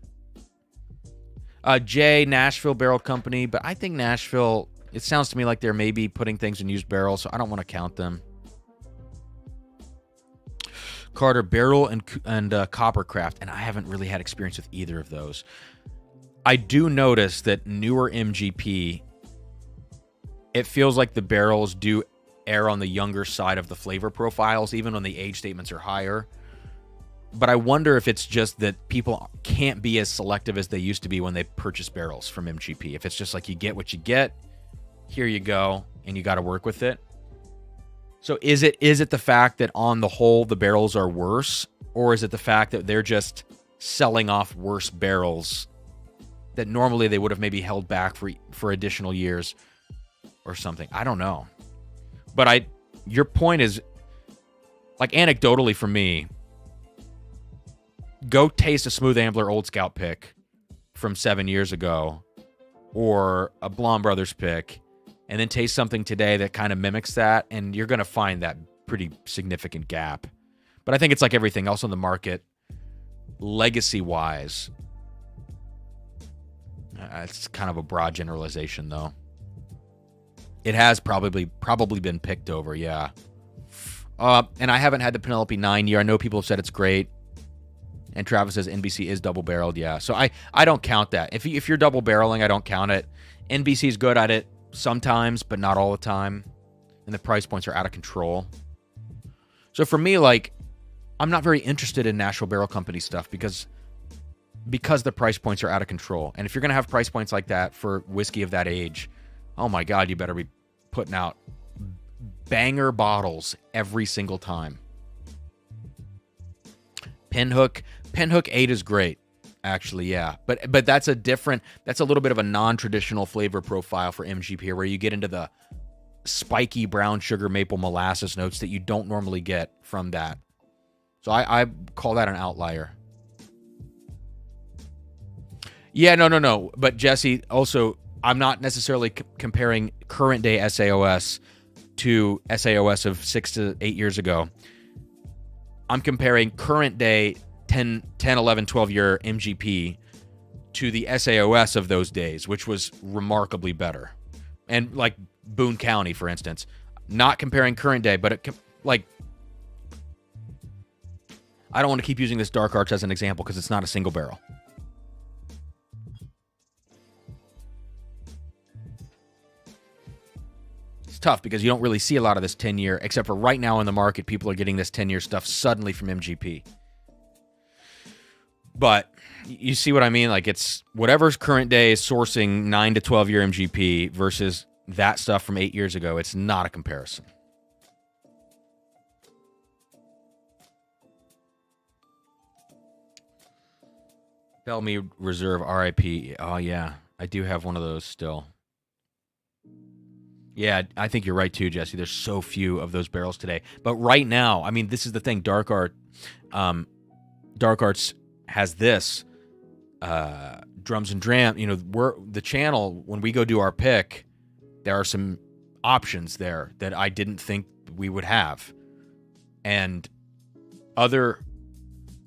A: Nashville Barrel Company, but I think Nashville, it sounds to me like they're maybe putting things in used barrels, so I don't want to count them. Carter Barrel and Coppercraft, and I haven't really had experience with either of those. I do notice that newer MGP, it feels like the barrels do err on the younger side of the flavor profiles, even when the age statements are higher. But I wonder if it's just that people can't be as selective as they used to be when they purchase barrels from MGP. If it's just like you get what you get, here you go, and you got to work with it. So is it the fact that on the whole the barrels are worse, or is it the fact that they're just selling off worse barrels that normally they would have maybe held back for additional years or something? I don't know. But your point is, like anecdotally for me, go taste a Smooth Ambler Old Scout pick from 7 years ago or a Blonde Brothers pick, and then taste something today that kind of mimics that, and you're going to find that pretty significant gap. But I think it's like everything else on the market, legacy-wise. It's kind of a broad generalization, though. It has probably been picked over, yeah. And I haven't had the Penelope 9-year. I know people have said it's great. And Travis says NBC is double-barreled, yeah. So I don't count that. If you're double-barreling, I don't count it. NBC is good at it. sometimes, but not all the time. And the price points are out of control. So for me, like, I'm not very interested in National Barrel Company stuff because the price points are out of control. And if you're going to have price points like that for whiskey of that age, oh my God, you better be putting out banger bottles every single time. Pinhook 8 is great, actually, yeah. But that's a little bit of a non-traditional flavor profile for MGP here, where you get into the spiky brown sugar maple molasses notes that you don't normally get from that. So I call that an outlier. Yeah, no. But Jesse, also, I'm not necessarily comparing current day SAOS to SAOS of 6 to 8 years ago. I'm comparing current day 10, 11, 12-year MGP to the SAOS of those days, which was remarkably better. And like Boone County, for instance. Not comparing current day, but I don't want to keep using this Dark Arch as an example because it's not a single barrel. It's tough because you don't really see a lot of this 10-year, except for right now in the market, people are getting this 10-year stuff suddenly from MGP. But you see what I mean? Like, it's whatever's current day is sourcing 9 to 12-year MGP versus that stuff from 8 years ago. It's not a comparison. Bellamy Reserve RIP. Oh, yeah. I do have one of those still. Yeah, I think you're right, too, Jesse. There's so few of those barrels today. But right now, I mean, this is the thing. Dark Arts has this. Drums and Drams. You know, the channel, when we go do our pick, there are some options there that I didn't think we would have. And other...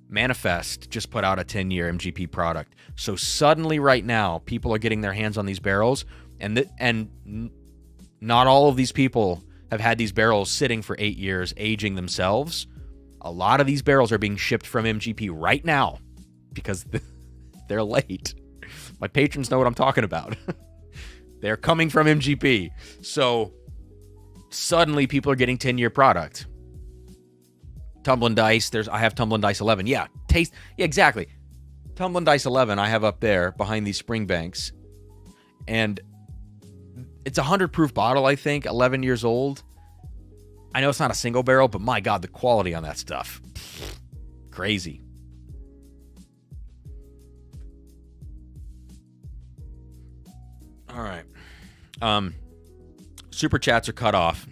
A: Manifest just put out a 10-year MGP product. So suddenly right now, people are getting their hands on these barrels, and not all of these people have had these barrels sitting for 8 years, aging themselves. A lot of these barrels are being shipped from MGP right now because they're late. My patrons know what I'm talking about. They're coming from MGP. So suddenly people are getting 10-year product. Tumbling Dice, I have Tumbling Dice 11. Yeah, exactly. Tumbling Dice 11 I have up there behind these Springbanks. And it's a 100 proof bottle, I think, 11 years old. I know it's not a single barrel, but my God, the quality on that stuff. Crazy. All right. Super chats are cut off.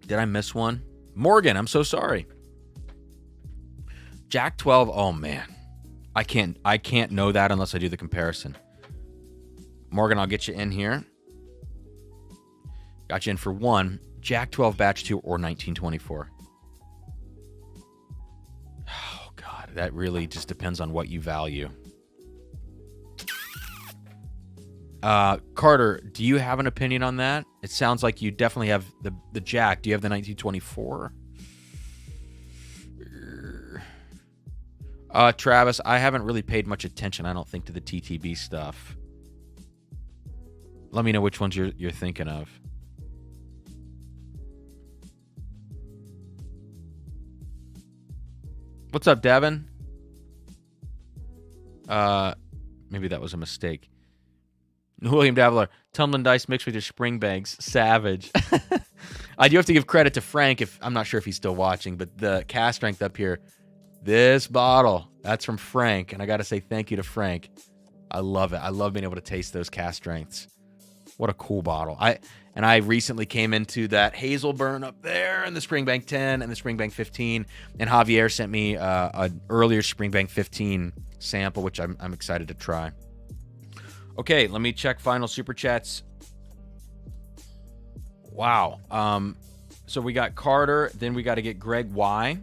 A: Did I miss one? Morgan, I'm so sorry. Jack 12, oh man. I can't know that unless I do the comparison. Morgan, I'll get you in here. Got you in for one. Jack 12 Batch 2 or 1924. Oh God, that really just depends on what you value. Carter, do you have an opinion on that? It sounds like you definitely have the Jack. Do you have the 1924? Travis, I haven't really paid much attention, I don't think, to the TTB stuff. Let me know which ones you're thinking of. What's up, Devin? Maybe that was a mistake. William Davler, Tumbling Dice mixed with your Springbanks. Savage. I do have to give credit to Frank, I'm not sure if he's still watching, but the cast strength up here, this bottle, that's from Frank, and I got to say thank you to Frank. I love it. I love being able to taste those cast strengths. What a cool bottle. I recently came into that Hazel Burn up there, and the Springbank 10 and the Springbank 15, and Javier sent me an earlier Springbank 15 sample, which I'm excited to try. Okay, let me check final super chats. Wow. So we got Carter, then we got to get Greg Y.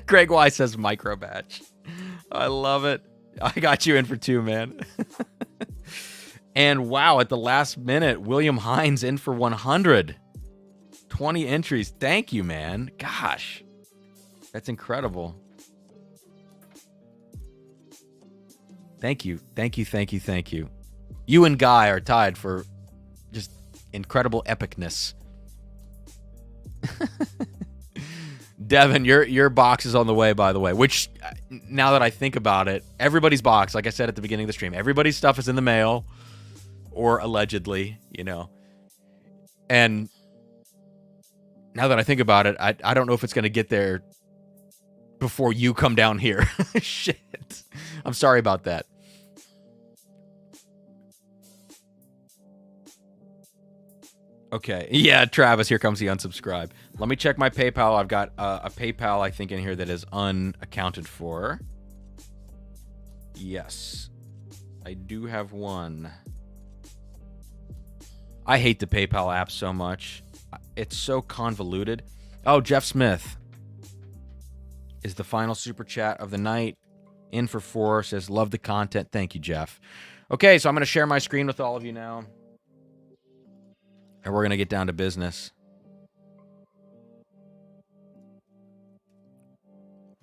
A: Greg Y says micro batch. I love it. I got you in for two, man. And wow, at the last minute, William Hines in for 100. 20 entries. Thank you, man. Gosh, that's incredible. Thank you. You and Guy are tied for incredible epicness. Devin, your box is on the way, by the way, which, now that I think about it, everybody's box, like I said at the beginning of the stream, everybody's stuff is in the mail, or allegedly, you know. And now that I think about it, I don't know if it's going to get there before you come down here. Shit. I'm sorry about that. Okay. Yeah, Travis, here comes the unsubscribe. Let me check my PayPal. I've got a PayPal, I think, in here that is unaccounted for. Yes. I do have one. I hate the PayPal app so much. It's so convoluted. Oh, Jeff Smith is the final super chat of the night. In for 4, says, love the content. Thank you, Jeff. Okay, so I'm going to share my screen with all of you now. And we're going to get down to business.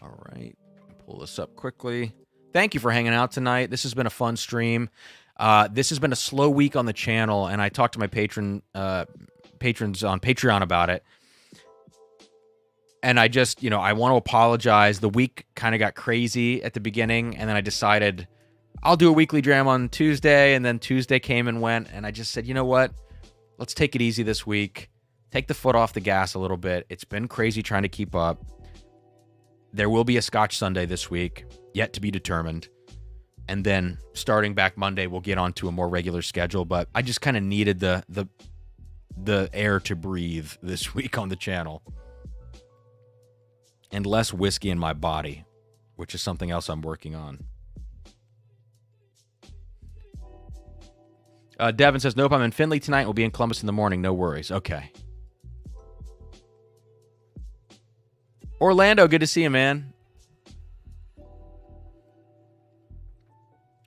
A: All right. Pull this up quickly. Thank you for hanging out tonight. This has been a fun stream. This has been a slow week on the channel, and I talked to my patrons on Patreon about it. And I just, I want to apologize. The week kind of got crazy at the beginning, and then I decided I'll do a weekly dram on Tuesday, and then Tuesday came and went, and I just said, you know what? Let's take it easy this week. Take the foot off the gas a little bit. It's been crazy trying to keep up. There will be a Scotch Sunday this week, yet to be determined. And then starting back Monday, we'll get on to a more regular schedule. But I just kind of needed the air to breathe this week on the channel. And less whiskey in my body, which is something else I'm working on. Devin says, nope, I'm in Findlay tonight. We'll be in Columbus in the morning. No worries. Okay. Orlando, good to see you, man.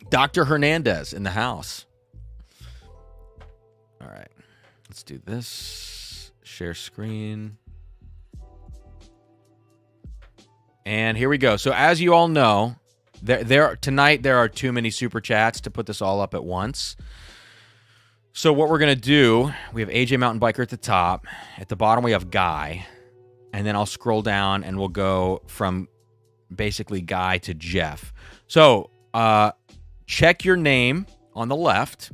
A: Dr. Hernandez in the house. All right. Let's do this. Share screen. And here we go. So as you all know, tonight there are too many super chats to put this all up at once. So what we're going to do, we have AJ Mountain Biker at the top. At the bottom, we have Guy. And then I'll scroll down, and we'll go from basically Guy to Jeff. So check your name on the left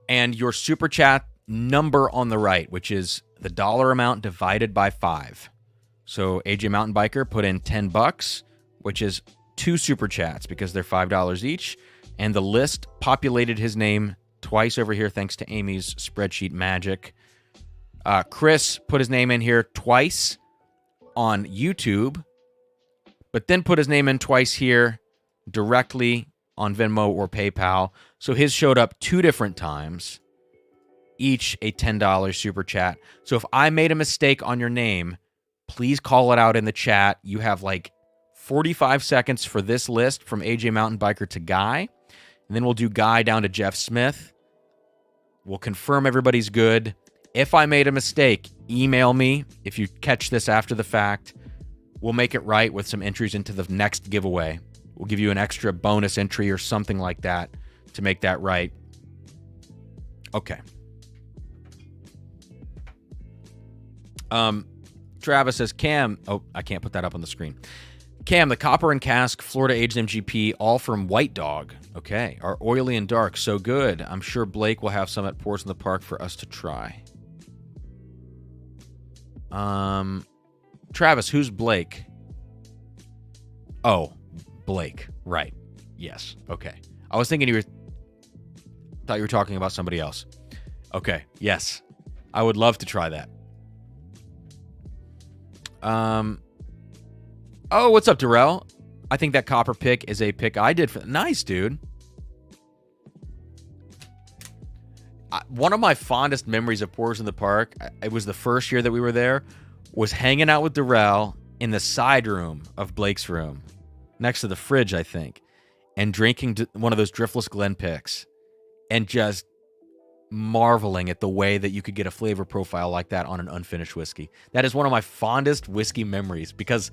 A: and your super chat number on the right, which is the dollar amount divided by 5. So AJ Mountain Biker put in $10, which is 2 super chats because they're $5 each. And the list populated his name twice over here thanks to Amy's spreadsheet magic. Chris put his name in here twice on YouTube, but then put his name in twice here directly on Venmo or PayPal. So his showed up 2 different times, each a $10 super chat. So if I made a mistake on your name, please call it out in the chat. You have like 45 seconds for this list from AJ Mountain Biker to Guy. And then we'll do Guy down to Jeff Smith. We'll confirm everybody's good. If I made a mistake, email me. If you catch this after the fact, we'll make it right with some entries into the next giveaway. We'll give you an extra bonus entry or something like that to make that right. Okay. Travis says, Cam... Oh, I can't put that up on the screen. Cam, the Copper and Cask Florida Aged MGP, all from White Dog. Okay. Are oily and dark. So good. I'm sure Blake will have some at Pours in the Park for us to try. Travis, who's Blake? Oh, Blake. Right. Yes. Okay. I was thinking thought you were talking about somebody else. Okay. Yes. I would love to try that. Oh, what's up, Darrell? I think that copper pick is a pick I did for... Nice, dude. One of my fondest memories of Pours in the Park, it was the first year that we were there, was hanging out with Darrell in the side room of Blake's room, next to the fridge, I think, and drinking one of those Driftless Glen picks, and just marveling at the way that you could get a flavor profile like that on an unfinished whiskey. That is one of my fondest whiskey memories because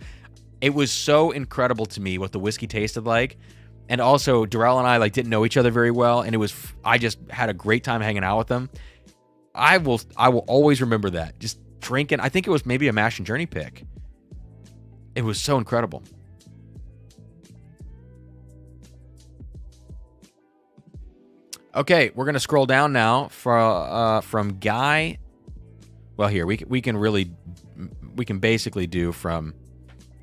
A: it was so incredible to me what the whiskey tasted like And also, Darrell and I like didn't know each other very well, and I just had a great time hanging out with them. I will always remember that. Just drinking. I think it was maybe a Mash and Journey pick. It was so incredible. Okay, we're gonna scroll down now from Guy. Well, here we can basically do from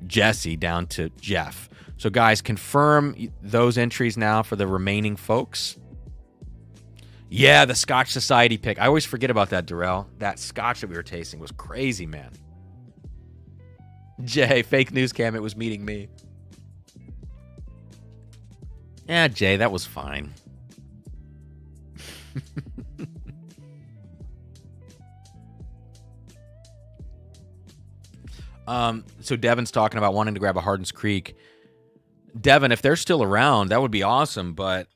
A: Jesse down to Jeff. So, guys, confirm those entries now for the remaining folks. Yeah, the Scotch Society pick. I always forget about that, Darrell. That Scotch that we were tasting was crazy, man. Jay, fake news cam. It was meeting me. Yeah, Jay, that was fine. So Devin's talking about wanting to grab a Hardin's Creek. Devin, if they're still around, that would be awesome. But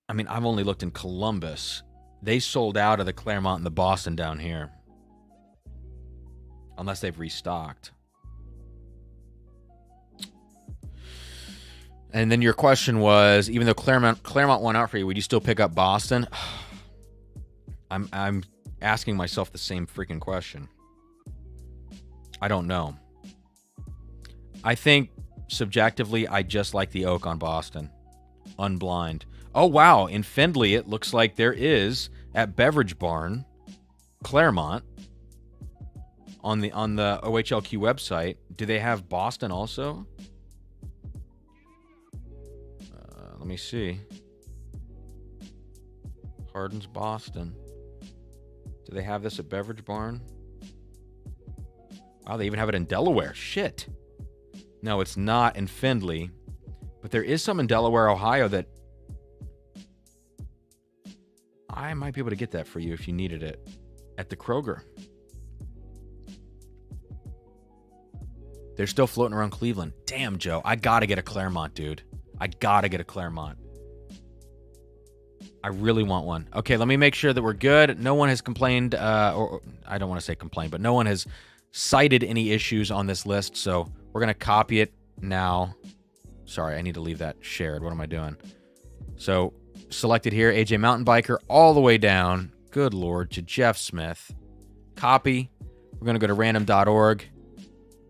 A: I mean, I've only looked in Columbus. They sold out of the Claremont and the Boston down here, unless they've restocked. And then your question was, even though Claremont went out for you, would you still pick up Boston? I'm asking myself the same freaking question. I don't know. I think subjectively, I just like the oak on Boston. Unblind. Oh, wow. In Findlay, it looks like there is, at Beverage Barn, Claremont, on the OHLQ website. Do they have Boston also? Let me see. Hardin's Boston. Do they have this at Beverage Barn? Wow, they even have it in Delaware. Shit. No, it's not in Findlay. But there is some in Delaware, Ohio that I might be able to get that for you if you needed it at the Kroger. They're still floating around Cleveland. Damn, Joe. I got to get a Claremont, dude. I got to get a Claremont. I really want one. Okay, let me make sure that we're good. No one has complained, or I don't want to say complained, but no one has cited any issues on this list, so we're going to copy it now. Sorry, I need to leave that shared. What am I doing? So, selected here, AJ Mountain Biker, all the way down, good lord, to Jeff Smith. Copy. We're going to go to random.org.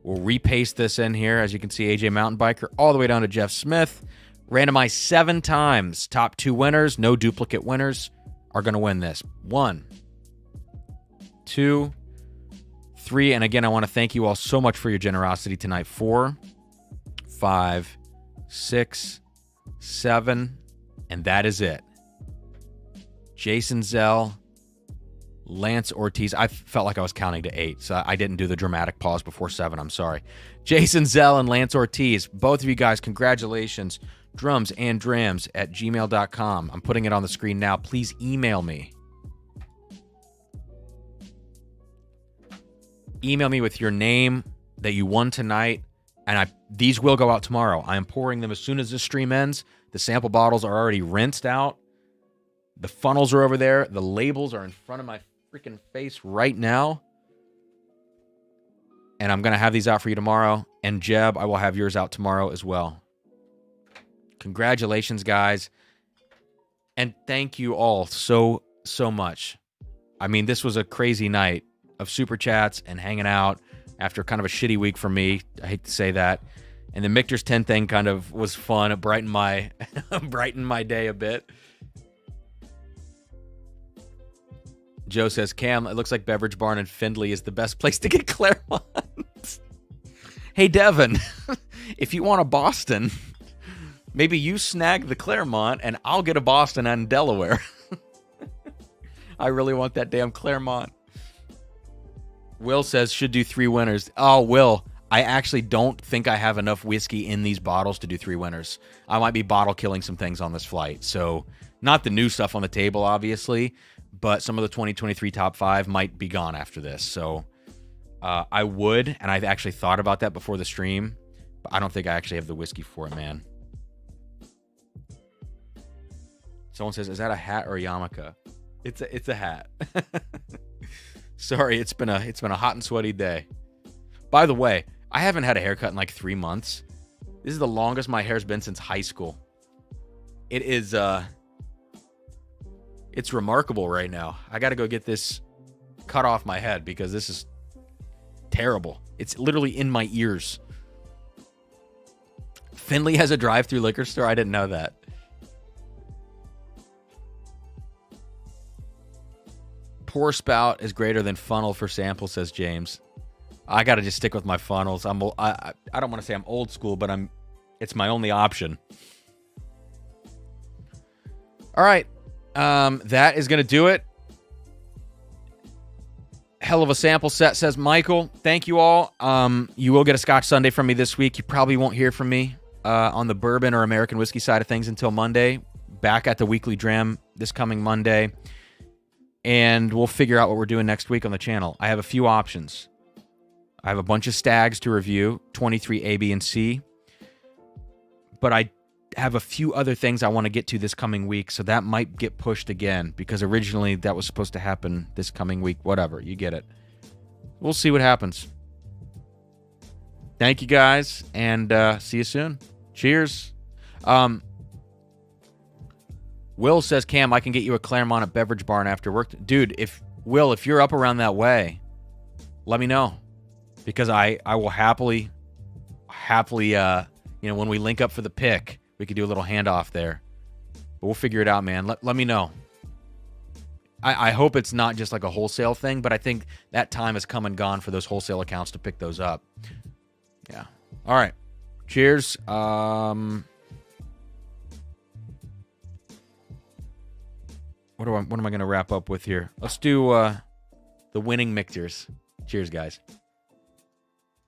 A: We'll repaste this in here. As you can see, AJ Mountain Biker, all the way down to Jeff Smith. Randomized 7 times. Top 2 winners, no duplicate winners, are going to win this. 1, 2, 3. And again, I want to thank you all so much for your generosity tonight. 4, 5, 6, 7. And that is it. Jason Zell, Lance Ortiz. I felt like I was counting to 8, so I didn't do the dramatic pause before 7. I'm sorry. Jason Zell and Lance Ortiz, both of you guys, congratulations. drumsanddrams@gmail.com. I'm putting it on the screen now. Please email me. Email me with your name that you won tonight, and these will go out tomorrow. I am pouring them as soon as this stream ends. The sample bottles are already rinsed out. The funnels are over there. The labels are in front of my freaking face right now. And I'm going to have these out for you tomorrow. And Jeb, I will have yours out tomorrow as well. Congratulations, guys. And thank you all so much. I mean, this was a crazy night of super chats and hanging out after kind of a shitty week for me. I hate to say that. And the Michter's 10 thing kind of was fun. It brightened my day a bit. Joe says, Cam, it looks like Beverage Barn and Findlay is the best place to get Claremont. Hey, Devin, if you want a Boston, maybe you snag the Claremont and I'll get a Boston and Delaware. I really want that damn Claremont. Will says, should do 3 winners. Oh, Will, I actually don't think I have enough whiskey in these bottles to do 3 winners. I might be bottle killing some things on this flight. So, not the new stuff on the table, obviously, but some of the 2023 top 5 might be gone after this. So, I would, and I've actually thought about that before the stream, but I don't think I actually have the whiskey for it, man. Someone says, is that a hat or a yarmulke? It's a hat. Sorry, it's been a hot and sweaty day. By the way, I haven't had a haircut in like 3 months. This is the longest my hair's been since high school. It is, it's remarkable right now. I got to go get this cut off my head because this is terrible. It's literally in my ears. Findlay has a drive-through liquor store. I didn't know that. Pour spout is greater than funnel for sample, says James. I got to just stick with my funnels. I don't want to say I'm old school, but it's my only option. All right. That is going to do it. Hell of a sample set, says Michael. Thank you all. You will get a Scotch Sunday from me this week. You probably won't hear from me on the bourbon or American whiskey side of things until Monday. Back at the weekly dram this coming Monday. And we'll figure out what we're doing next week on the channel. I have a few options. I have a bunch of stags to review, 23 A, B, and C. But I have a few other things I want to get to this coming week, so that might get pushed again, because originally that was supposed to happen this coming week. Whatever, you get it. We'll see what happens. Thank you, guys, and see you soon. Cheers. Will says, Cam, I can get you a Claremont at Beverage Barn after work. Dude, if you're up around that way, let me know. Because I will happily, when we link up for the pick, we could do a little handoff there. But we'll figure it out, man. Let me know. I hope it's not just like a wholesale thing, but I think that time has come and gone for those wholesale accounts to pick those up. Yeah. All right. Cheers. What am I going to wrap up with here? Let's do the winning Michters. Cheers, guys.